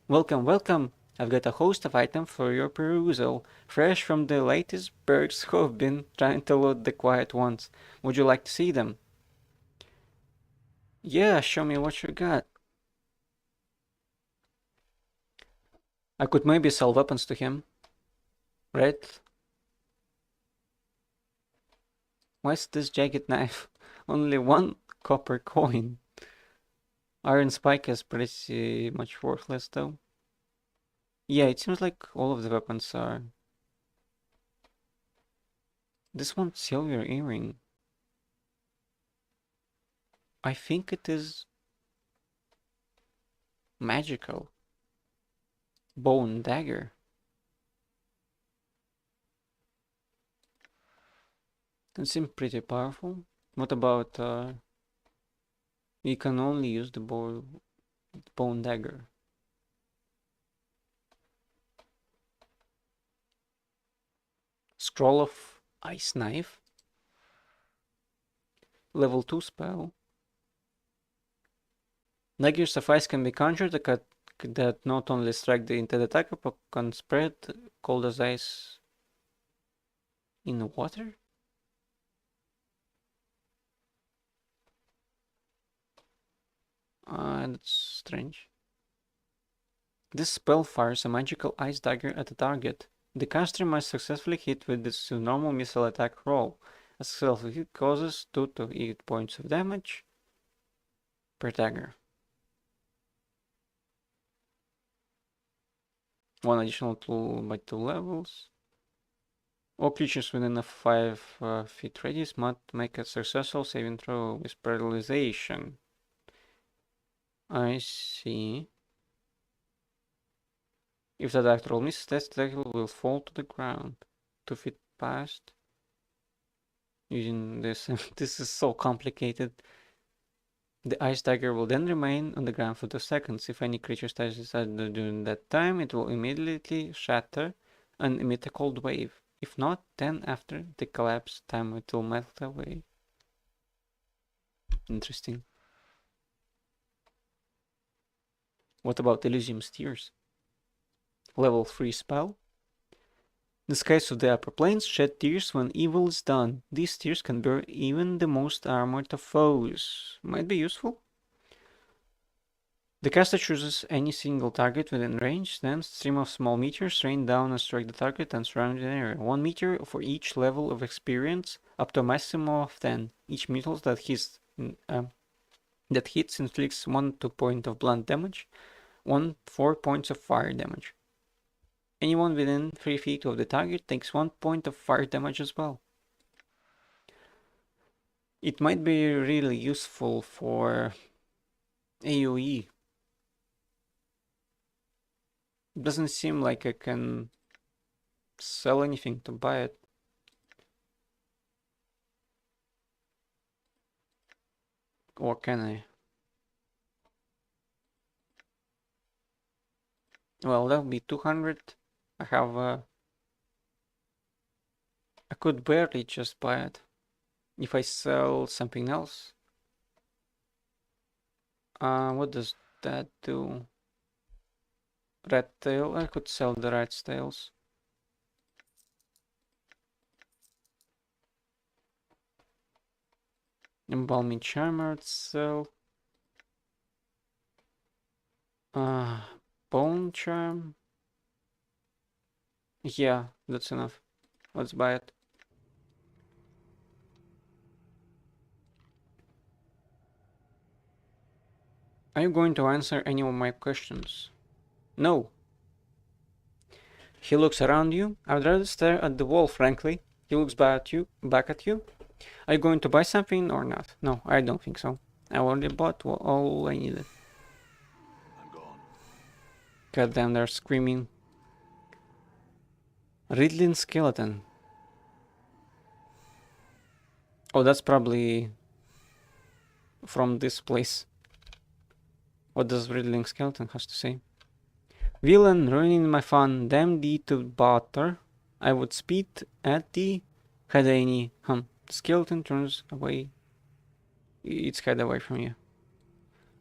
[SPEAKER 1] Welcome, welcome! I've got a host of items for your perusal, fresh from the latest bergs who have been trying to loot the quiet ones. Would you like to see them? Yeah, show me what you got. I could maybe sell weapons to him. Right? Why's this jagged knife? Only 1 copper coin. Iron spike is pretty much worthless though. Yeah, it seems like all of the weapons are. This one, silver earring. I think it is magical. Bow and dagger. It seems pretty powerful. What about you can only use the bow and dagger. Scroll of ice knife. Level 2 spell. Daggers of ice can be conjured that not only strike the intended attacker but can spread cold as ice in water. That's strange. This spell fires a magical ice dagger at a target. The caster must successfully hit with this normal missile attack roll. A successful hit causes 2 to 8 points of damage per dagger. 1 additional tool by 2 levels. All creatures within a 5 feet radius must make a successful saving throw with paralyzation. I see. If the attack roll misses, that tackle will fall to the ground. 2 feet past. Using this, this is so complicated. The ice dagger will then remain on the ground for 2 seconds. If any creature touches it during that time, it will immediately shatter and emit a cold wave. If not, then after the collapse time it will melt away. Interesting. What about Elysium's Tears? Level 3 spell. The skies of the upper planes shed tears when evil is done. These tears can burn even the most armored of foes. Might be useful. The caster chooses any single target within range, then stream of small meteors rain down and strike the target and surrounding area. 1 meteor for each level of experience, up to a maximum of 10. Each meteor that hits inflicts 1 2 point of blunt damage, 1 4 points of fire damage. Anyone within 3 feet of the target takes 1 point of fire damage as well. It might be really useful for AoE. Doesn't seem like I can sell anything to buy it. Or can I? Well, that'll be 200. I have could barely just buy it. If I sell something else. What does that do? Red tail? I could sell the red tails. Embalming Charmer, sell. Bone Charm. Yeah, that's enough. Let's buy it. Are you going to answer any of my questions? No. He looks around you. I would rather stare at the wall, frankly. He looks back at you. Are you going to buy something or not? No, I don't think so. I already bought all I needed.
[SPEAKER 2] I'm gone.
[SPEAKER 1] God damn, they're screaming. Riddling skeleton. Oh, that's probably from this place. What does Riddling skeleton has to say? Villain, ruining my fun. Damn thee to butter. I would spit at thee. Had any. The skeleton turns away. Its head away from you.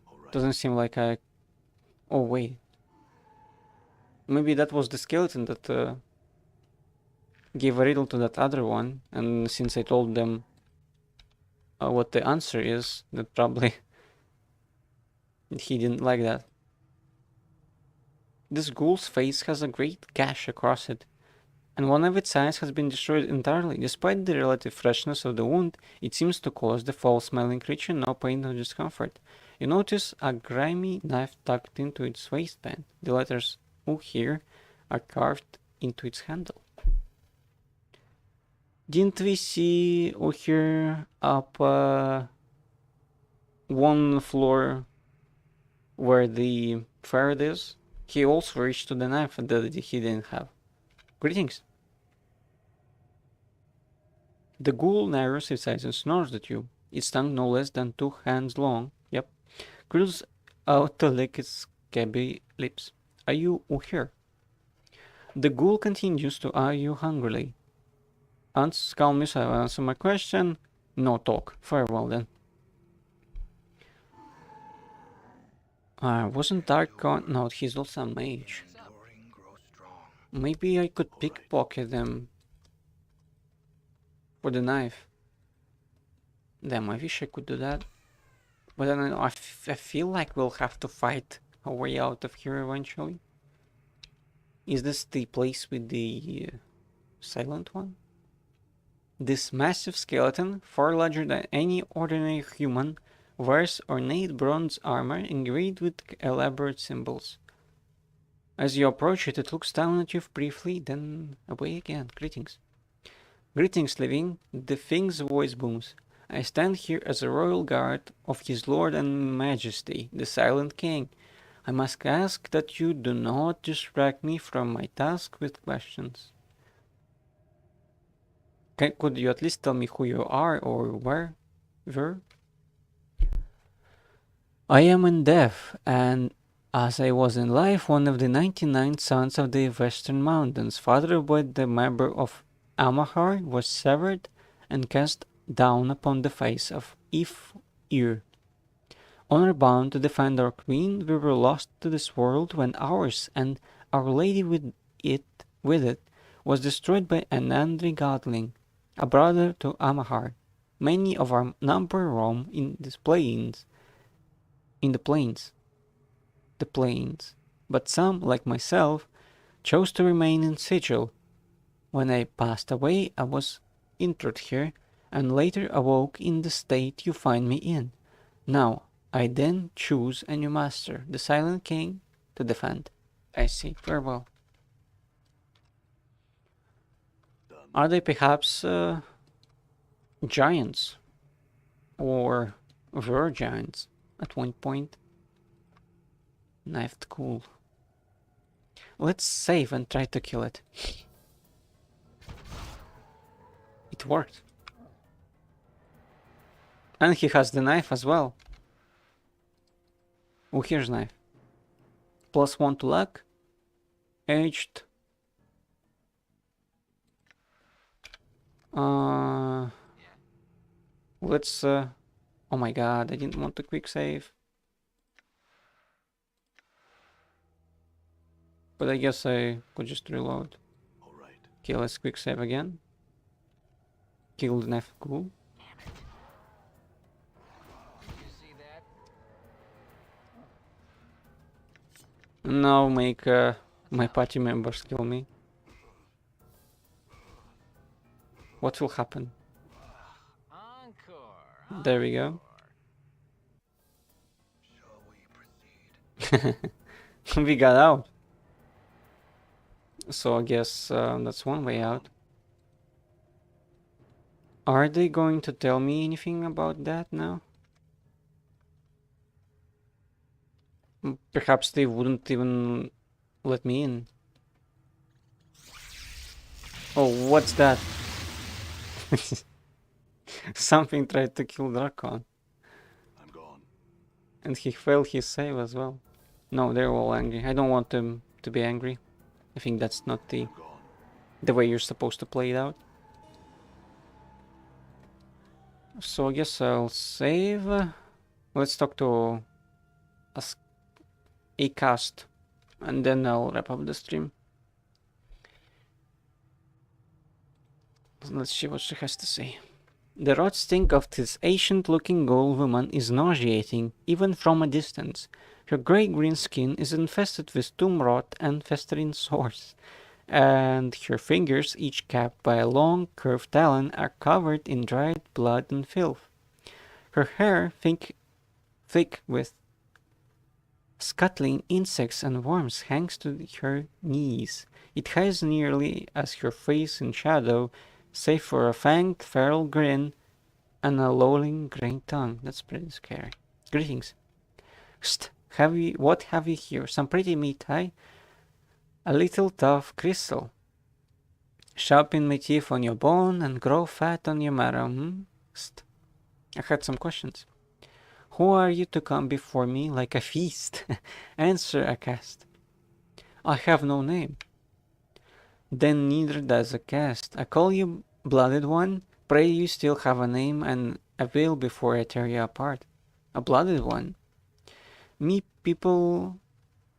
[SPEAKER 2] All right.
[SPEAKER 1] Doesn't seem like I. Oh wait. Maybe that was the skeleton that gave a riddle to that other one, and since I told them what the answer is, that probably he didn't like that. This ghoul's face has a great gash across it, and one of its eyes has been destroyed entirely. Despite the relative freshness of the wound, it seems to cause the foul-smelling creature no pain or discomfort. You notice a grimy knife tucked into its waistband. The letters U here are carved into its handle. Didn't we see U here up one floor where the ferret is? He also reached to the knife that he didn't have. Greetings. The ghoul narrows its eyes and snores at you. Its tongue no less than 2 hands long. Yep. Curls out to lick its scabby lips. Are you here? The ghoul continues to eye you hungrily. Calm yourself, answer my question. No talk. Farewell then. Wasn't Dark gone? No, he's also a mage.
[SPEAKER 4] Enduring grow strong.
[SPEAKER 1] Maybe I could pickpocket them for the knife. Damn, I wish I could do that. But then I feel like we'll have to fight a way out of here eventually. Is this the place with the silent one? This massive skeleton, far larger than any ordinary human, wears ornate bronze armor engraved with elaborate symbols. As you approach it, it looks down at you briefly, then away again. Greetings. Greetings, living. The thing's voice booms. I stand here as a royal guard of his lord and majesty, the Silent King. I must ask that you do not distract me from my task with questions. Could you at least tell me who you are or where? I am in death, and as I was in life, one of the 99 sons of the Western Mountains, fathered by the member of Amahar, was severed and cast down upon the face of If-Ir. Honor bound to defend our queen, we were lost to this world when ours and Our Lady with it was destroyed by an angry godling, a brother to Amahar. Many of our number roam in the plains, but some, like myself, chose to remain in sigil. When I passed away, I was interred here, and later awoke in the state you find me in. Now, I then choose a new master, the Silent King, to defend. I see. Farewell. Are they perhaps giants? Or were giants at one point? Knifed cool. Let's save and try to kill it. It worked. And he has the knife as well. Oh, here's knife. +1 to luck. Aged. Uh, let's. Oh my god, I didn't want to quick save. But I guess I could just reload.
[SPEAKER 2] All right.
[SPEAKER 1] Okay, let's quick save again. Kill the knife ghoul.
[SPEAKER 5] You see that?
[SPEAKER 1] And now make my party members kill me. What will happen?
[SPEAKER 5] Encore.
[SPEAKER 1] There we go.
[SPEAKER 5] encore.
[SPEAKER 4] Shall we proceed?
[SPEAKER 1] We got out. So I guess that's one way out. Are they going to tell me anything about that now? Perhaps they wouldn't even let me in. Oh, what's that? Something tried to kill Drakon.
[SPEAKER 2] I'm gone.
[SPEAKER 1] And he failed his save as well. No, they're all angry. I don't want them to be angry. I think that's not
[SPEAKER 2] I'm gone.
[SPEAKER 1] the way you're supposed to play it out. So I guess I'll save. Let's talk to a cast, and then I'll wrap up the stream. Let's see what she has to say. The rot stink of this ancient-looking ghoul woman is nauseating, even from a distance. Her grey-green skin is infested with tomb rot and festering sores, and her fingers, each capped by a long, curved talon, are covered in dried blood and filth. Her hair, thick with scuttling insects and worms, hangs to her knees. It hides nearly as her face in shadow, save for a fanged feral grin and a lolling grey tongue. That's pretty scary. Greetings. St, what have you here? Some pretty meat, eh? A little tough crystal. Sharpen my teeth on your bone and grow fat on your marrow, St. I had some questions. Who are you to come before me like a feast? Answer, a cast. I have no name. Then neither does a cast. I call you Blooded One. Pray you still have a name and a will before I tear you apart. A Blooded One. Me people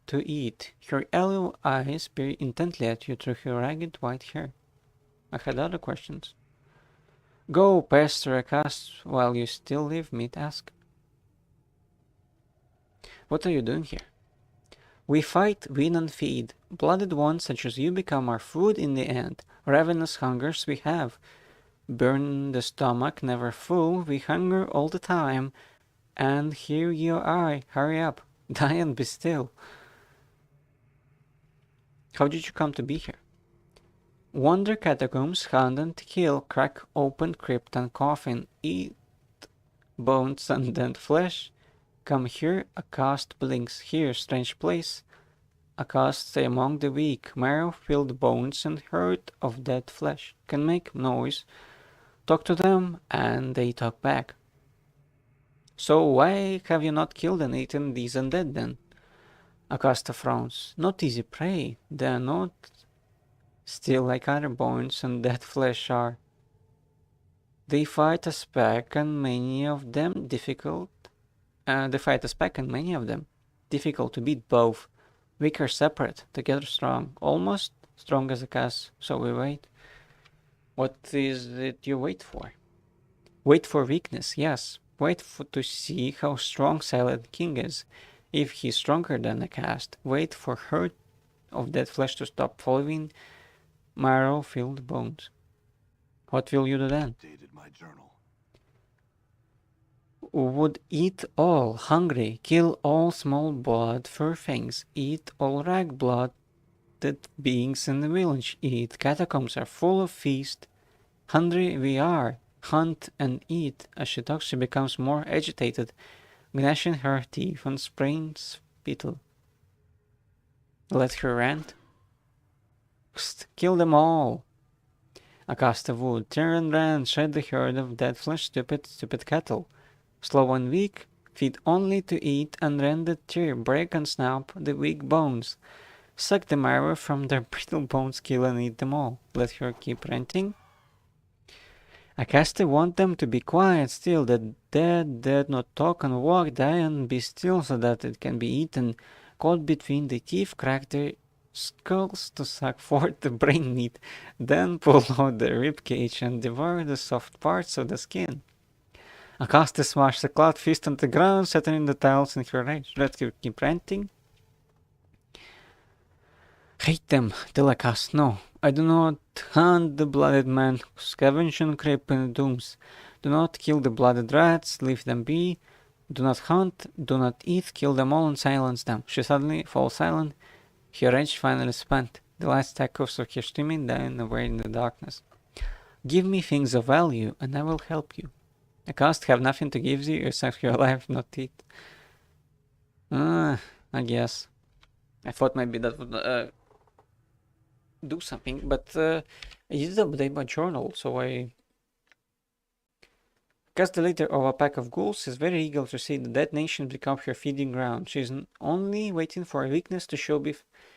[SPEAKER 1] to eat. Her yellow eyes peer intently at you through her ragged white hair. I had other questions. Go, pester a cast while you still live, meat ask. What are you doing here? We fight, win and feed. Blooded ones such as you become our food in the end. Ravenous hungers we have. Burn the stomach, never full. We hunger all the time. And here you are. Hurry up. Die and be still. How did you come to be here? Wander catacombs, hunt and kill. Crack open crypt and coffin. Eat bones and dead flesh. Come here, a cast blinks. Here, strange place. A cast stay among the weak. Marrow-filled bones and hurt of dead flesh. Can make noise. Talk to them, and they talk back. So why have you not killed and eaten these undead then? Acasta frowns. Not easy prey. They are not still like other bones and dead flesh are. They fight as pack and many of them difficult. Difficult to beat both. Weak are separate, together strong. Almost strong as a cast, so we wait. What is it you wait for? Wait for weakness, yes. Wait to see how strong Silent King is. If he's stronger than a cast, wait for hurt of dead flesh to stop following marrow-filled bones. What will you do then?
[SPEAKER 2] Updated my journal.
[SPEAKER 1] Would eat all, hungry, kill all small blood fur things, eat all rag blooded beings in the village, eat. Catacombs are full of feast. Hungry we are, hunt and eat. As she talks, she becomes more agitated, gnashing her teeth and sprains spittle. Let her rant. Psst, kill them all. Acasta wood, tear and rend, shed the herd of dead flesh, stupid cattle. Slow and weak, feed only to eat and rend the tear, break and snap the weak bones. Suck the marrow from their brittle bones, kill and eat them all. Let her keep renting. I cast want them to be quiet still, the dead dare not talk and walk, die and be still, so that it can be eaten. Caught between the teeth, crack their skulls to suck forth the brain meat, then pull out the rib cage and devour the soft parts of the skin. I cast to smash the cloud fist on the ground, shattering the tiles in her rage. Let's keep ranting. Hate them till I cast no. I do not hunt the blooded man who scavenge and creep in the dooms. Do not kill the blooded rats, leave them be. Do not hunt, do not eat, kill them all and silence them. She suddenly falls silent, her rage finally spent. The last echoes of her screaming dying away in the darkness. Give me things of value, and I will help you. I cast have nothing to give thee, except your life, not it. I guess. I thought maybe that would do something, but I did update my journal, so I cast the leader of a pack of ghouls is very eager to see the dead nation become her feeding ground. She is only waiting for a weakness to show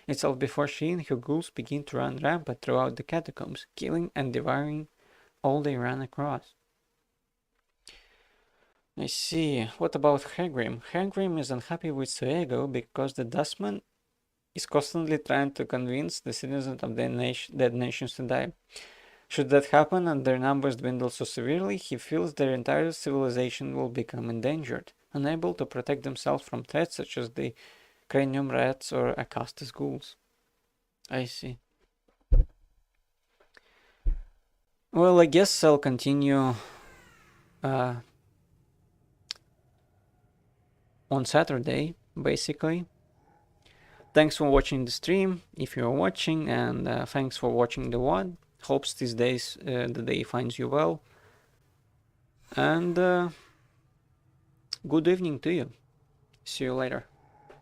[SPEAKER 1] itself before she and her ghouls begin to run rampant throughout the catacombs, killing and devouring all they run across. I see. What about Hagrim? Hagrim is unhappy with Suego because the Dustman is constantly trying to convince the citizens of dead nations to die. Should that happen and their numbers dwindle so severely, he feels their entire civilization will become endangered, unable to protect themselves from threats such as the cranium rats or Acastus ghouls. I see. Well, I guess I'll continue on Saturday, basically. Thanks for watching the stream, if you're watching, and thanks for watching the VOD. Hopes these days the day finds you well. And good evening to you. See you later.